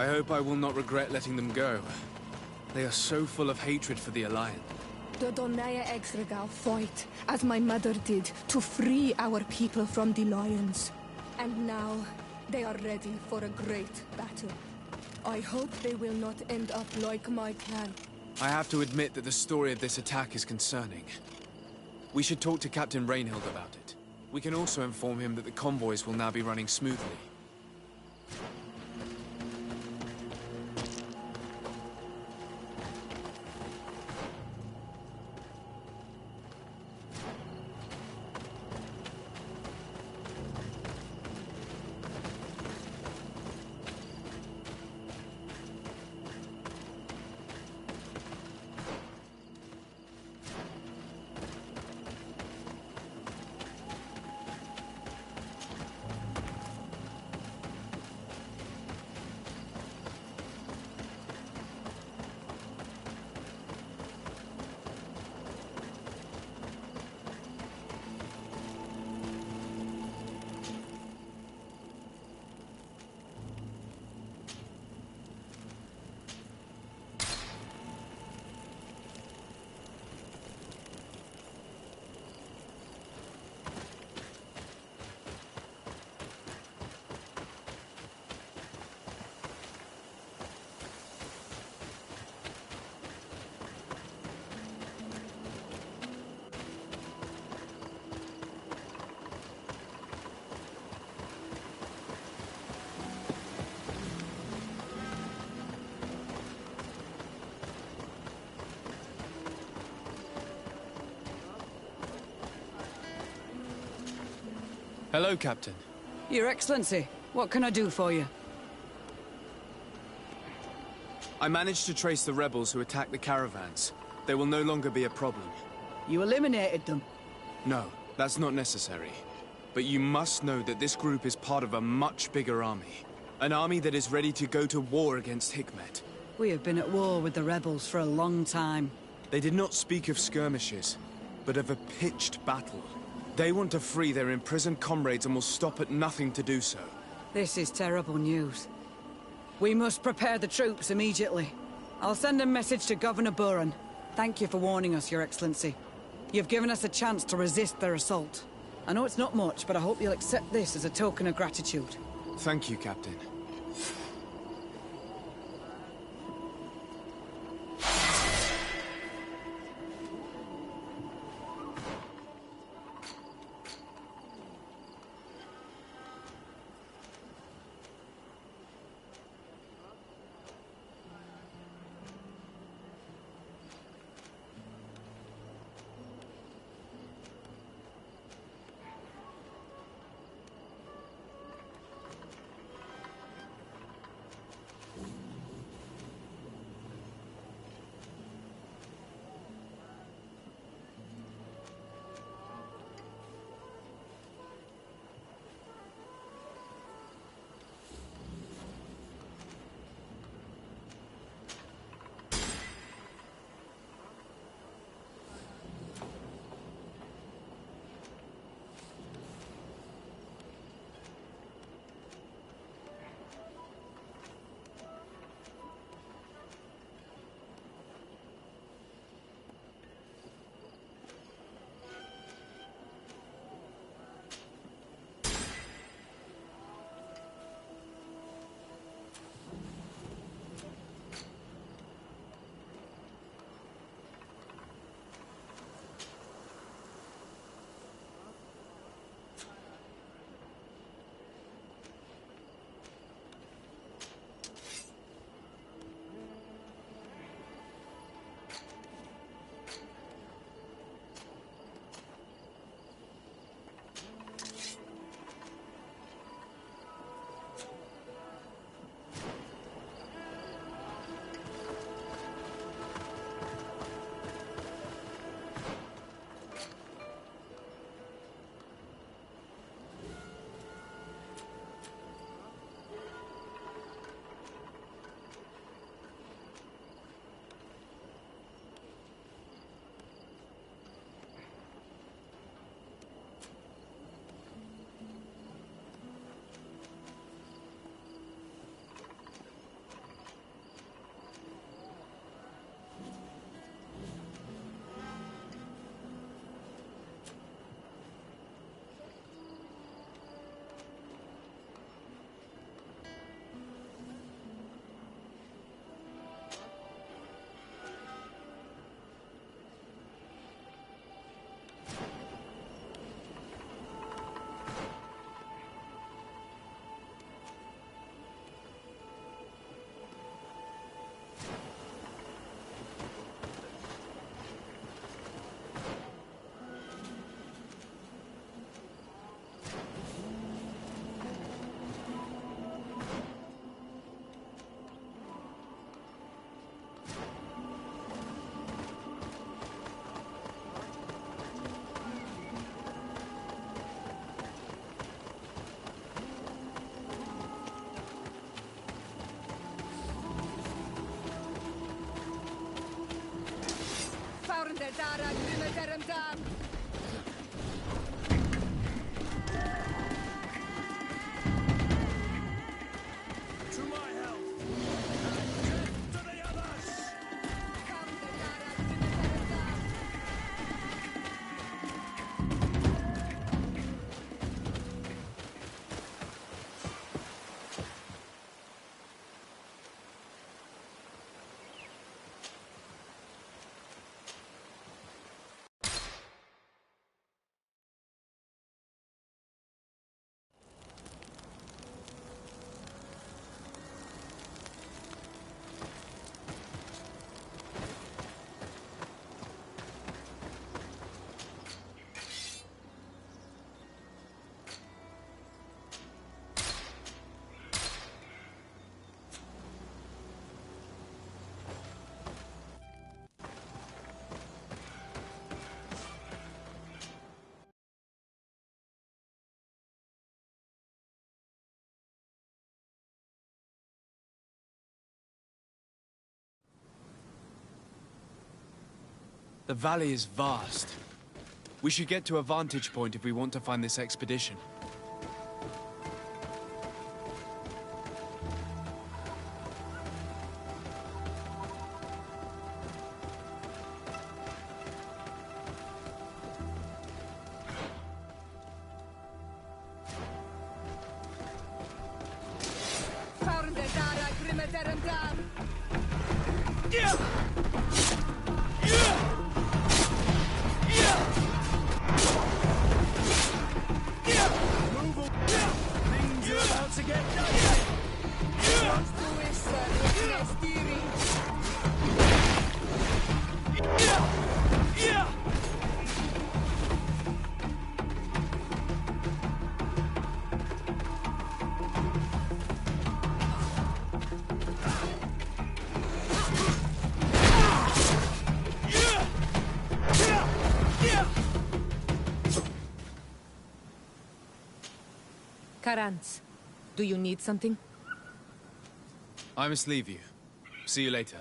I hope I will not regret letting them go. They are so full of hatred for the Alliance. The Donaya Exregal fight, as my mother did, to free our people from the lions. And now, they are ready for a great battle. I hope they will not end up like my clan. I have to admit that the story of this attack is concerning. We should talk to Captain Rainhild about it. We can also inform him that the convoys will now be running smoothly. Hello, Captain. Your Excellency, what can I do for you? I managed to trace the rebels who attacked the caravans. They will no longer be a problem. You eliminated them? No, that's not necessary. But you must know that this group is part of a much bigger army. An army that is ready to go to war against Hikmet. We have been at war with the rebels for a long time. They did not speak of skirmishes, but of a pitched battle. They want to free their imprisoned comrades and will stop at nothing to do so. This is terrible news. We must prepare the troops immediately. I'll send a message to Governor Buran. Thank you for warning us, Your Excellency. You've given us a chance to resist their assault. I know it's not much, but I hope you'll accept this as a token of gratitude. Thank you, Captain. The valley is vast. We should get to a vantage point if we want to find this expedition. Karans, do you need something? I must leave you. See you later.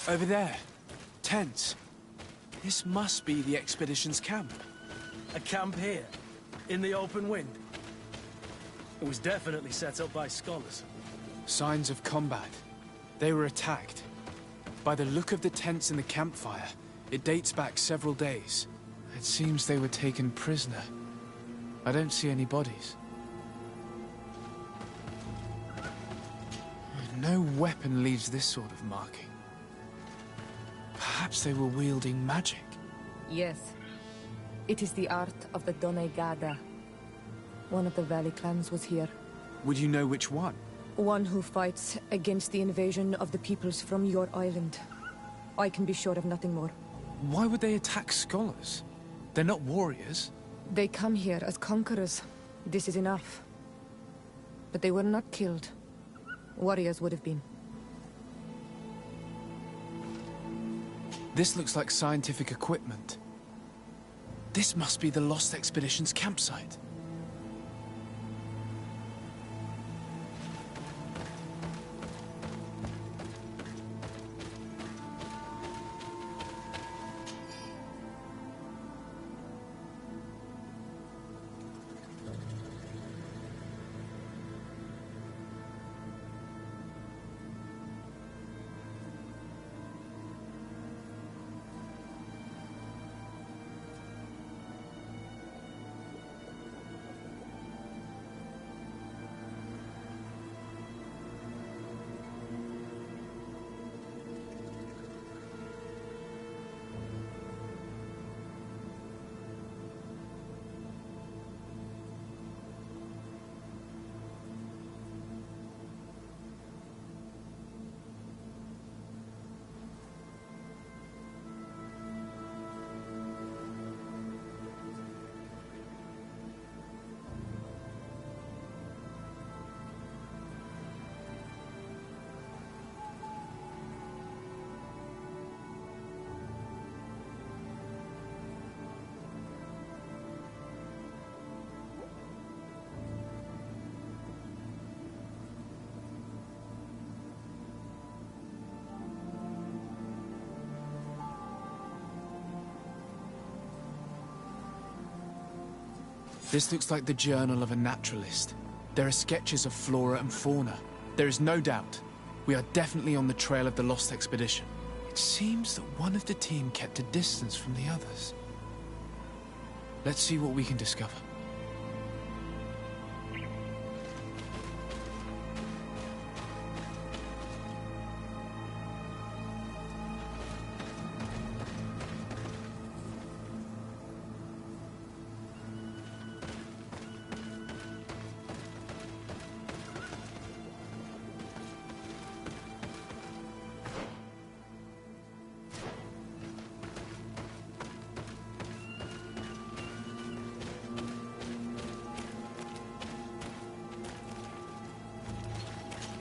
Over there. Tents. This must be the expedition's camp. A camp here? In the open wind? It was definitely set up by scholars. Signs of combat. They were attacked. By the look of the tents and the campfire, it dates back several days. It seems they were taken prisoner. I don't see any bodies. No weapon leaves this sort of marking. Perhaps they were wielding magic. Yes. It is the art of the Doneigada. One of the Valley clans was here. Would you know which one? One who fights against the invasion of the peoples from your island. I can be sure of nothing more. Why would they attack scholars? They're not warriors. They come here as conquerors. This is enough. But they were not killed. Warriors would have been. This looks like scientific equipment. This must be the Lost Expedition's campsite. This looks like the journal of a naturalist. There are sketches of flora and fauna. There is no doubt. We are definitely on the trail of the Lost Expedition. It seems that one of the team kept a distance from the others. Let's see what we can discover.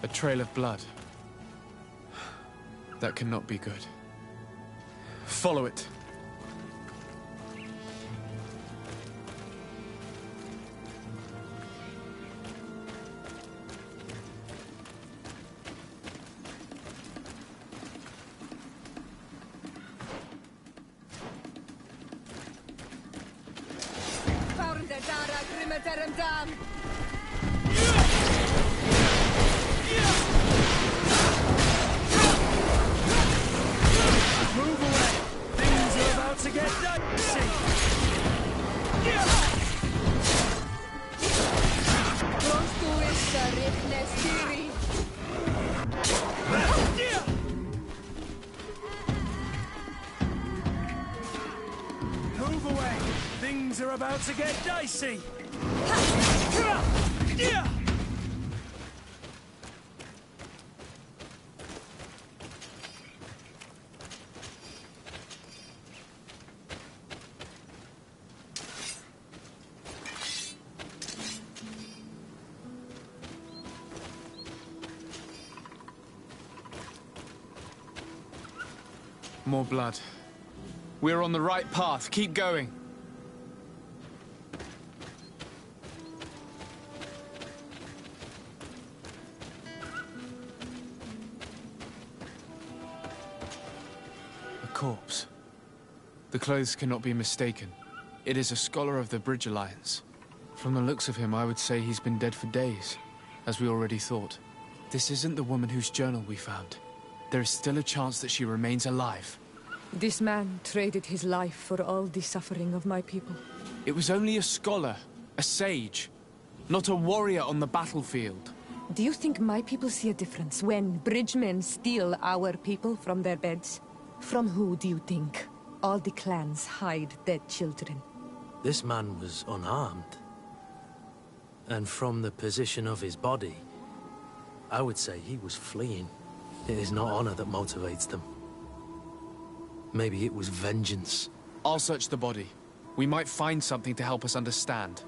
A trail of blood. That cannot be good. Follow it. Move away! Things are about to get dicey! More blood. We're on the right path. Keep going. corpse. The clothes cannot be mistaken. It is a scholar of the Bridge Alliance. From the looks of him, I would say he's been dead for days, as we already thought. This isn't the woman whose journal we found. There is still a chance that she remains alive. This man traded his life for all the suffering of my people. It was only a scholar, a sage, not a warrior on the battlefield. Do you think my people see a difference when bridgemen steal our people from their beds? From who do you think all the clans hide dead children? This man was unarmed. And from the position of his body, I would say he was fleeing. It is not honor that motivates them. Maybe it was vengeance. I'll search the body. We might find something to help us understand.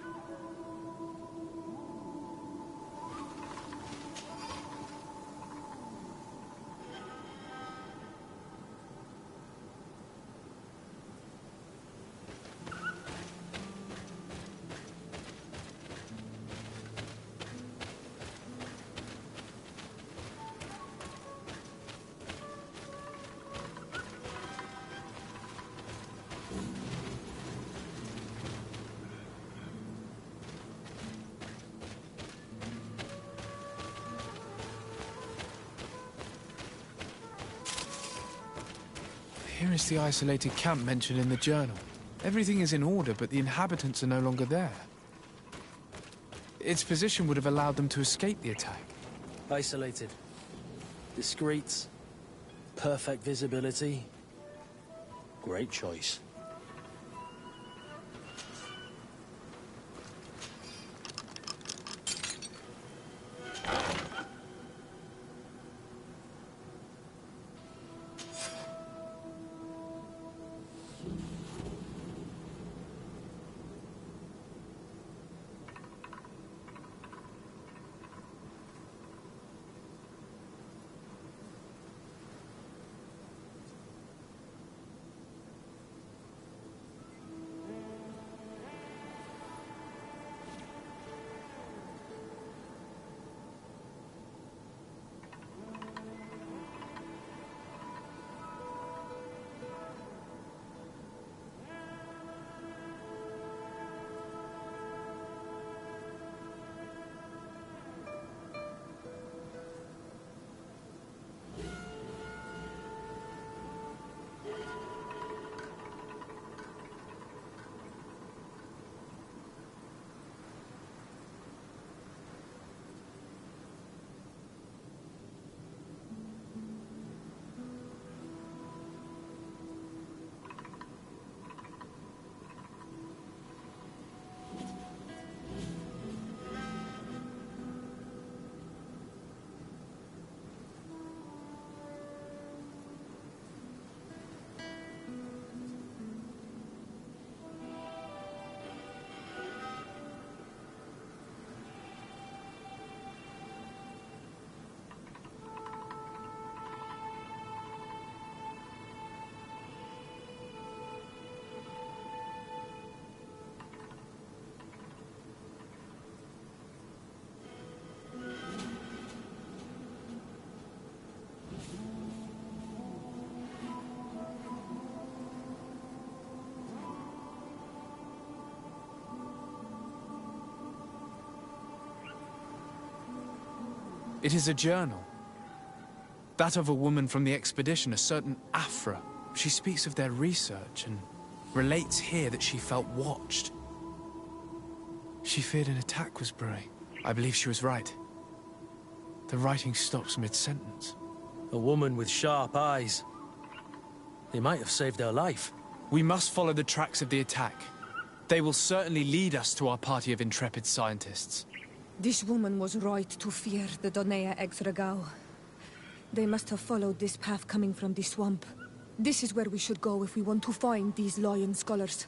Here is the isolated camp mentioned in the journal. Everything is in order, but the inhabitants are no longer there. Its position would have allowed them to escape the attack. Isolated. Discreet. Perfect visibility. Great choice. It is a journal. That of a woman from the expedition, a certain Afra. She speaks of their research and relates here that she felt watched. She feared an attack was brewing. I believe she was right. The writing stops mid-sentence. A woman with sharp eyes. They might have saved her life. We must follow the tracks of the attack. They will certainly lead us to our party of intrepid scientists. This woman was right to fear the Donea Exregao. They must have followed this path coming from the swamp. This is where we should go if we want to find these lion scholars.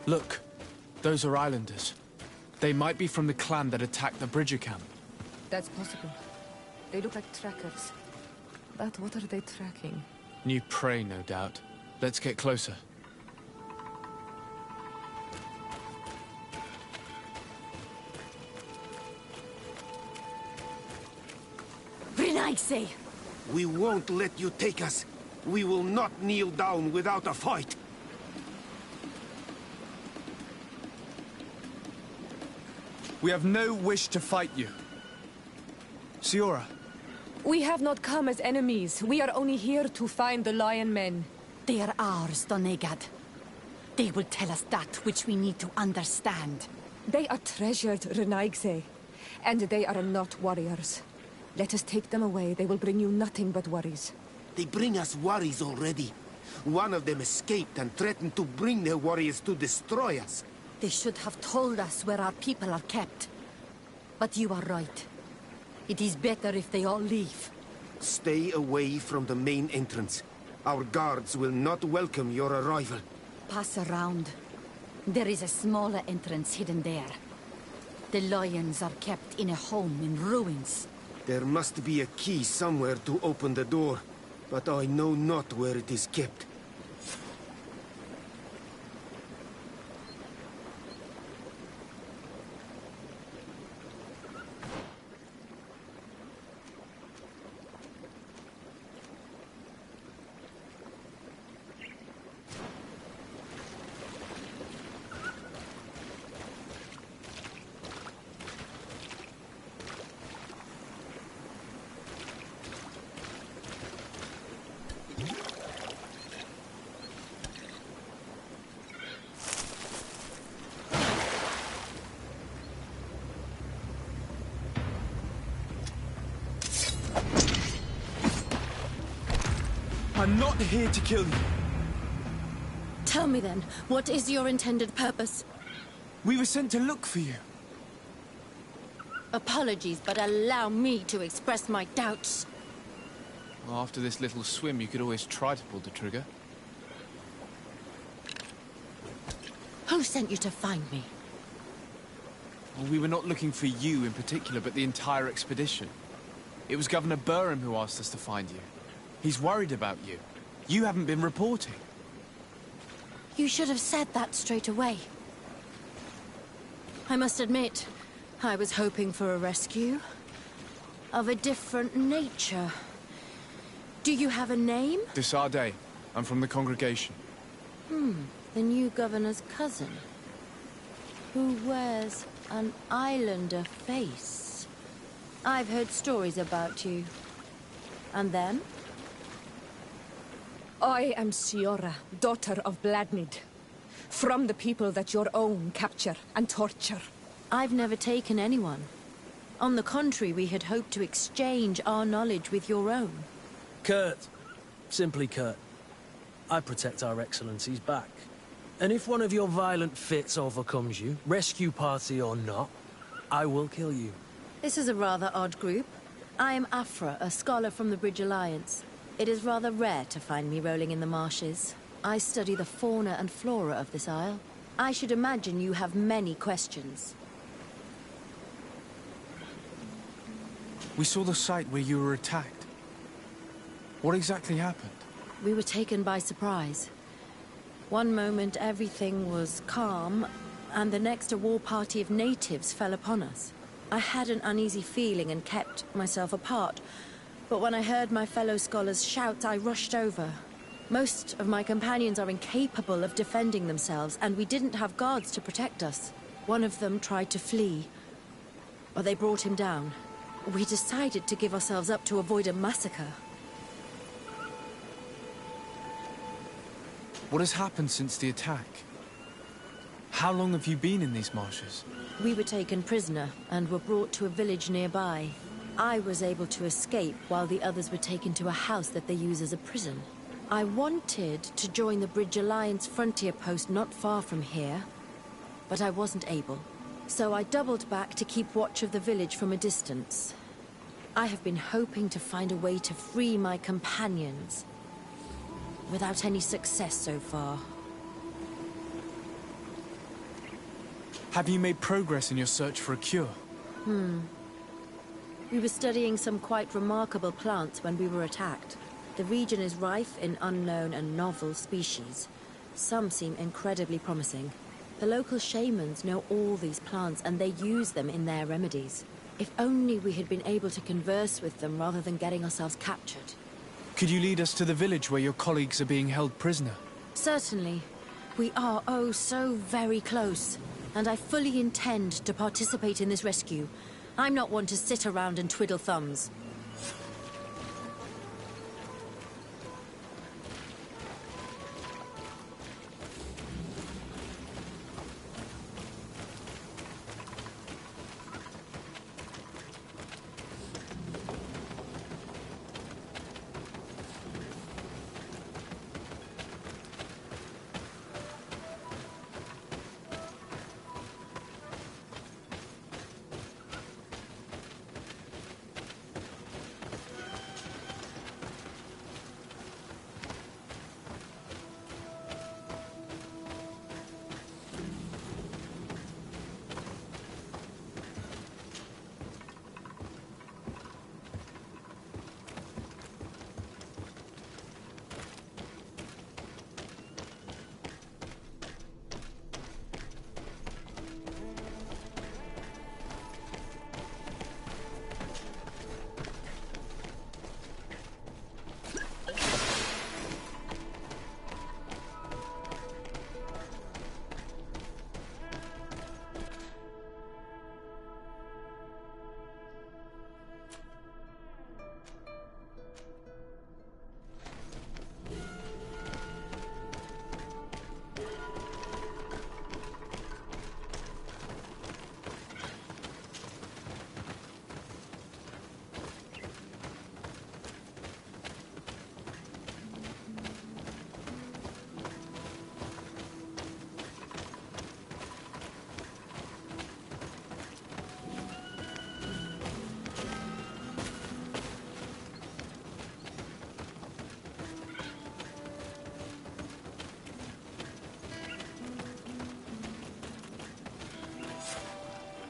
Look, those are islanders. They might be from the clan that attacked the Bridger camp. That's possible. They look like trackers. But what are they tracking? New prey, no doubt. Let's get closer. Renaigse! We won't let you take us. We will not kneel down without a fight. We have no wish to fight you. Siora. We have not come as enemies. We are only here to find the Lion Men. They are ours, Donegad. They will tell us that which we need to understand. They are treasured, Renaigse. And they are not warriors. Let us take them away. They will bring you nothing but worries. They bring us worries already. One of them escaped and threatened to bring their warriors to destroy us. They should have told us where our people are kept. But you are right. It is better if they all leave. Stay away from the main entrance. Our guards will not welcome your arrival. Pass around. There is a smaller entrance hidden there. The lions are kept in a home in ruins. There must be a key somewhere to open the door, but I know not where it is kept. I'm not here to kill you. Tell me then, what is your intended purpose? We were sent to look for you. Apologies, but allow me to express my doubts. Well, after this little swim, you could always try to pull the trigger. Who sent you to find me? Well, we were not looking for you in particular, but the entire expedition. It was Governor Burham who asked us to find you. He's worried about you. You haven't been reporting. You should have said that straight away. I must admit, I was hoping for a rescue. Of a different nature. Do you have a name? Desarde. I'm from the congregation. The new governor's cousin. Who wears an islander face. I've heard stories about you. And then? I am Siora, daughter of Bladnid. From the people that your own capture and torture. I've never taken anyone. On the contrary, we had hoped to exchange our knowledge with your own. Kurt. Simply Kurt. I protect our excellency's back. And if one of your violent fits overcomes you, rescue party or not, I will kill you. This is a rather odd group. I am Afra, a scholar from the Bridge Alliance. It is rather rare to find me rolling in the marshes. I study the fauna and flora of this isle. I should imagine you have many questions. We saw the site where you were attacked. What exactly happened? We were taken by surprise. One moment everything was calm, and the next a war party of natives fell upon us. I had an uneasy feeling and kept myself apart. But when I heard my fellow scholars shout, I rushed over. Most of my companions are incapable of defending themselves, and we didn't have guards to protect us. One of them tried to flee, but they brought him down. We decided to give ourselves up to avoid a massacre. What has happened since the attack? How long have you been in these marshes? We were taken prisoner and were brought to a village nearby. I was able to escape while the others were taken to a house that they use as a prison. I wanted to join the Bridge Alliance frontier post not far from here, but I wasn't able. So I doubled back to keep watch of the village from a distance. I have been hoping to find a way to free my companions, without any success so far. Have you made progress in your search for a cure? We were studying some quite remarkable plants when we were attacked. The region is rife in unknown and novel species. Some seem incredibly promising. The local shamans know all these plants and they use them in their remedies. If only we had been able to converse with them rather than getting ourselves captured. Could you lead us to the village where your colleagues are being held prisoner? Certainly. We are, oh, so very close. And I fully intend to participate in this rescue. I'm not one to sit around and twiddle thumbs.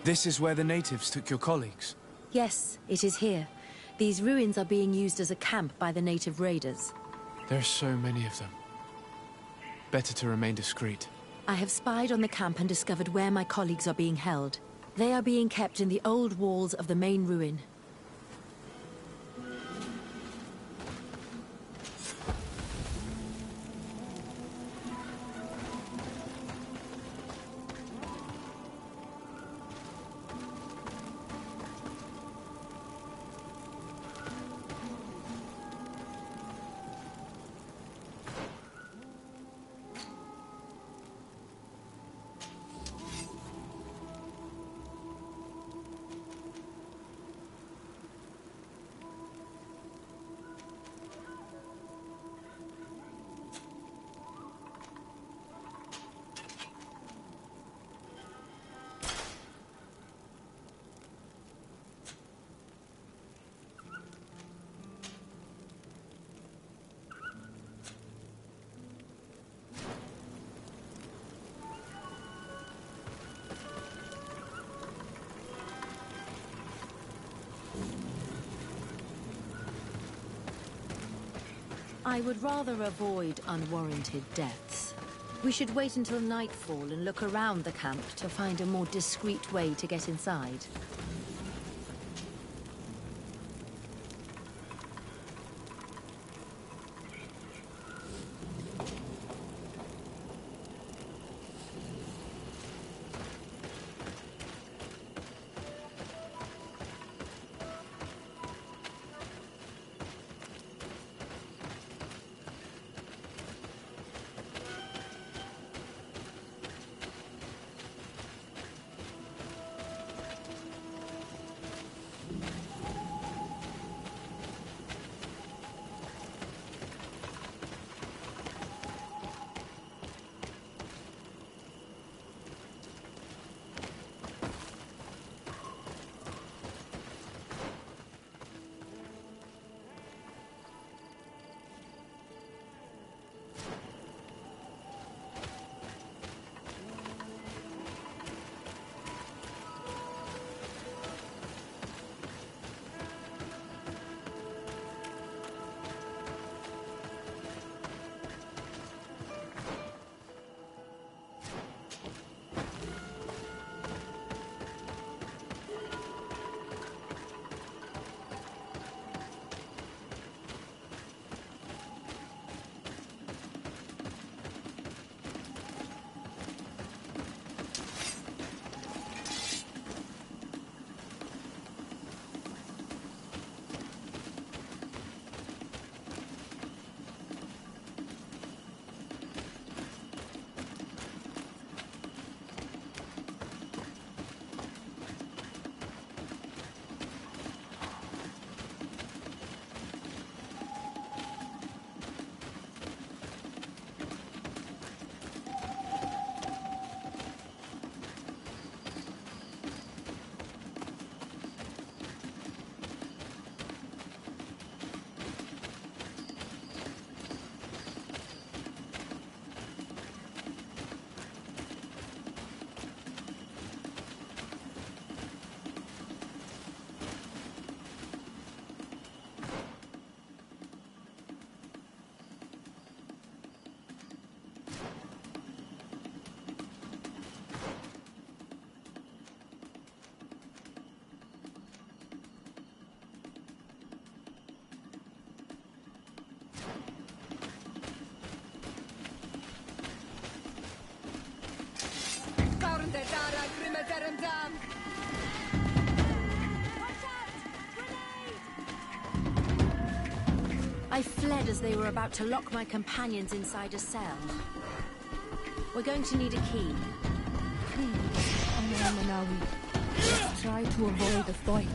This is where the natives took your colleagues? Yes, it is here. These ruins are being used as a camp by the native raiders. There are so many of them. Better to remain discreet. I have spied on the camp and discovered where my colleagues are being held. They are being kept in the old walls of the main ruin. I would rather avoid unwarranted deaths. We should wait until nightfall and look around the camp to find a more discreet way to get inside. I fled as they were about to lock my companions inside a cell. We're going to need a key. Please, Honor Manawi. Try to avoid the fight.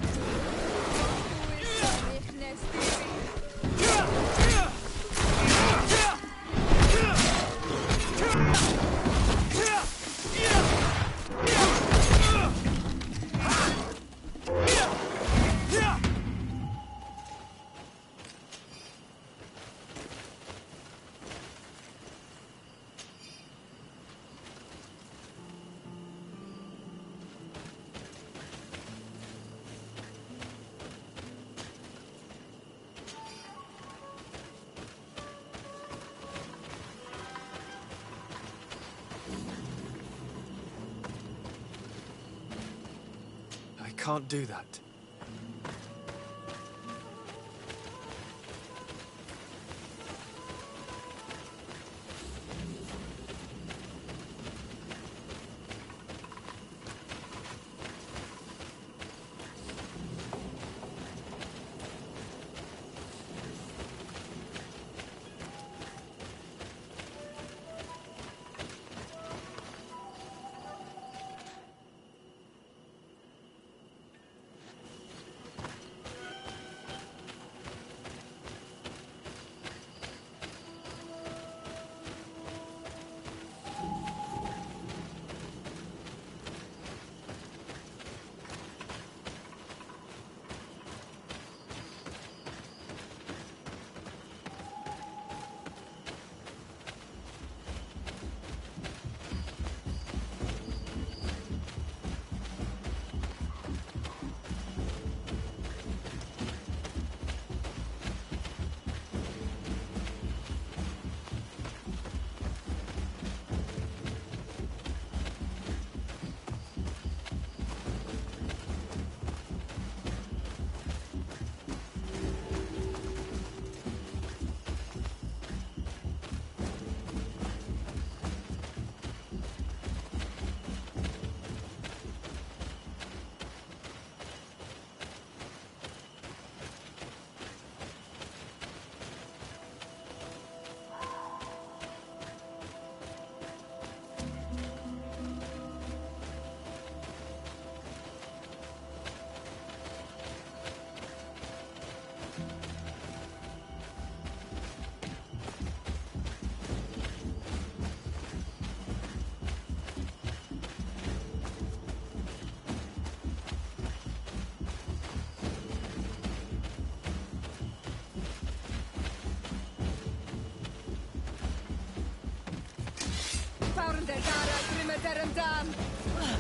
I can't do that.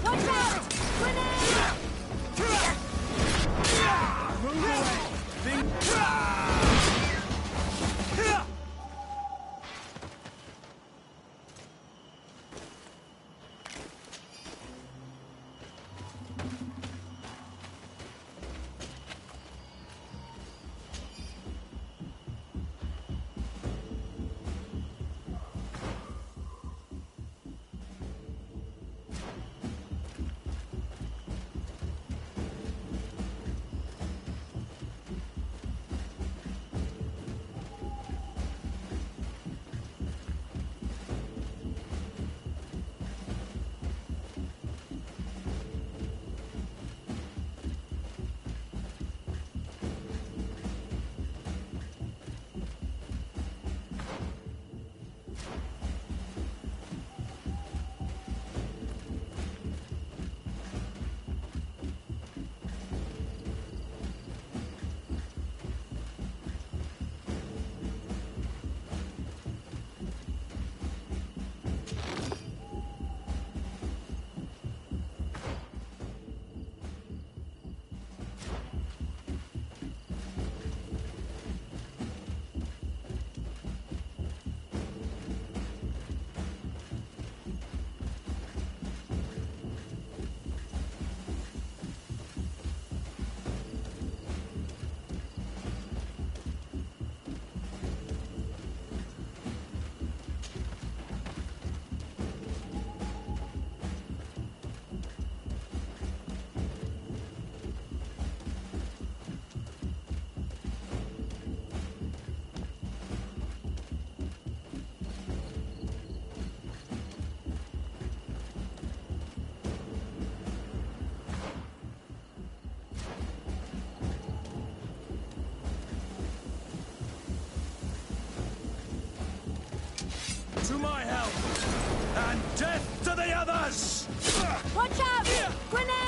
Watch out! Grenade! Move away! And death to the others! Watch out! Grenade!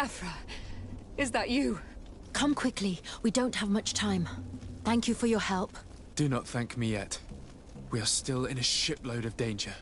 Afra, is that you? Come quickly. We don't have much time. Thank you for your help. Do not thank me yet. We are still in a shipload of danger.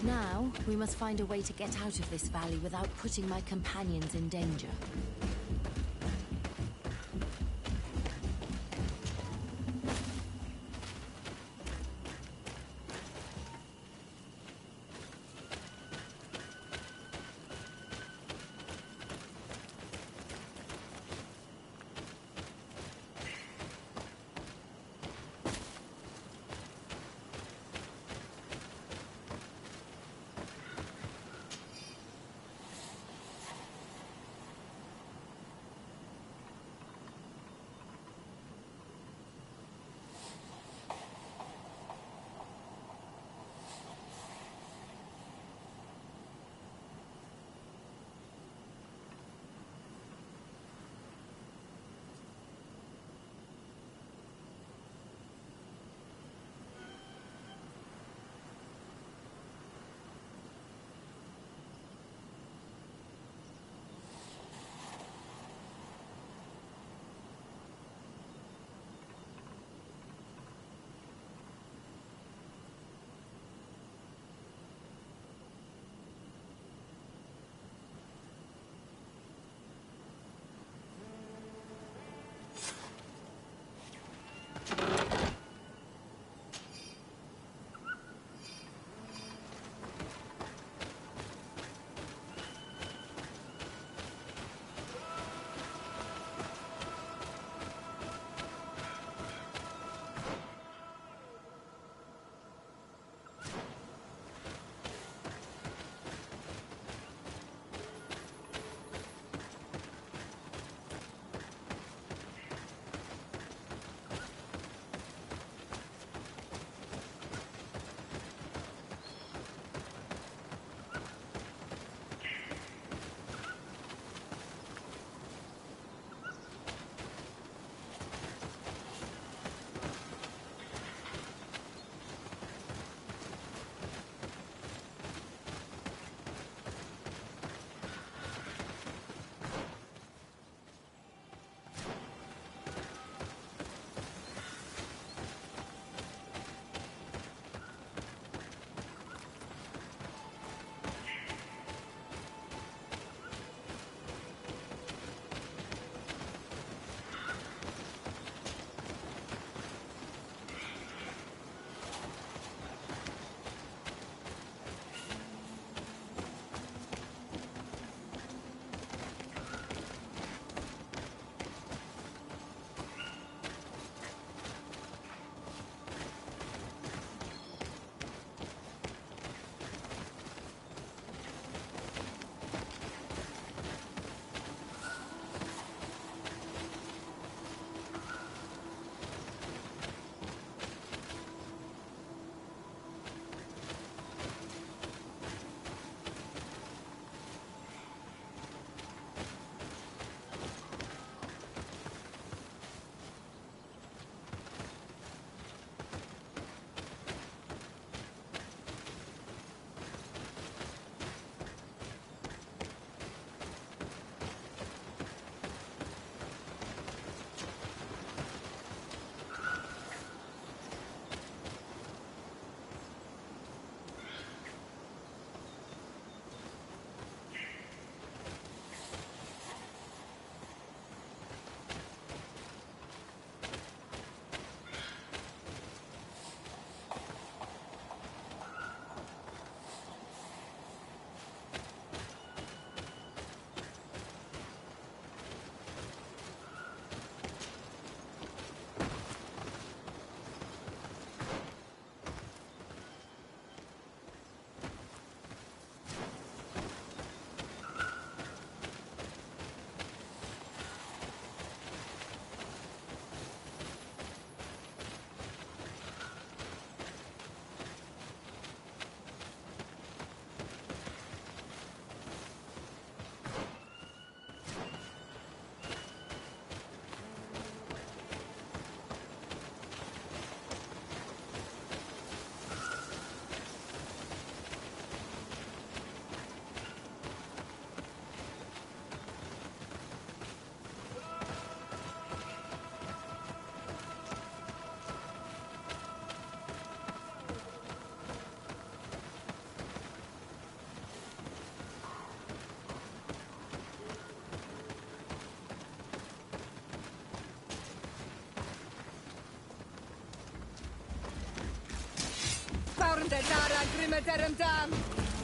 Now, we must find a way to get out of this valley without putting my companions in danger.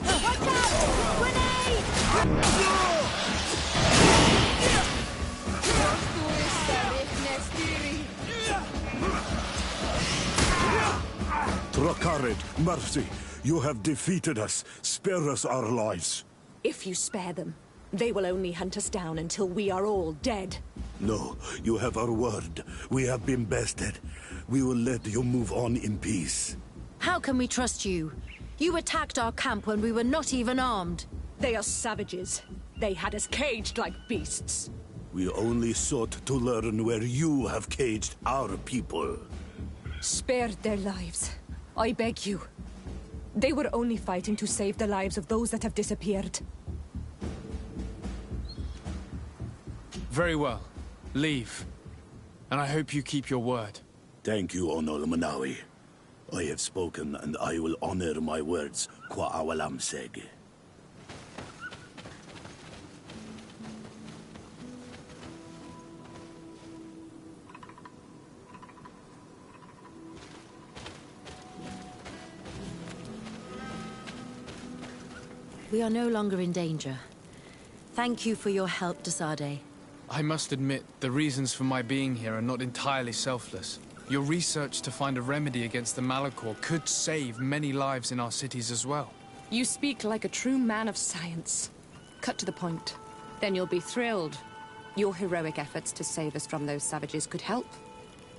Watch out! Grenade! Trakarid, mercy. You have defeated us. Spare us our lives. If you spare them, they will only hunt us down until we are all dead. No, you have our word. We have been bested. We will let you move on in peace. How can we trust you? You attacked our camp when we were not even armed. They are savages. They had us caged like beasts. We only sought to learn where you have caged our people. Spare their lives. I beg you. They were only fighting to save the lives of those that have disappeared. Very well. Leave. And I hope you keep your word. Thank you, Onol Manawi. I have spoken, and I will honor my words, Kwa awalam seg. We are no longer in danger. Thank you for your help, Desade. I must admit, the reasons for my being here are not entirely selfless. Your research to find a remedy against the Malachor could save many lives in our cities as well. You speak like a true man of science. Cut to the point. Then you'll be thrilled. Your heroic efforts to save us from those savages could help.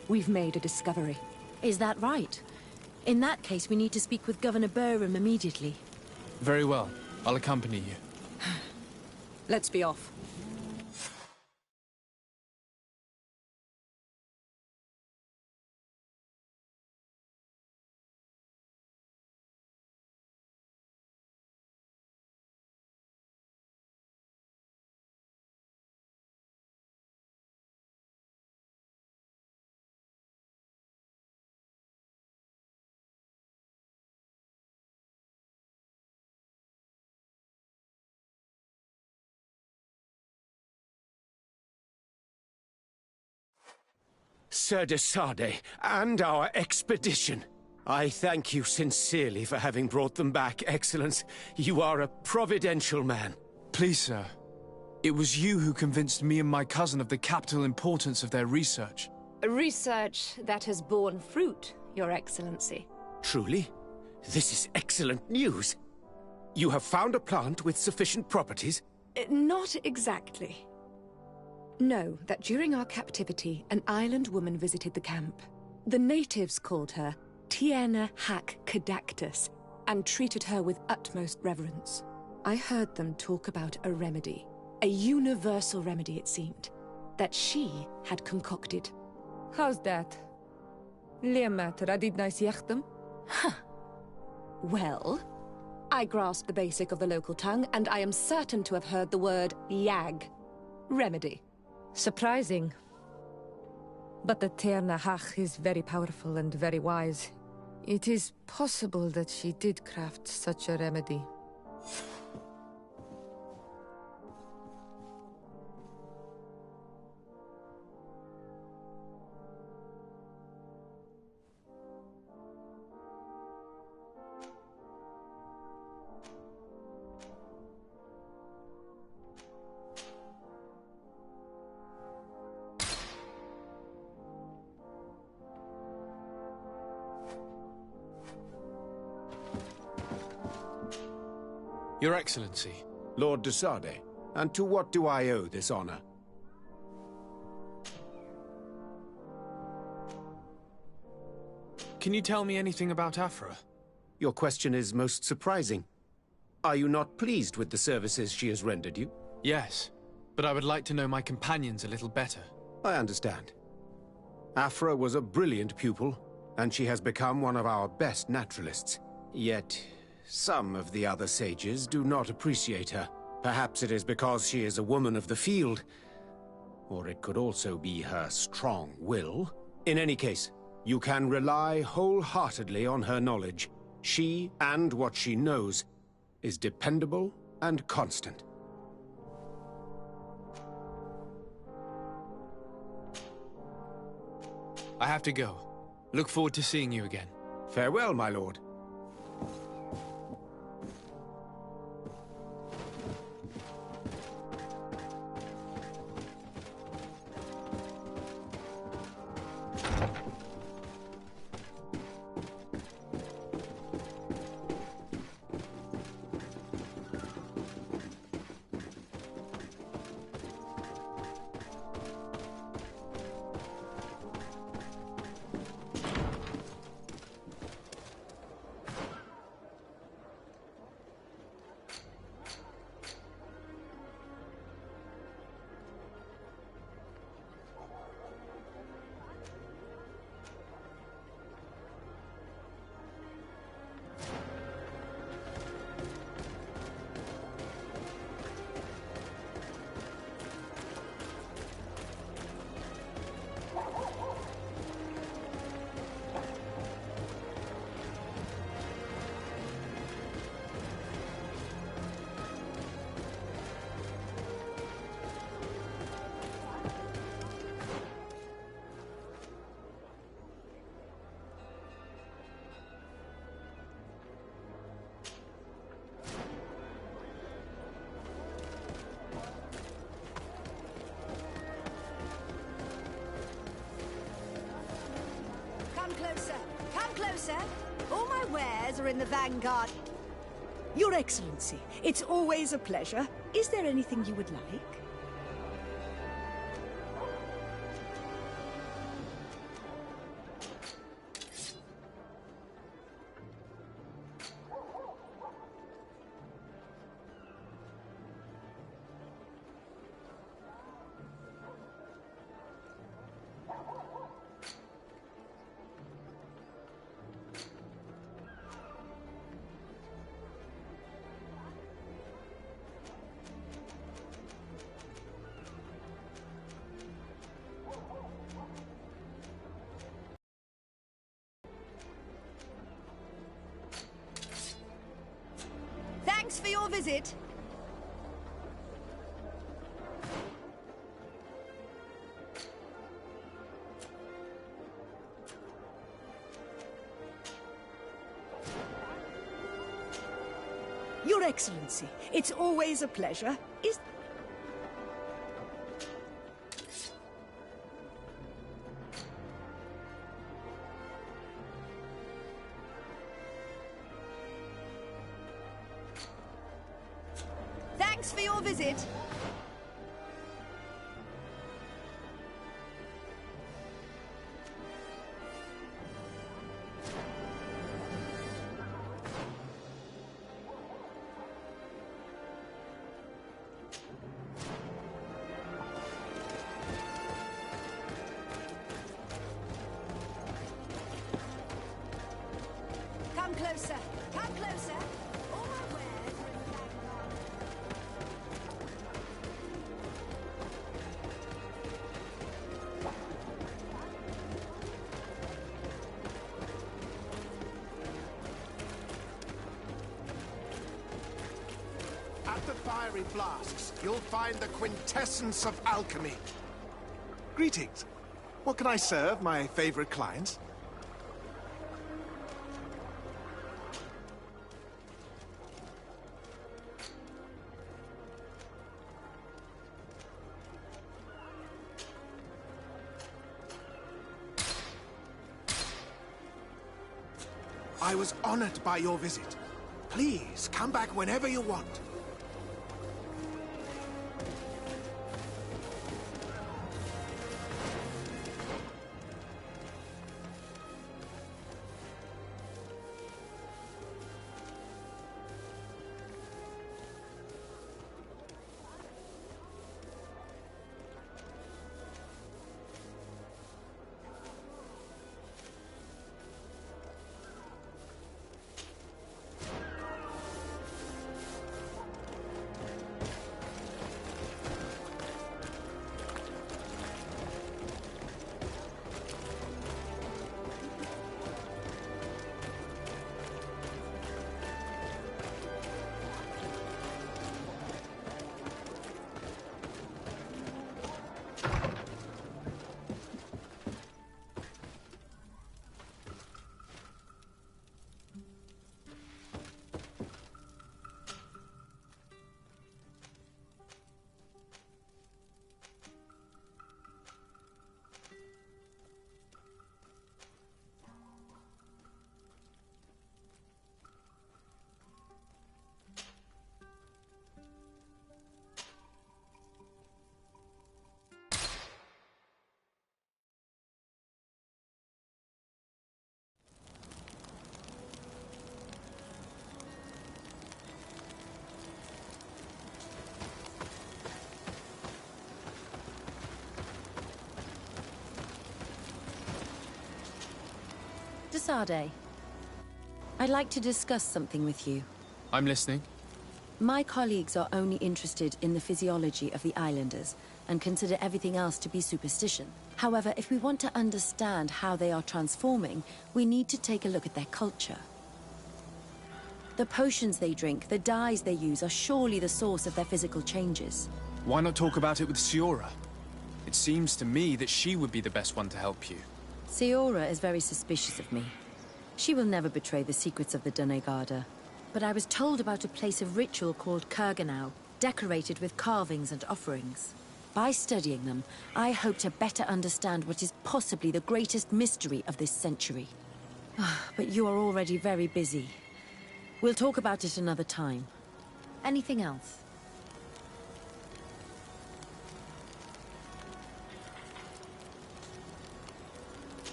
We've made a discovery. Is that right? In that case, we need to speak with Governor Burham immediately. Very well. I'll accompany you. Let's be off. Sir Desade, and our expedition. I thank you sincerely for having brought them back, Excellence. You are a providential man. Please, sir. It was you who convinced me and my cousin of the capital importance of their research. A research that has borne fruit, Your Excellency. Truly? This is excellent news. You have found a plant with sufficient properties? Not exactly. Know that during our captivity, an island woman visited the camp. The natives called her Tiena Hack Cadactus and treated her with utmost reverence. I heard them talk about a remedy, a universal remedy it seemed, that she had concocted. How's that? Leamat radidnais yechtem? Huh. Well, I grasped the basic of the local tongue, and I am certain to have heard the word yag. Remedy. Surprising. But the Terna Hach is very powerful and very wise. It is possible that she did craft such a remedy. Your Excellency. Lord Desade, and to what do I owe this honor? Can you tell me anything about Afra? Your question is most surprising. Are you not pleased with the services she has rendered you? Yes, but I would like to know my companions a little better. I understand. Afra was a brilliant pupil, and she has become one of our best naturalists. Yet, some of the other sages do not appreciate her. Perhaps it is because she is a woman of the field, or it could also be her strong will. In any case, you can rely wholeheartedly on her knowledge. She, and what she knows, is dependable and constant. I have to go. Look forward to seeing you again. Farewell, my lord. Come closer. Come closer. All my wares are in the vanguard. Your Excellency, it's always a pleasure. Is there anything you would like? Thanks for your visit. Your Excellency, it's always a pleasure. Thanks for your visit. Come closer. Come closer. All my wares are in the vanguard. At the fiery flasks, you'll find the quintessence of alchemy. Greetings. What can I serve my favorite clients? I was honored by your visit. Please, come back whenever you want. Sade, I'd like to discuss something with you. I'm listening. My colleagues are only interested in the physiology of the islanders and consider everything else to be superstition. However, if we want to understand how they are transforming, we need to take a look at their culture. The potions they drink, the dyes they use are surely the source of their physical changes. Why not talk about it with Siora? It seems to me that she would be the best one to help you. Siora is very suspicious of me. She will never betray the secrets of the Doneigada. But I was told about a place of ritual called Kurganau, decorated with carvings and offerings. By studying them, I hope to better understand what is possibly the greatest mystery of this century. But you are already very busy. We'll talk about it another time. Anything else?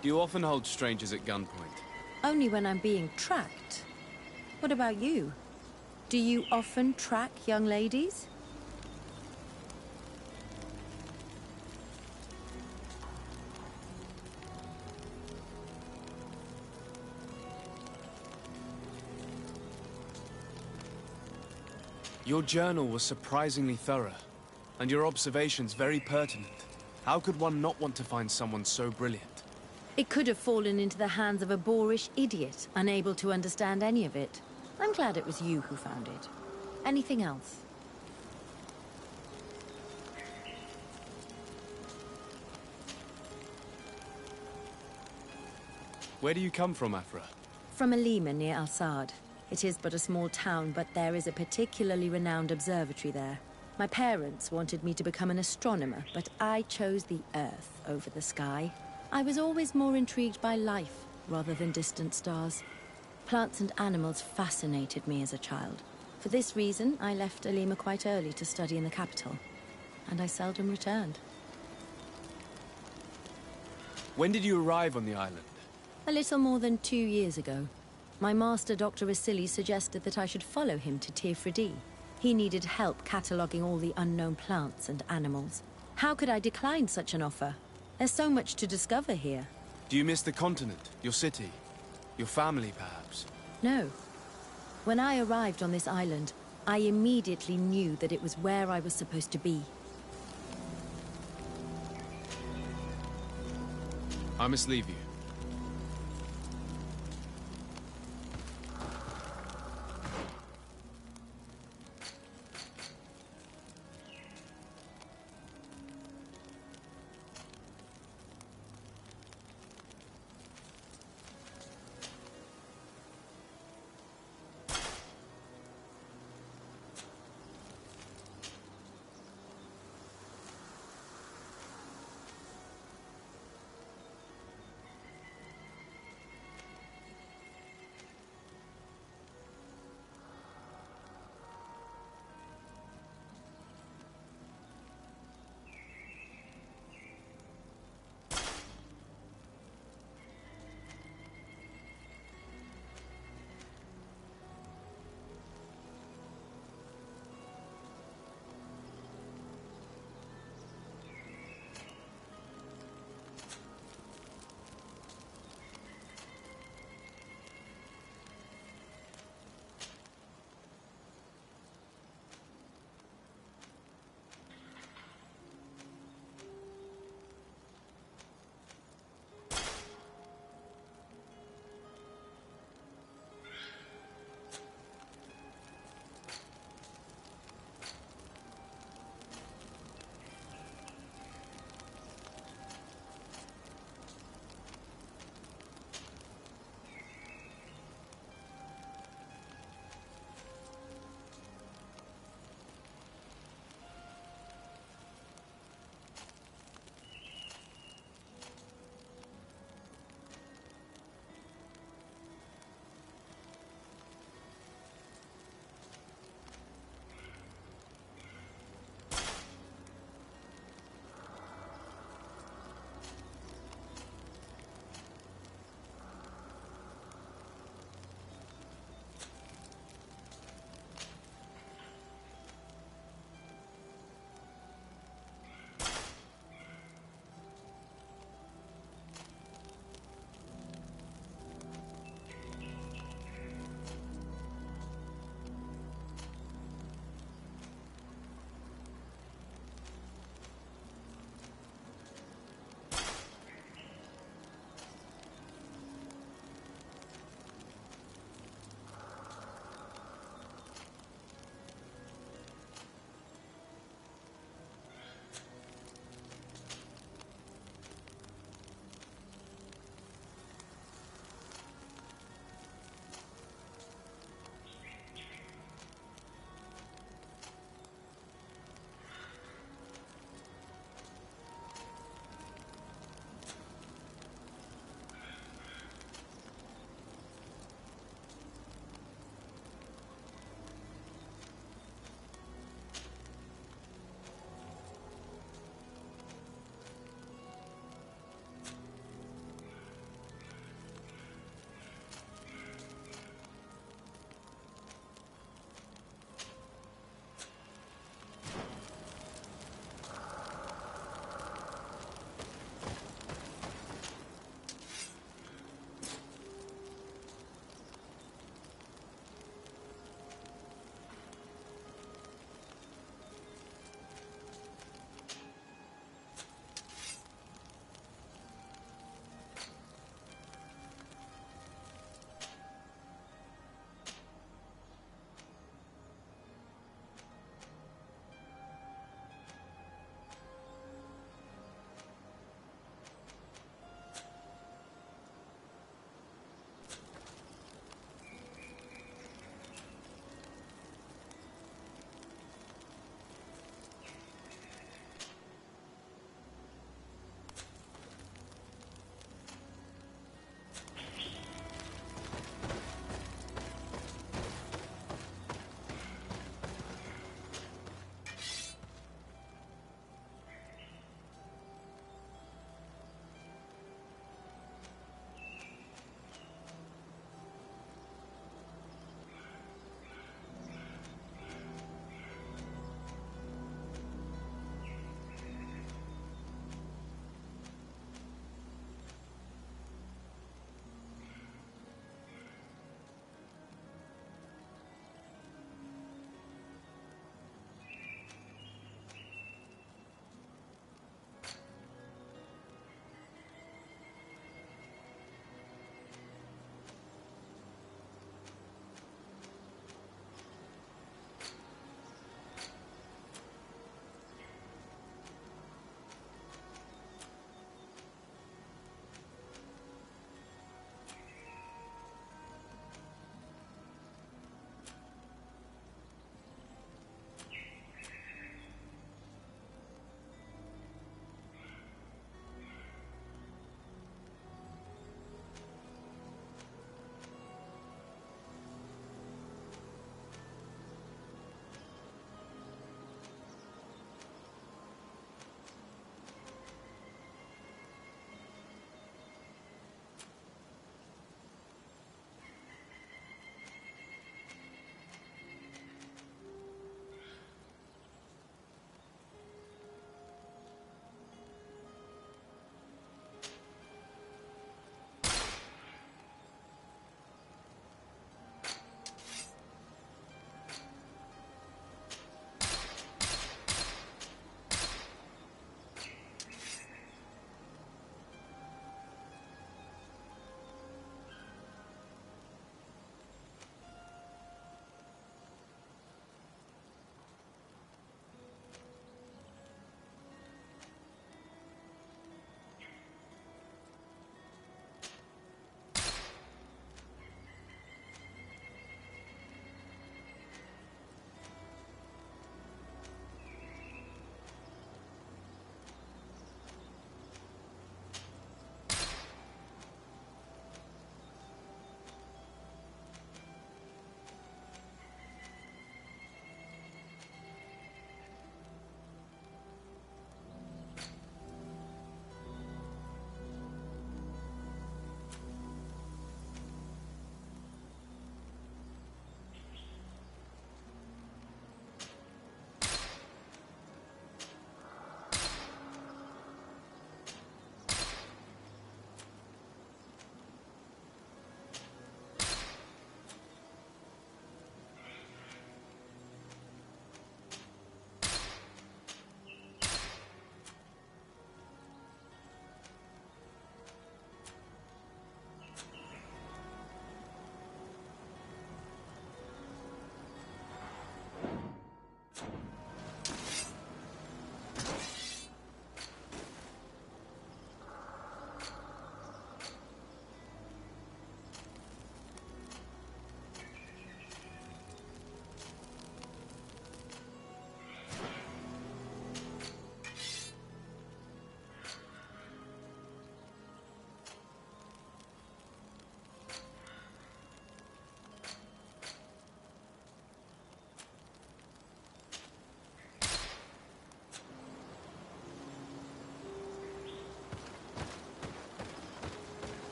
Do you often hold strangers at gunpoint? Only when I'm being tracked. What about you? Do you often track young ladies? Your journal was surprisingly thorough, and your observations very pertinent. How could one not want to find someone so brilliant? It could have fallen into the hands of a boorish idiot, unable to understand any of it. I'm glad it was you who found it. Anything else? Where do you come from, Afra? From Alima near Al-Sad. It is but a small town, but there is a particularly renowned observatory there. My parents wanted me to become an astronomer, but I chose the Earth over the sky. I was always more intrigued by life, rather than distant stars. Plants and animals fascinated me as a child. For this reason, I left Alima quite early to study in the capital, and I seldom returned. When did you arrive on the island? A little more than 2 years ago. My master, Dr. Vasili, suggested that I should follow him to Tirfridi. He needed help cataloguing all the unknown plants and animals. How could I decline such an offer? There's so much to discover here. Do you miss the continent, your city, your family, perhaps? No. When I arrived on this island, I immediately knew that it was where I was supposed to be. I must leave you.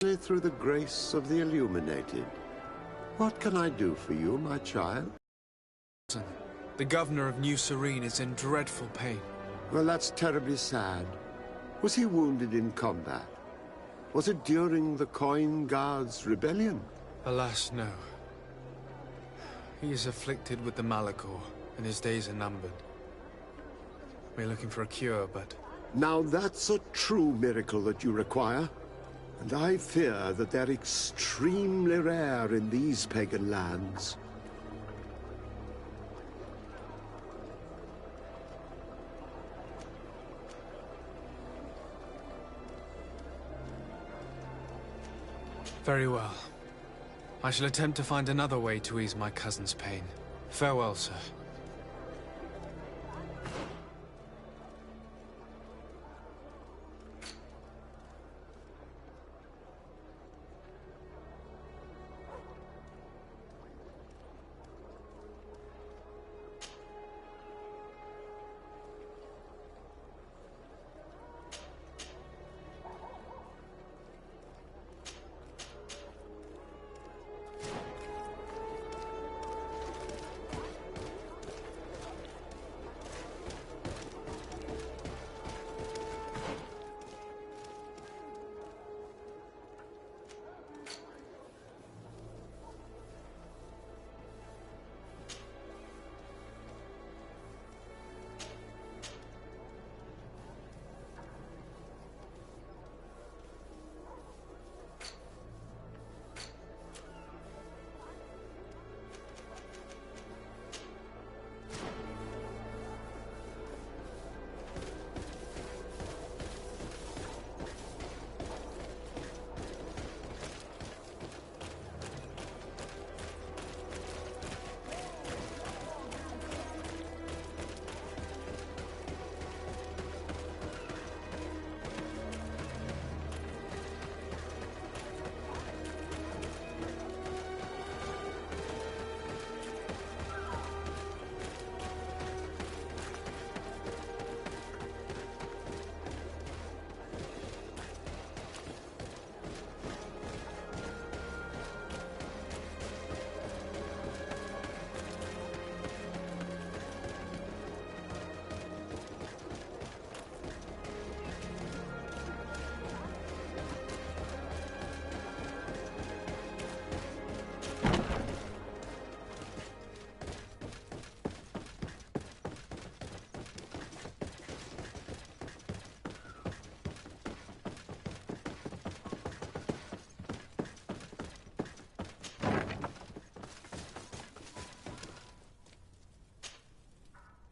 Only through the grace of the illuminated. What can I do for you, my child? The governor of New Serene is in dreadful pain. Well, that's terribly sad. Was he wounded in combat? Was it during the Coin Guards' rebellion? Alas, no. He is afflicted with the Malachor, and his days are numbered. We're looking for a cure, but... Now that's a true miracle that you require. And I fear that they're extremely rare in these pagan lands. Very well. I shall attempt to find another way to ease my cousin's pain. Farewell, sir.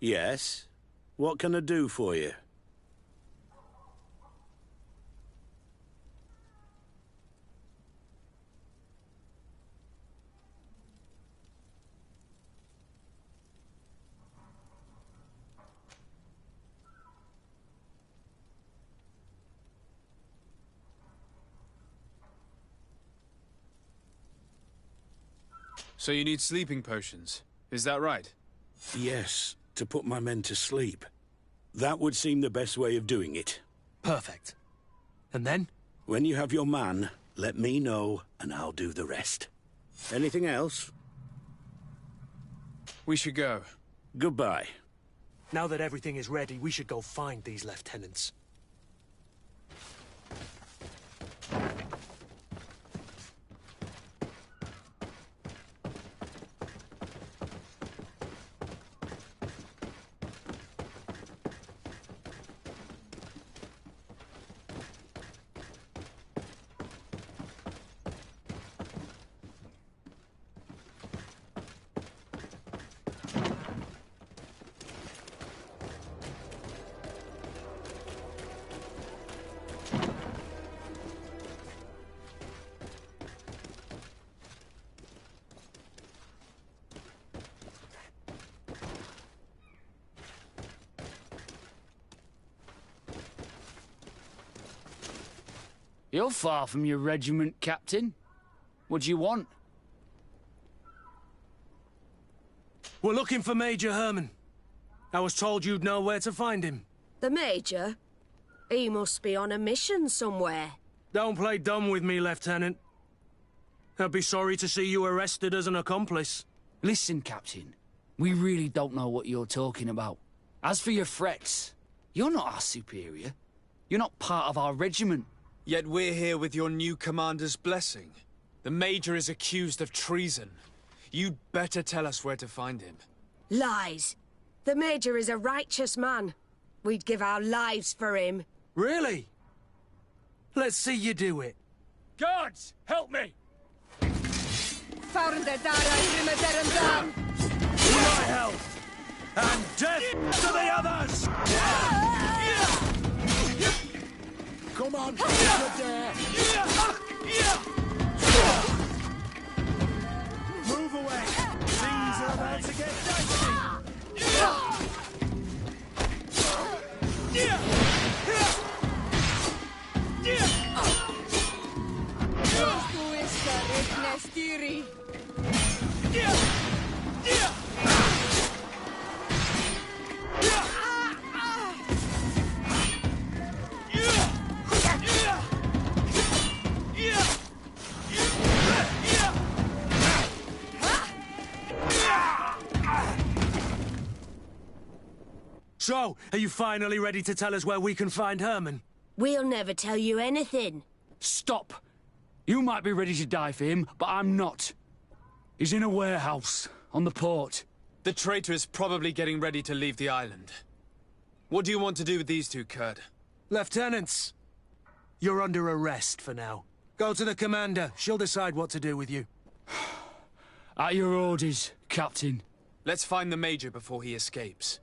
Yes? What can I do for you? So you need sleeping potions, is that right? Yes, to put my men to sleep. That would seem the best way of doing it. Perfect. And then? When you have your man, let me know, and I'll do the rest. Anything else? We should go. Goodbye. Now that everything is ready, we should go find these lieutenants. You're far from your regiment, Captain. What do you want? We're looking for Major Herman. I was told you'd know where to find him. The Major? He must be on a mission somewhere. Don't play dumb with me, Lieutenant. I'd be sorry to see you arrested as an accomplice. Listen, Captain. We really don't know what you're talking about. As for your threats, you're not our superior. You're not part of our regiment. Yet we're here with your new commander's blessing. The Major is accused of treason. You'd better tell us where to find him. Lies. The Major is a righteous man. We'd give our lives for him. Really? Let's see you do it. Guards, help me! Found the Dara To my health! And death to the others! Come on, get there! Move away! Things are about to get dicey! So, are you finally ready to tell us where we can find Herman? We'll never tell you anything. Stop! You might be ready to die for him, but I'm not. He's in a warehouse, on the port. The traitor is probably getting ready to leave the island. What do you want to do with these two, Kurt? Lieutenants, you're under arrest for now. Go to the commander. She'll decide what to do with you. At your orders, Captain. Let's find the Major before he escapes.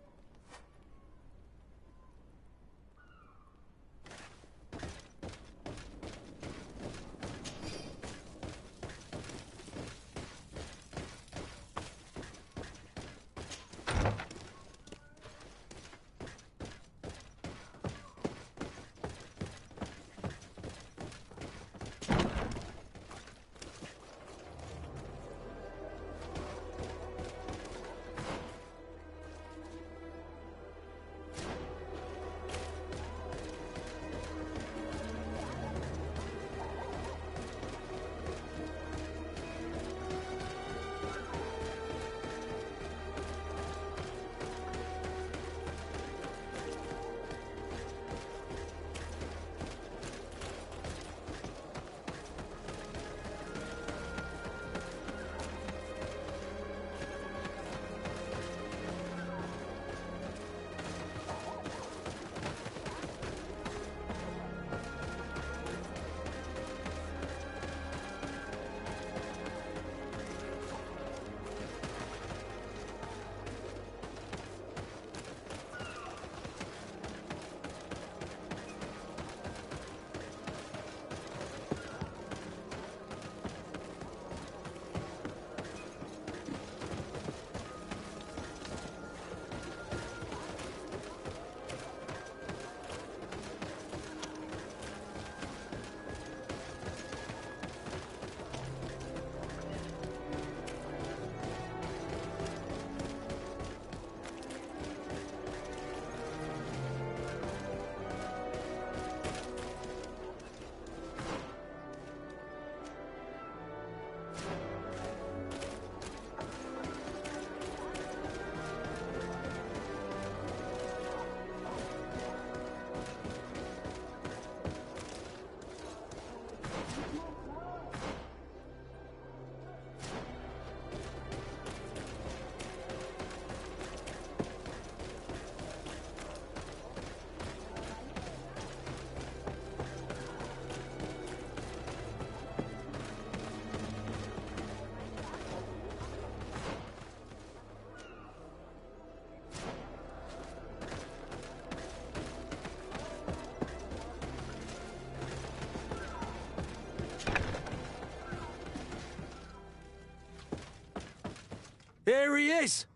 Here he is!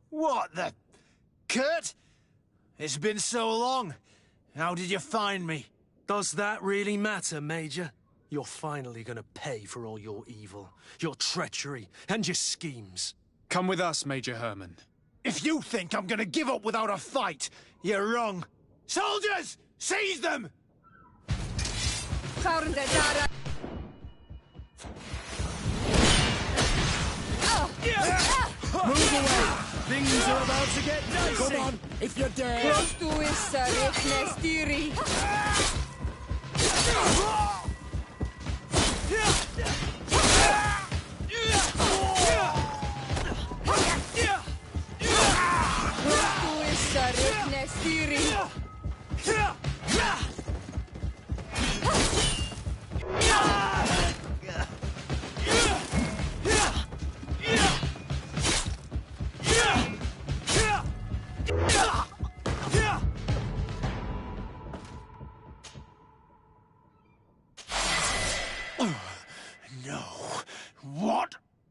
What the... Kurt? It's been so long. How did you find me? Does that really matter, Major? You're finally gonna pay for all your evil, your treachery, and your schemes. Come with us, Major Herman. If you think I'm gonna give up without a fight, you're wrong. Soldiers! Seize them! found the Dara. Move away! Things are about to get dicey! Come on, if you're dead! Close to Issa, Nestiri.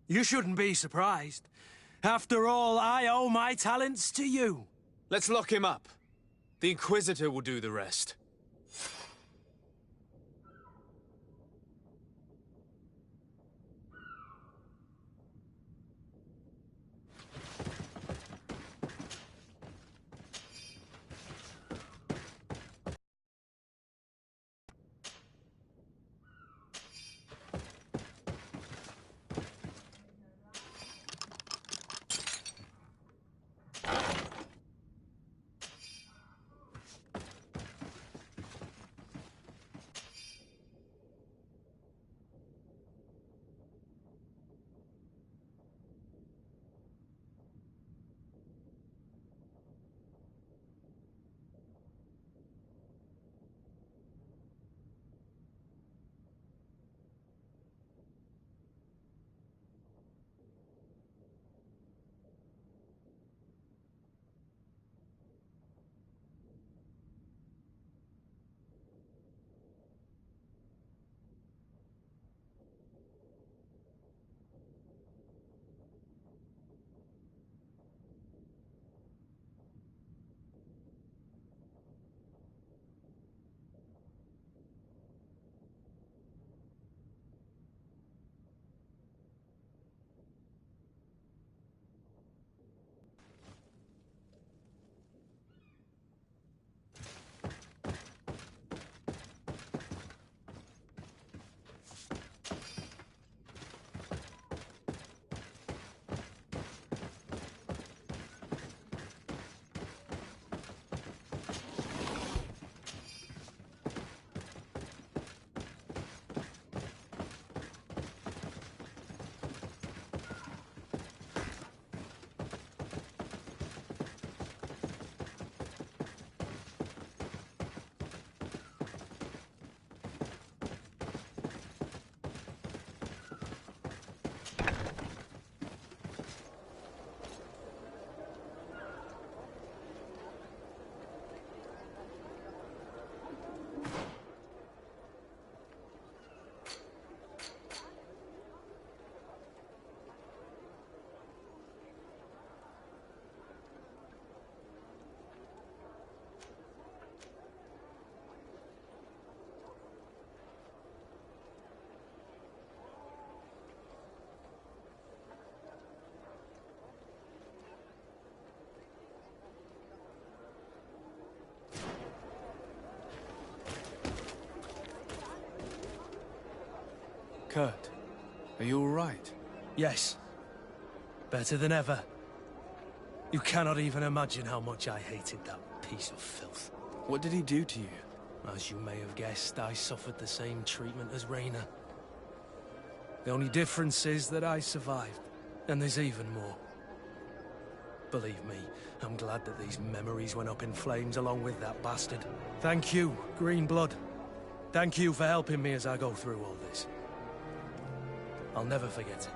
You shouldn't be surprised. After all, I owe my talents to you. Let's lock him up. The Inquisitor will do the rest. Kurt, are you all right? Yes. Better than ever. You cannot even imagine how much I hated that piece of filth. What did he do to you? As you may have guessed, I suffered the same treatment as Raina. The only difference is that I survived, and there's even more. Believe me, I'm glad that these memories went up in flames along with that bastard. Thank you, Green Blood. Thank you for helping me as I go through all this. I'll never forget it.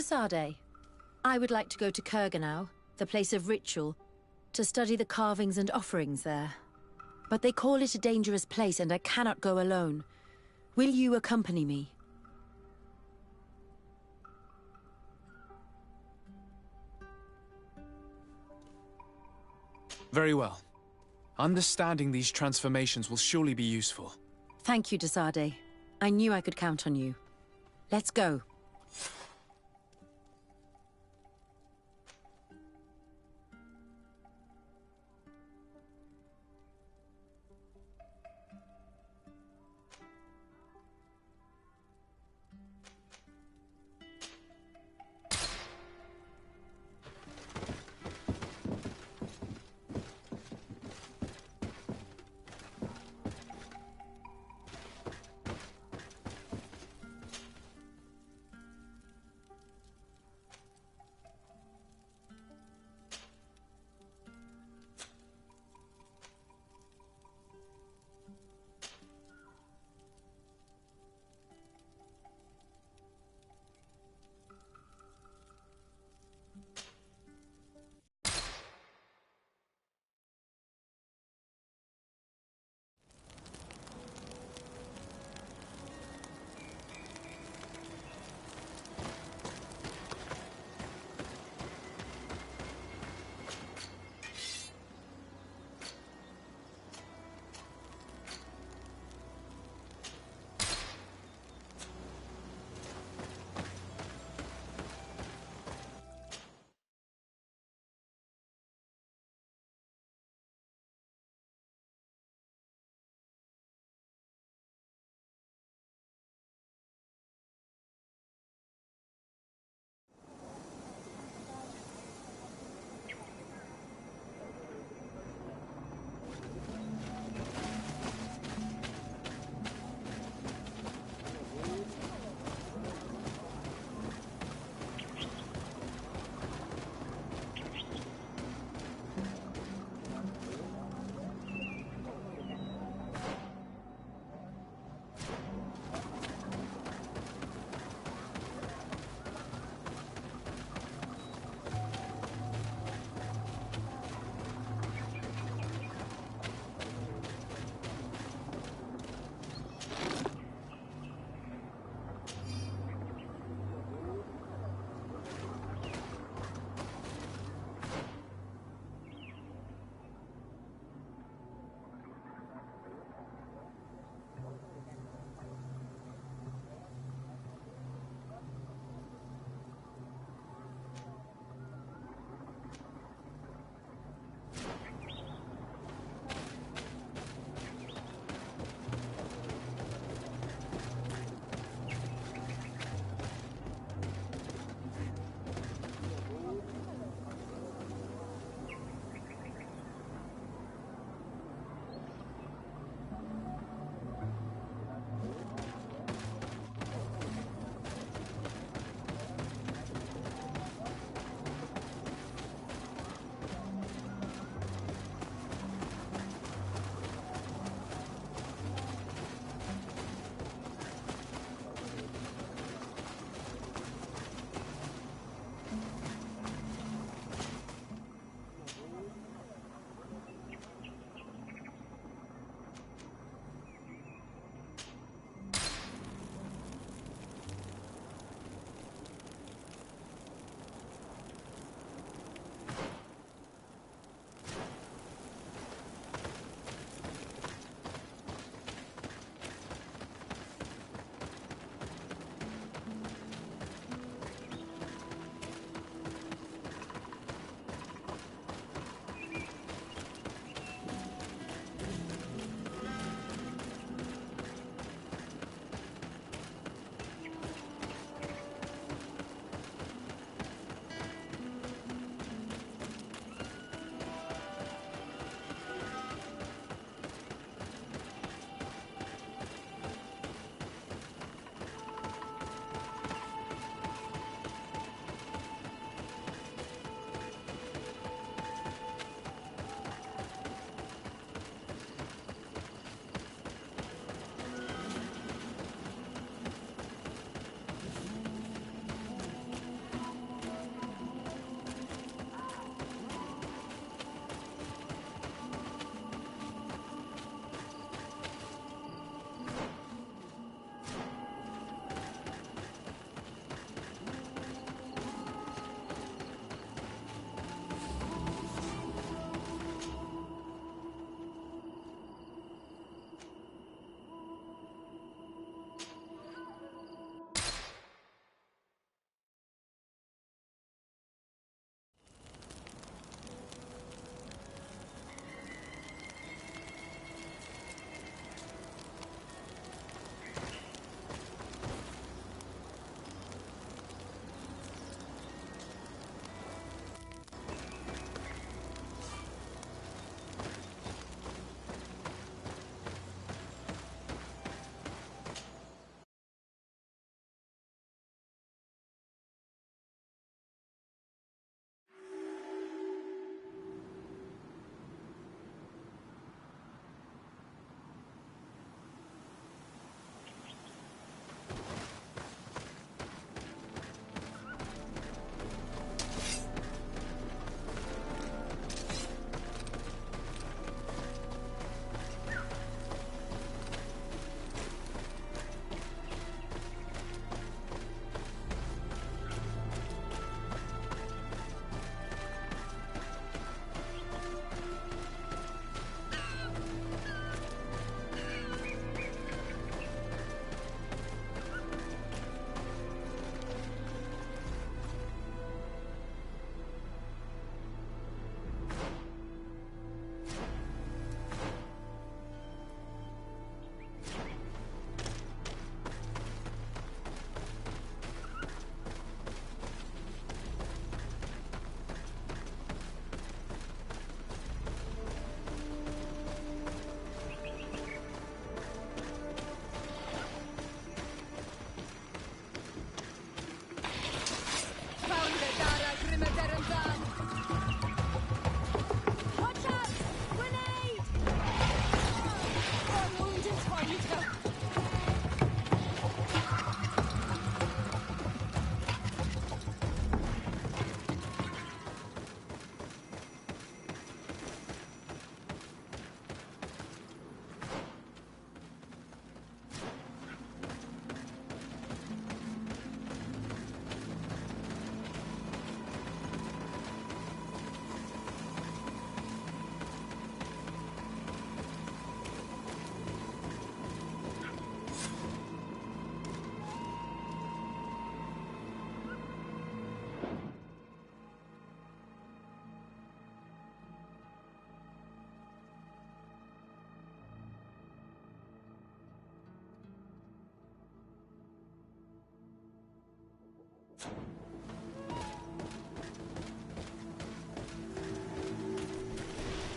Desade, I would like to go to Kurganau, the place of ritual, to study the carvings and offerings there. But they call it a dangerous place and I cannot go alone. Will you accompany me? Very well. Understanding these transformations will surely be useful. Thank you, Desade. I knew I could count on you. Let's go.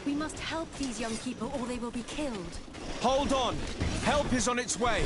We must help these young people or they will be killed. Hold on! Help is on its way!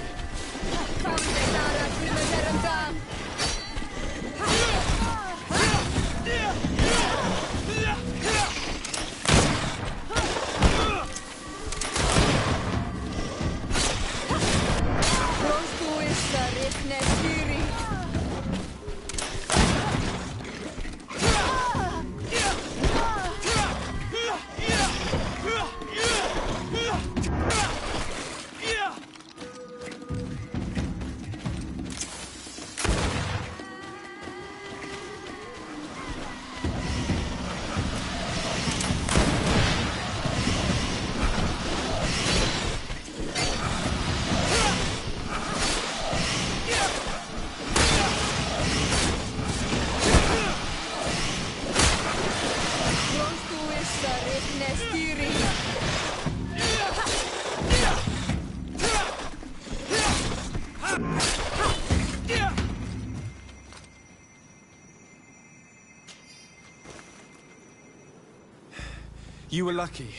You were lucky.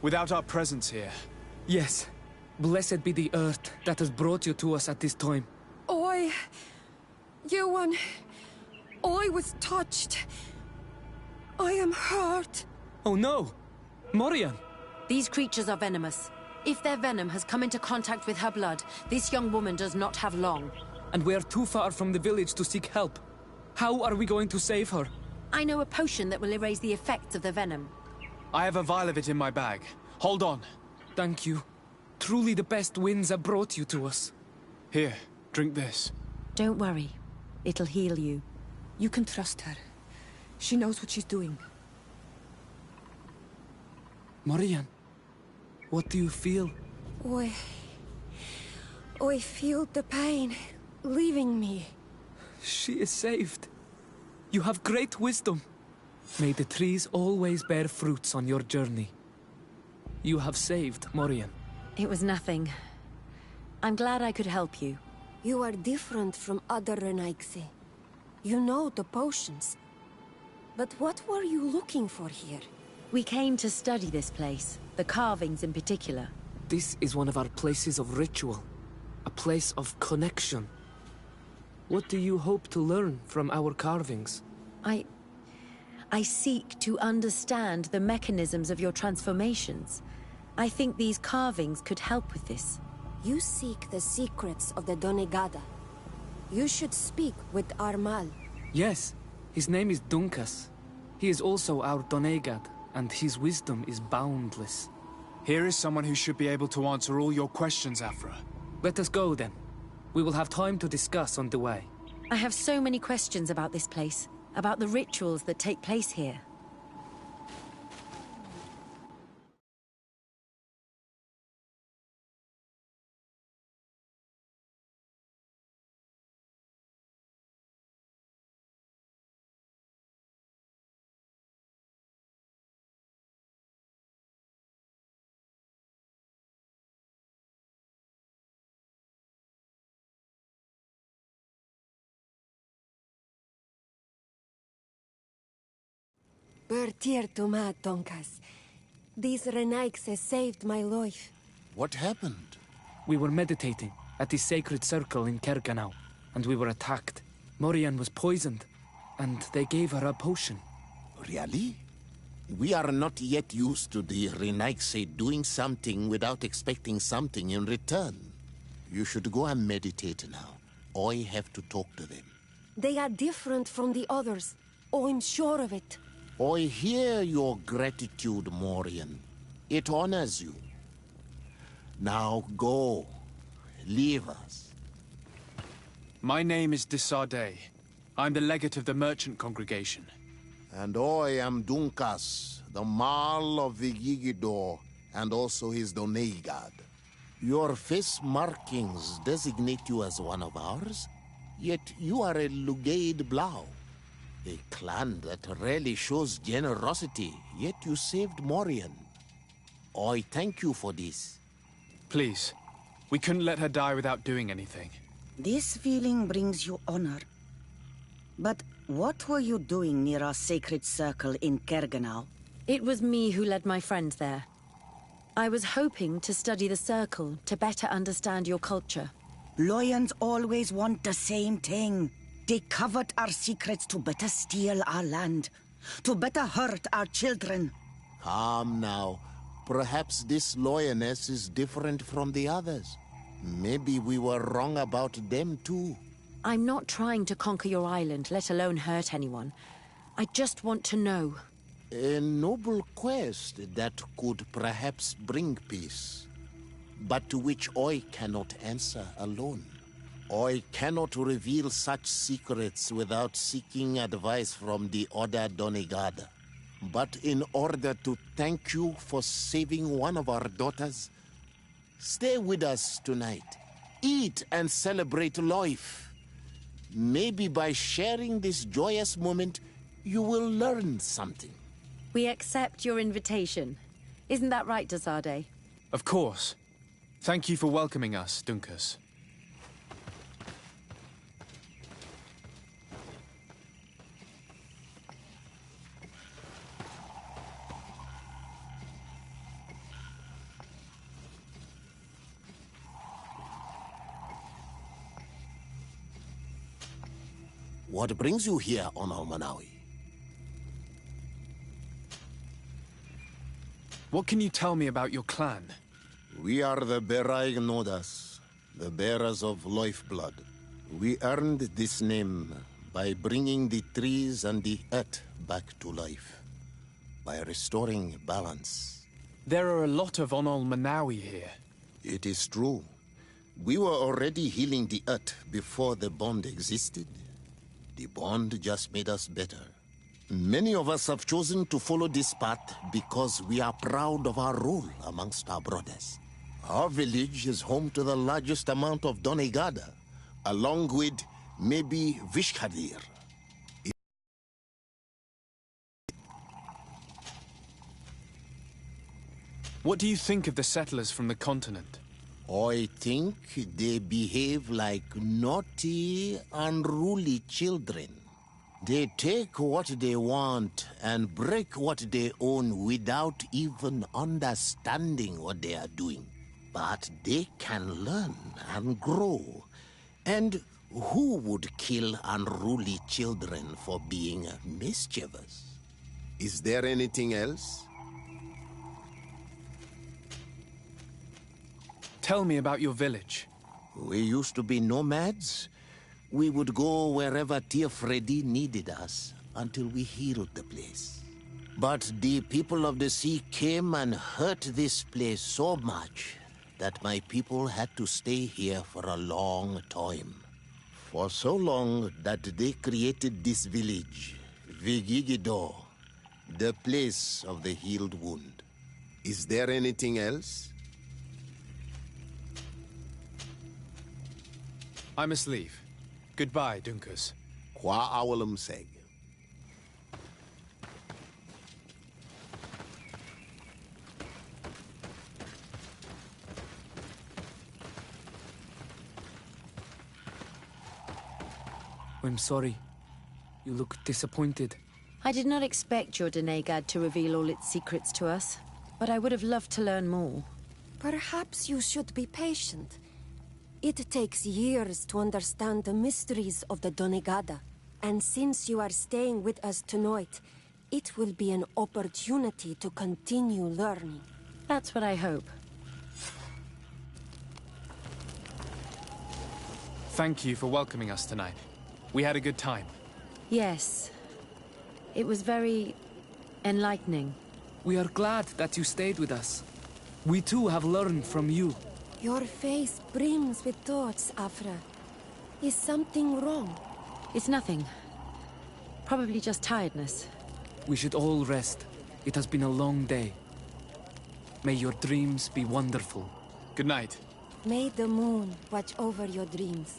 Without our presence here. Yes. Blessed be the earth that has brought you to us at this time. Ewan, I was touched. I am hurt. Oh no! Morian! These creatures are venomous. If their venom has come into contact with her blood, this young woman does not have long. And we are too far from the village to seek help. How are we going to save her? I know a potion that will erase the effects of the venom. I have a vial of it in my bag. Hold on. Thank you. Truly the best winds have brought you to us. Here, drink this. Don't worry. It'll heal you. You can trust her. She knows what she's doing. Morian, what do you feel? I feel the pain leaving me. She is saved. You have great wisdom. May the trees always bear fruits on your journey. You have saved Morian. It was nothing. I'm glad I could help you. You are different from other Renaigse. You know the potions. But what were you looking for here? We came to study this place, the carvings in particular. This is one of our places of ritual. A place of connection. What do you hope to learn from our carvings? I seek to understand the mechanisms of your transformations. I think these carvings could help with this. You seek the secrets of the Donegada. You should speak with Armal. Yes, his name is Dunkas. He is also our Donegad, and his wisdom is boundless. Here is someone who should be able to answer all your questions, Afra. Let us go, then. We will have time to discuss on the way. I have so many questions about this place, about the rituals that take place here. Bertir Tuma Donkas. These Renaigse saved my life. What happened? We were meditating at the sacred circle in Kerganau, and we were attacked. Morian was poisoned, and they gave her a potion. Really? We are not yet used to the Renaigse doing something without expecting something in return. You should go and meditate now. I have to talk to them. They are different from the others. Oh, I'm sure of it. I hear your gratitude, Morian. It honors you. Now go. Leave us. My name is Desardet. I'm the legate of the merchant congregation. And I am Dunkas, the Marl of the Yigidor, and also his Donegad. Your face markings designate you as one of ours, yet you are a Lugaid Blau. A clan that rarely shows generosity, yet you saved Morian. I thank you for this. Please, we couldn't let her die without doing anything. This feeling brings you honor. But what were you doing near our sacred circle in Kerganau? It was me who led my friends there. I was hoping to study the Circle to better understand your culture. Lions always want the same thing. They covet our secrets to better steal our land, to better hurt our children. Calm now. Perhaps this lioness is different from the others. Maybe we were wrong about them too. I'm not trying to conquer your island, let alone hurt anyone. I just want to know. A noble quest that could perhaps bring peace, but to which I cannot answer alone. I cannot reveal such secrets without seeking advice from the Order Donegada. But in order to thank you for saving one of our daughters, stay with us tonight. Eat and celebrate life. Maybe by sharing this joyous moment, you will learn something. We accept your invitation. Isn't that right, Dazade? Of course. Thank you for welcoming us, Dunkus. What brings you here on Almanawi? What can you tell me about your clan? We are the Beraig Nodas, the bearers of lifeblood. We earned this name by bringing the trees and the earth back to life, by restoring balance. There are a lot of Onol Manawi here. It is true. We were already healing the earth before the bond existed. The bond just made us better. Many of us have chosen to follow this path because we are proud of our role amongst our brothers. Our village is home to the largest amount of Donegada, along with maybe Vishkadir. What do you think of the settlers from the continent? I think they behave like naughty, unruly children. They take what they want and break what they own without even understanding what they are doing. But they can learn and grow. And who would kill unruly children for being mischievous? Is there anything else? Tell me about your village. We used to be nomads. We would go wherever Tia Freddy needed us until we healed the place. But the people of the sea came and hurt this place so much that my people had to stay here for a long time. For so long that they created this village, Vigigido, the place of the healed wound. Is there anything else? I must leave. Goodbye, Dunkus. Qua awalum seg. I'm sorry. You look disappointed. I did not expect your Donegad to reveal all its secrets to us, but I would have loved to learn more. Perhaps you should be patient. It takes years to understand the mysteries of the Donegada, and since you are staying with us tonight, it will be an opportunity to continue learning. That's what I hope. Thank you for welcoming us tonight. We had a good time. Yes. It was very enlightening. We are glad that you stayed with us. We too have learned from you. Your face brims with thoughts, Afra. Is something wrong? It's nothing. Probably just tiredness. We should all rest. It has been a long day. May your dreams be wonderful. Good night. May the moon watch over your dreams.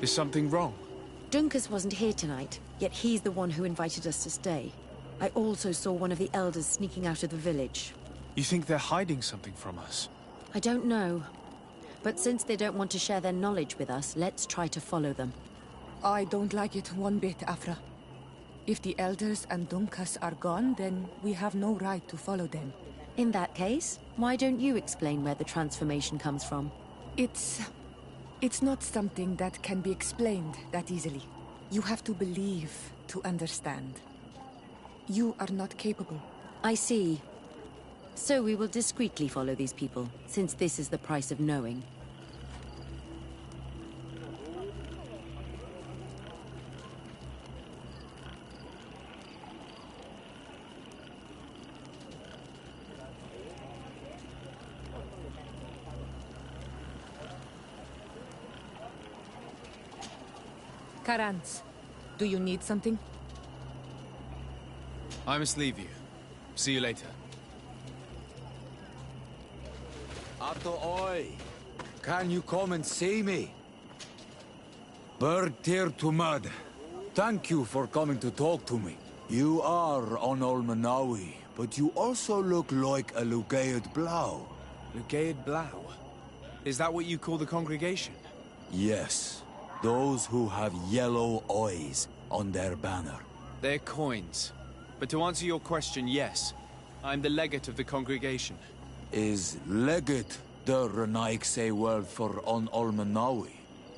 Is something wrong? Dunkus wasn't here tonight, yet he's the one who invited us to stay. I also saw one of the elders sneaking out of the village. You think they're hiding something from us? I don't know. But since they don't want to share their knowledge with us, let's try to follow them. I don't like it one bit, Afra. If the Elders and Dunkas are gone, then we have no right to follow them. In that case, why don't you explain where the transformation comes from? It's not something that can be explained that easily. You have to believe to understand. You are not capable. I see. So we will discreetly follow these people, since this is the price of knowing. Karans, do you need something? I must leave you. See you later. Ato oi! Can you come and see me? Bird tear to mud. Thank you for coming to talk to me. You are on Olmanawi, but you also look like a Lugaid Blau. Lugaid Blau? Is that what you call the congregation? Yes. Those who have yellow eyes on their banner. They're coins. But to answer your question, yes. I'm the legate of the congregation. Is legate the Renaigse word for on Olmanawi?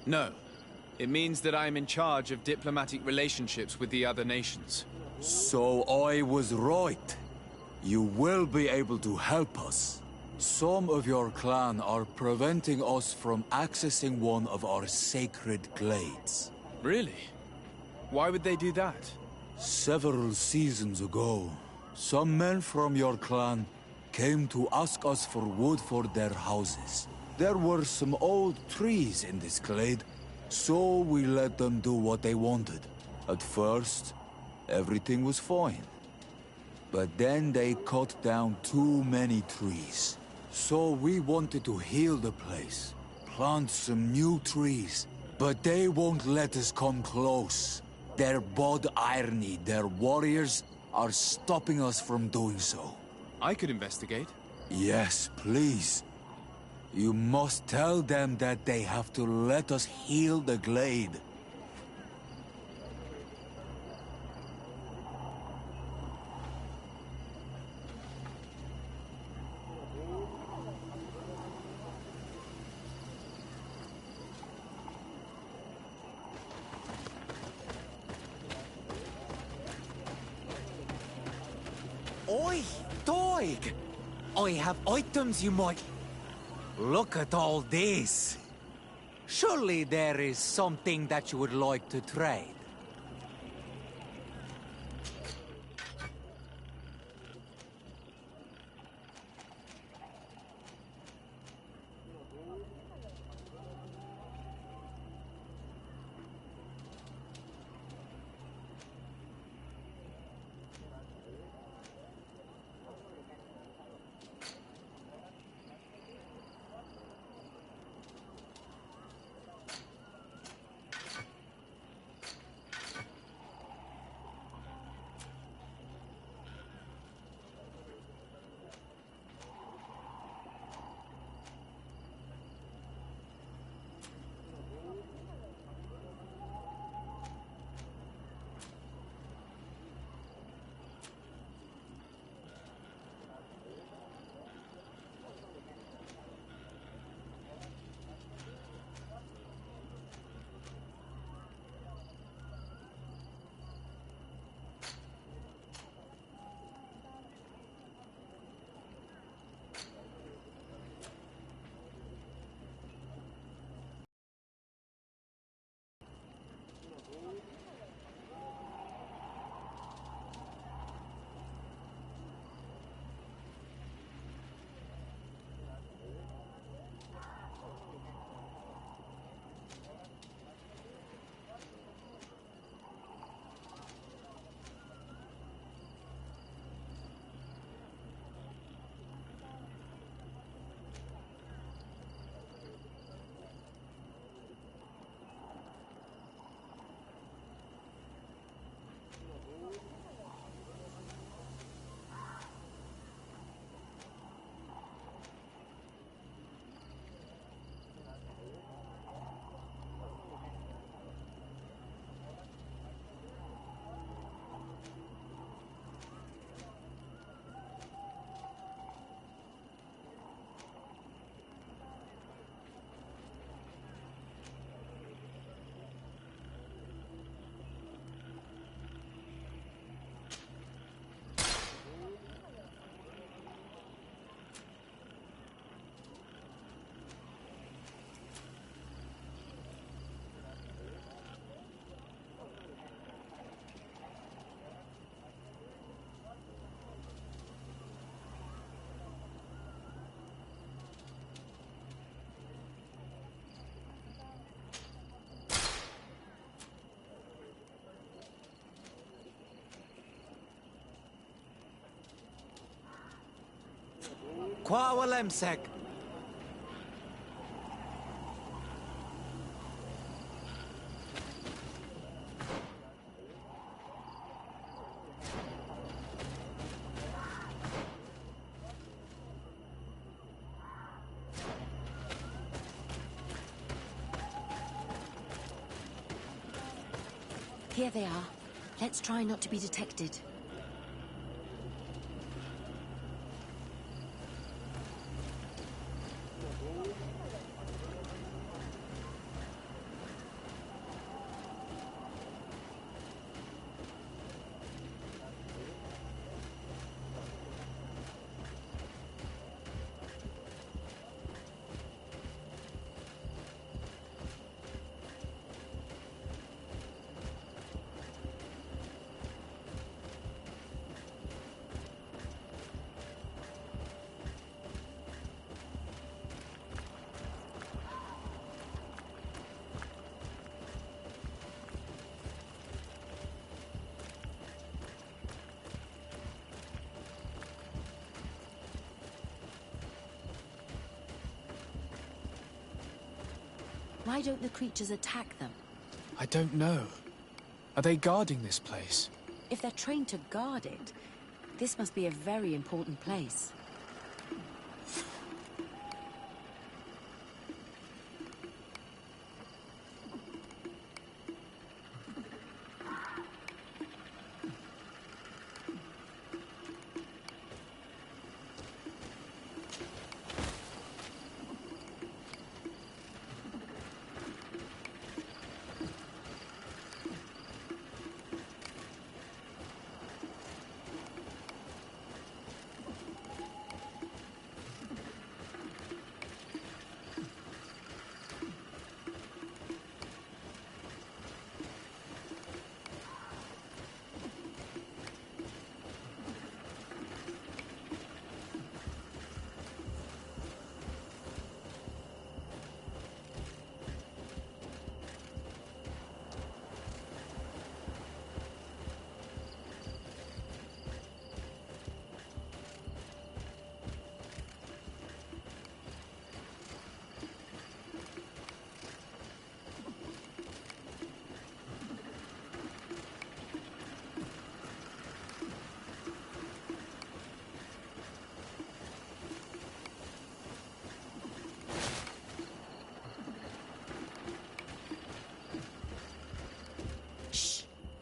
No. It means that I'm in charge of diplomatic relationships with the other nations. So I was right. You will be able to help us. Some of your clan are preventing us from accessing one of our sacred glades. Really? Why would they do that? Several seasons ago, some men from your clan came to ask us for wood for their houses. There were some old trees in this glade, so we let them do what they wanted. At first, everything was fine. But then they cut down too many trees. So we wanted to heal the place, plant some new trees, but they won't let us come close. Their bod irony, their warriors, are stopping us from doing so. I could investigate. Yes, please. You must tell them that they have to let us heal the glade. Oi, Doig! I have items you might... Look at all this. Surely there is something that you would like to trade. Quawalemsek. Here they are. Let's try not to be detected. Why don't the creatures attack them? I don't know. Are they guarding this place? If they're trained to guard it, this must be a very important place.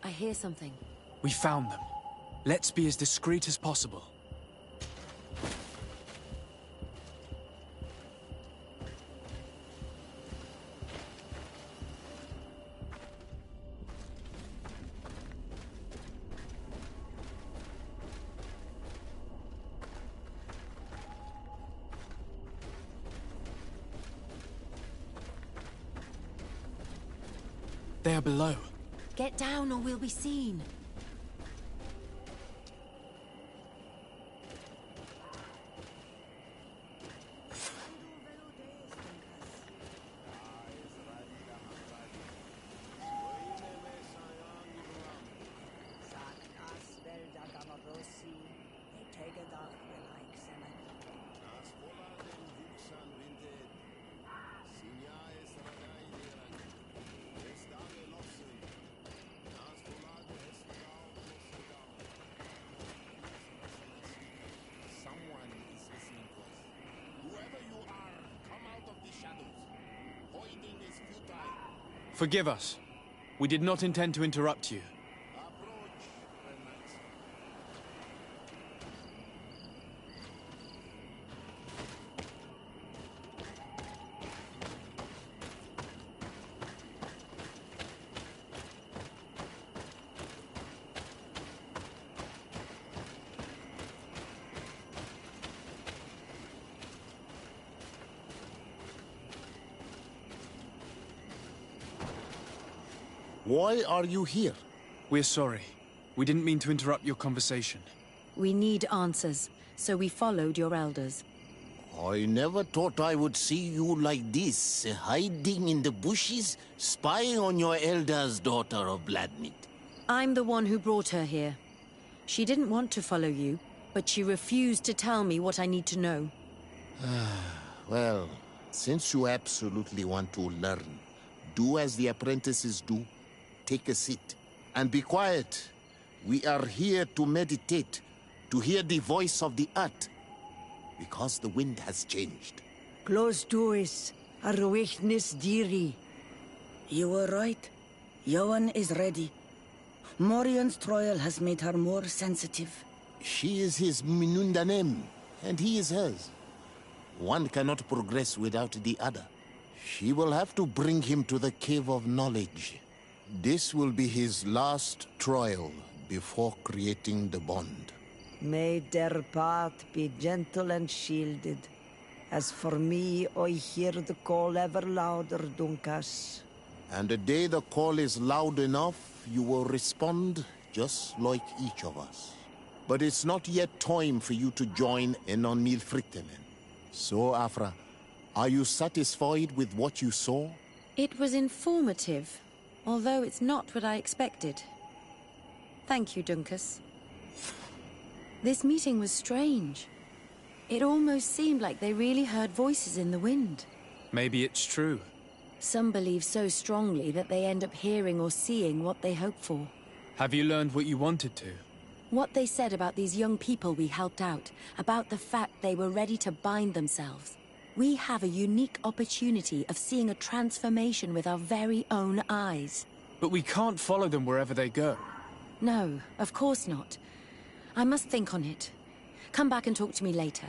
I hear something. We found them. Let's be as discreet as possible. They are below. Get down or we'll be seen. Forgive us. We did not intend to interrupt you. Why are you here? We're sorry. We didn't mean to interrupt your conversation. We need answers, so we followed your elders. I never thought I would see you like this, hiding in the bushes, spying on your elder's daughter of Vladimir. I'm the one who brought her here. She didn't want to follow you, but she refused to tell me what I need to know. Well, since you absolutely want to learn, do as the apprentices do. Take a seat. And be quiet. We are here to meditate, to hear the voice of the earth. Because the wind has changed. Close doors, arwechnis diri. You were right. Johan is ready. Morion's trial has made her more sensitive. She is his Minundanem, and he is hers. One cannot progress without the other. She will have to bring him to the Cave of Knowledge. This will be his last trial before creating the bond. May their path be gentle and shielded. As for me, I hear the call ever louder, Dunkas. And the day the call is loud enough, you will respond just like each of us. But it's not yet time for you to join in on Milfrichtemen. So, Afra, are you satisfied with what you saw? It was informative, although it's not what I expected. Thank you, Dunkas. This meeting was strange. It almost seemed like they really heard voices in the wind. Maybe it's true. Some believe so strongly that they end up hearing or seeing what they hope for. Have you learned what you wanted to? What they said about these young people we helped out, about the fact they were ready to bind themselves. We have a unique opportunity of seeing a transformation with our very own eyes. But we can't follow them wherever they go. No, of course not. I must think on it. Come back and talk to me later.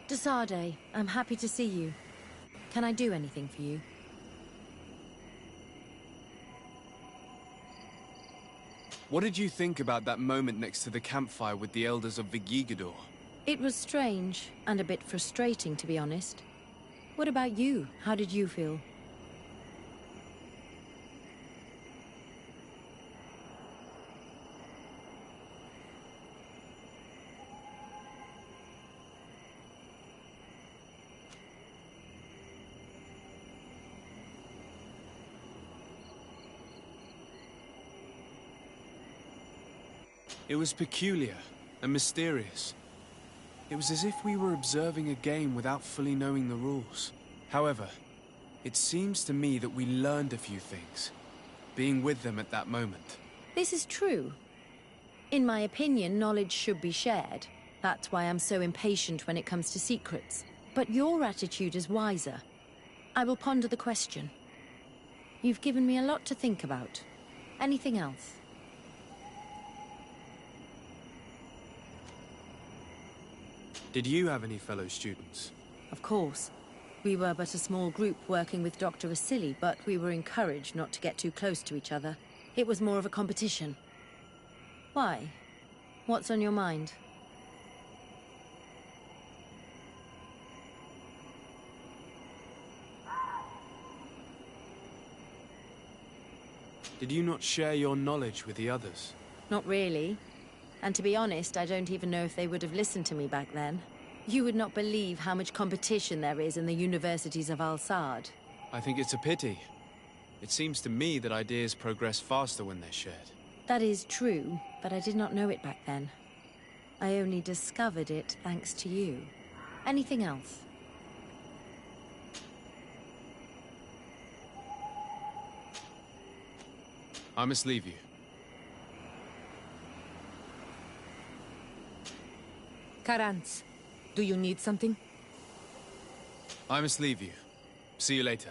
Desade, I'm happy to see you. Can I do anything for you? What did you think about that moment next to the campfire with the elders of Vigigador? It was strange, and a bit frustrating, to be honest. What about you? How did you feel? It was peculiar and mysterious. It was as if we were observing a game without fully knowing the rules. However, it seems to me that we learned a few things, being with them at that moment. This is true. In my opinion, knowledge should be shared. That's why I'm so impatient when it comes to secrets. But your attitude is wiser. I will ponder the question. You've given me a lot to think about. Anything else? Did you have any fellow students? Of course. We were but a small group working with Dr. Vasily, but we were encouraged not to get too close to each other. It was more of a competition. Why? What's on your mind? Did you not share your knowledge with the others? Not really. And to be honest, I don't even know if they would have listened to me back then. You would not believe how much competition there is in the universities of Al-Sad. I think it's a pity. It seems to me that ideas progress faster when they're shared. That is true, but I did not know it back then. I only discovered it thanks to you. Anything else? I must leave you. Karantz, do you need something? I must leave you. See you later.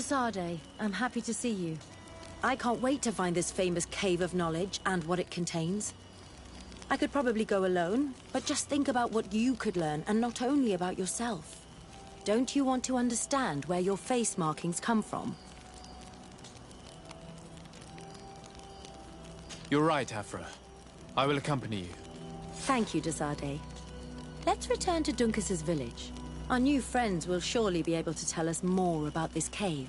Desade, I'm happy to see you. I can't wait to find this famous cave of knowledge and what it contains. I could probably go alone, but just think about what you could learn, and not only about yourself. Don't you want to understand where your face markings come from? You're right, Afra. I will accompany you. Thank you, Desade. Let's return to Duncas's village. Our new friends will surely be able to tell us more about this cave.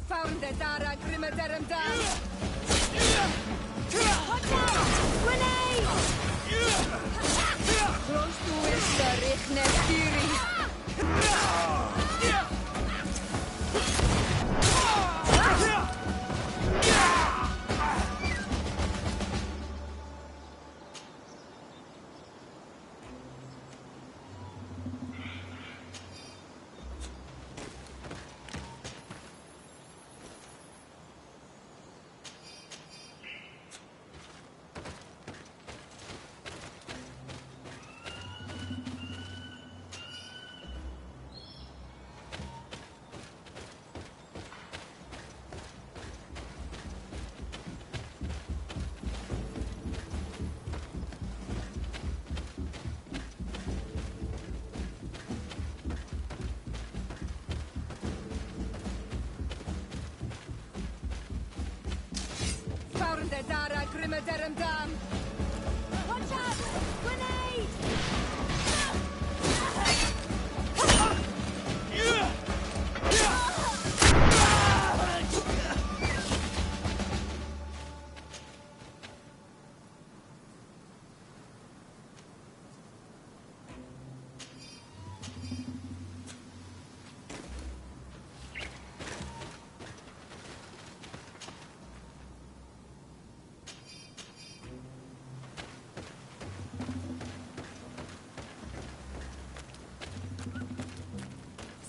Found the Dara Grimadaram Dam! Watch out! Grenade! Close to is the Richness Fury! Found the Dara Grimadaram Dam! Watch out! Grenade!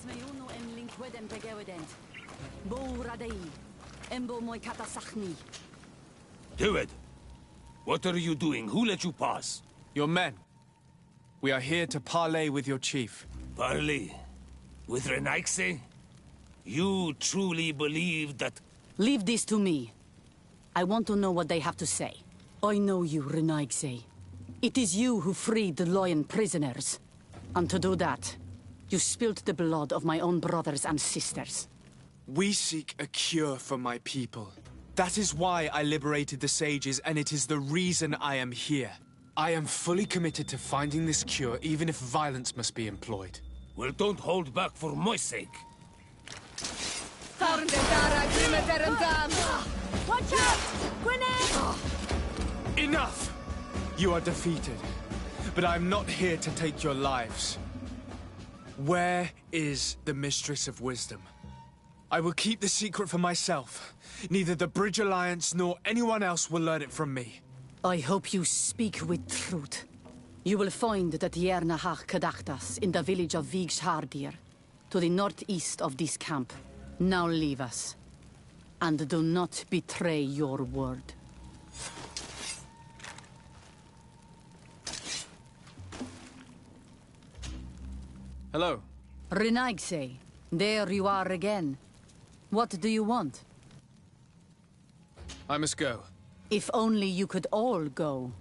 Smayuno em link wedem tegewedent. Bo radei. Embo moi katasachni. Do it! What are you doing? Who let you pass? Your men. We are here to parley with your chief. Parley? With Renaigse? You truly believe that... Leave this to me. I want to know what they have to say. I know you, Renaigse. It is you who freed the Loyan prisoners. And to do that, you spilled the blood of my own brothers and sisters. We seek a cure for my people. That is why I liberated the sages, and it is the reason I am here. I am fully committed to finding this cure, even if violence must be employed. Well, don't hold back for my sake. Watch out! Grenade! Enough! You are defeated, but I am not here to take your lives. Where is the Mistress of Wisdom? I will keep the secret for myself. Neither the Bridge Alliance nor anyone else will learn it from me. I hope you speak with truth. You will find that Yernahach Kadachtas in the village of Vigshardir, to the northeast of this camp. Now leave us. And do not betray your word. Hello. Renaigse, there you are again. What do you want? I must go. If only you could all go.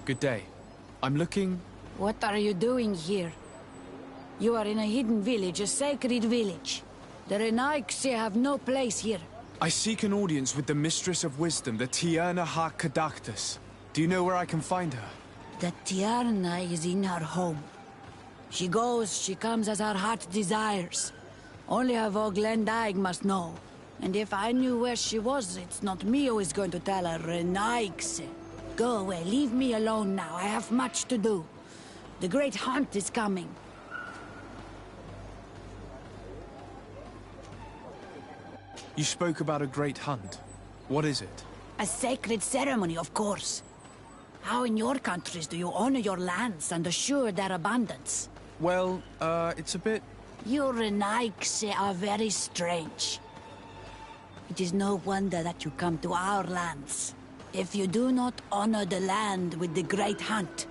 Good day. I'm looking... What are you doing here? You are in a hidden village, a sacred village. The Renaigse have no place here. I seek an audience with the Mistress of Wisdom, the ShanarahArlyah's. Do you know where I can find her? The Tiarna is in her home. She goes, she comes as her heart desires. Only her Voglendaig must know. And if I knew where she was, it's not me who is going to tell her, Renaigse. Go away, leave me alone now. I have much to do. The great hunt is coming. You spoke about a great hunt. What is it? A sacred ceremony, of course. How in your countries do you honor your lands and assure their abundance? Well, it's a bit... You Renaigse are very strange. It is no wonder that you come to our lands. If you do not honor the land with the great hunt,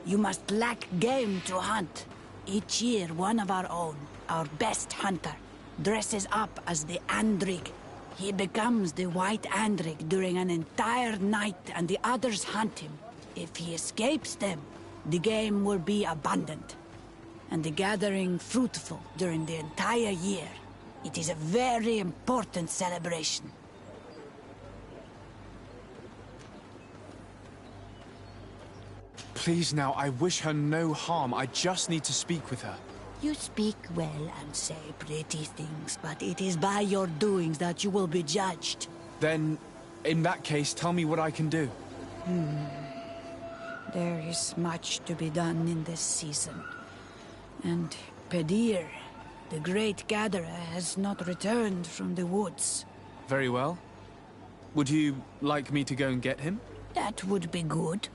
you must lack game to hunt. Each year, one of our own, our best hunter, dresses up as the Andrig. He becomes the White Andrig during an entire night and the others hunt him. If he escapes them, the game will be abundant, and the gathering fruitful during the entire year. It is a very important celebration. Please now, I wish her no harm. I just need to speak with her. You speak well and say pretty things, but it is by your doings that you will be judged. Then, in that case, tell me what I can do. There is much to be done in this season. And Pedir, the great gatherer, has not returned from the woods. Very well. Would you like me to go and get him? That would be good.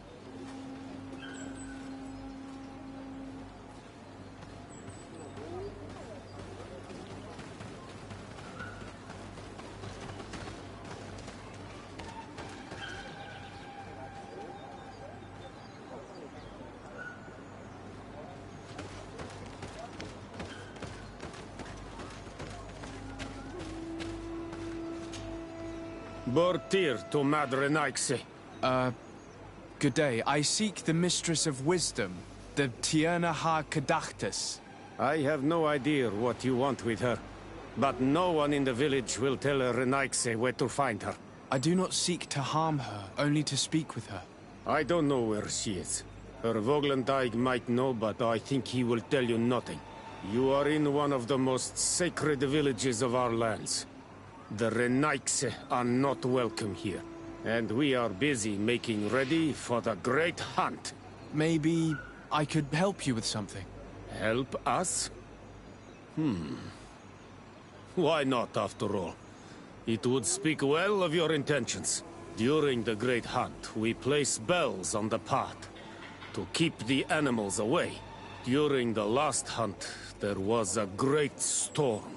Bortir to Madre Renaigse. Good day. I seek the Mistress of Wisdom, the ShanarahArlyah's. I have no idea what you want with her, but no one in the village will tell Renaigse where to find her. I do not seek to harm her, only to speak with her. I don't know where she is. Her Voglendaig might know, but I think he will tell you nothing. You are in one of the most sacred villages of our lands. The Renaigse are not welcome here, and we are busy making ready for the great hunt. Maybe I could help you with something. Help us? Why not, after all? It would speak well of your intentions. During the great hunt, we place bells on the path to keep the animals away. During the last hunt, there was a great storm,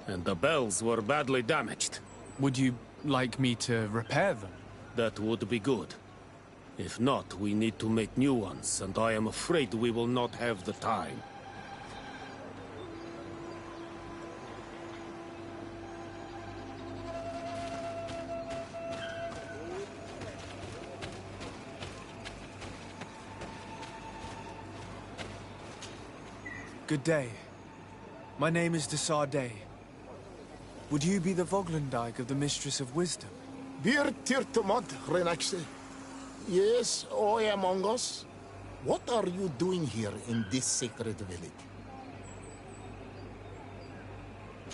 and the bells were badly damaged. Would you like me to repair them? That would be good. If not, we need to make new ones, and I am afraid we will not have the time. Good day. My name is Desardet. Would you be the Voglendaig of the Mistress of Wisdom? Bir tirtumod, Renaigse. Yes, I am among us. What are you doing here in this sacred village?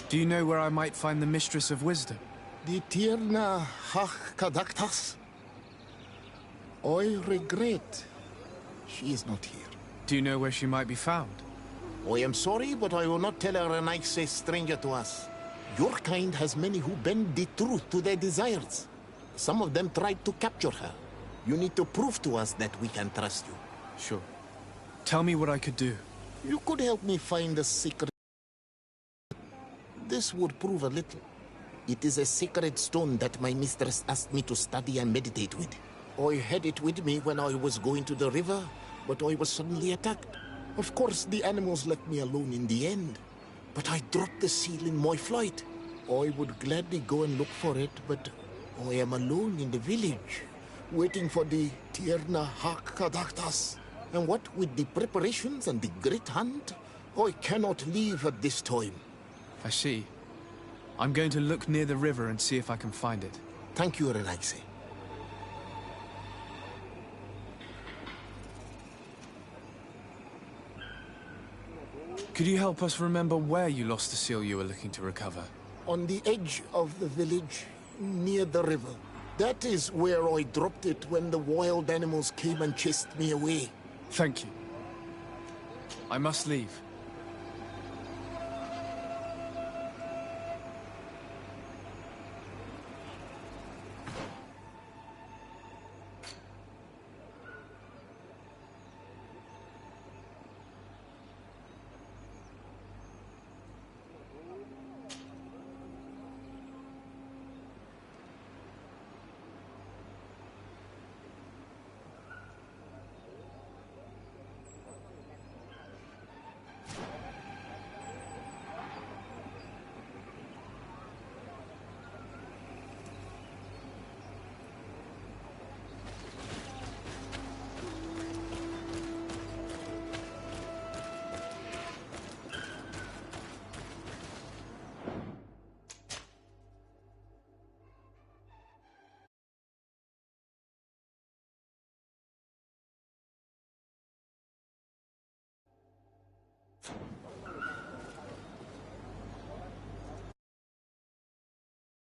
Do you know where I might find the Mistress of Wisdom? The ShanarahArlyah's? I regret she is not here. Do you know where she might be found? I am sorry, but I will not tell her Renaigse, stranger to us. Your kind has many who bend the truth to their desires. Some of them tried to capture her. You need to prove to us that we can trust you. Sure. Tell me what I could do. You could help me find the secret. This would prove a little. It is a sacred stone that my mistress asked me to study and meditate with. I had it with me when I was going to the river, but I was suddenly attacked. Of course, the animals left me alone in the end. But I dropped the seal in my flight. I would gladly go and look for it, but I am alone in the village. waiting for the Tierna Hakadaktas. And what with the preparations and the great hunt, I cannot leave at this time. I see. I'm going to look near the river and see if I can find it. Thank you, Relaxe. Could you help us remember where you lost the seal you were looking to recover? On the edge of the village, near the river. That is where I dropped it when the wild animals came and chased me away. Thank you. I must leave.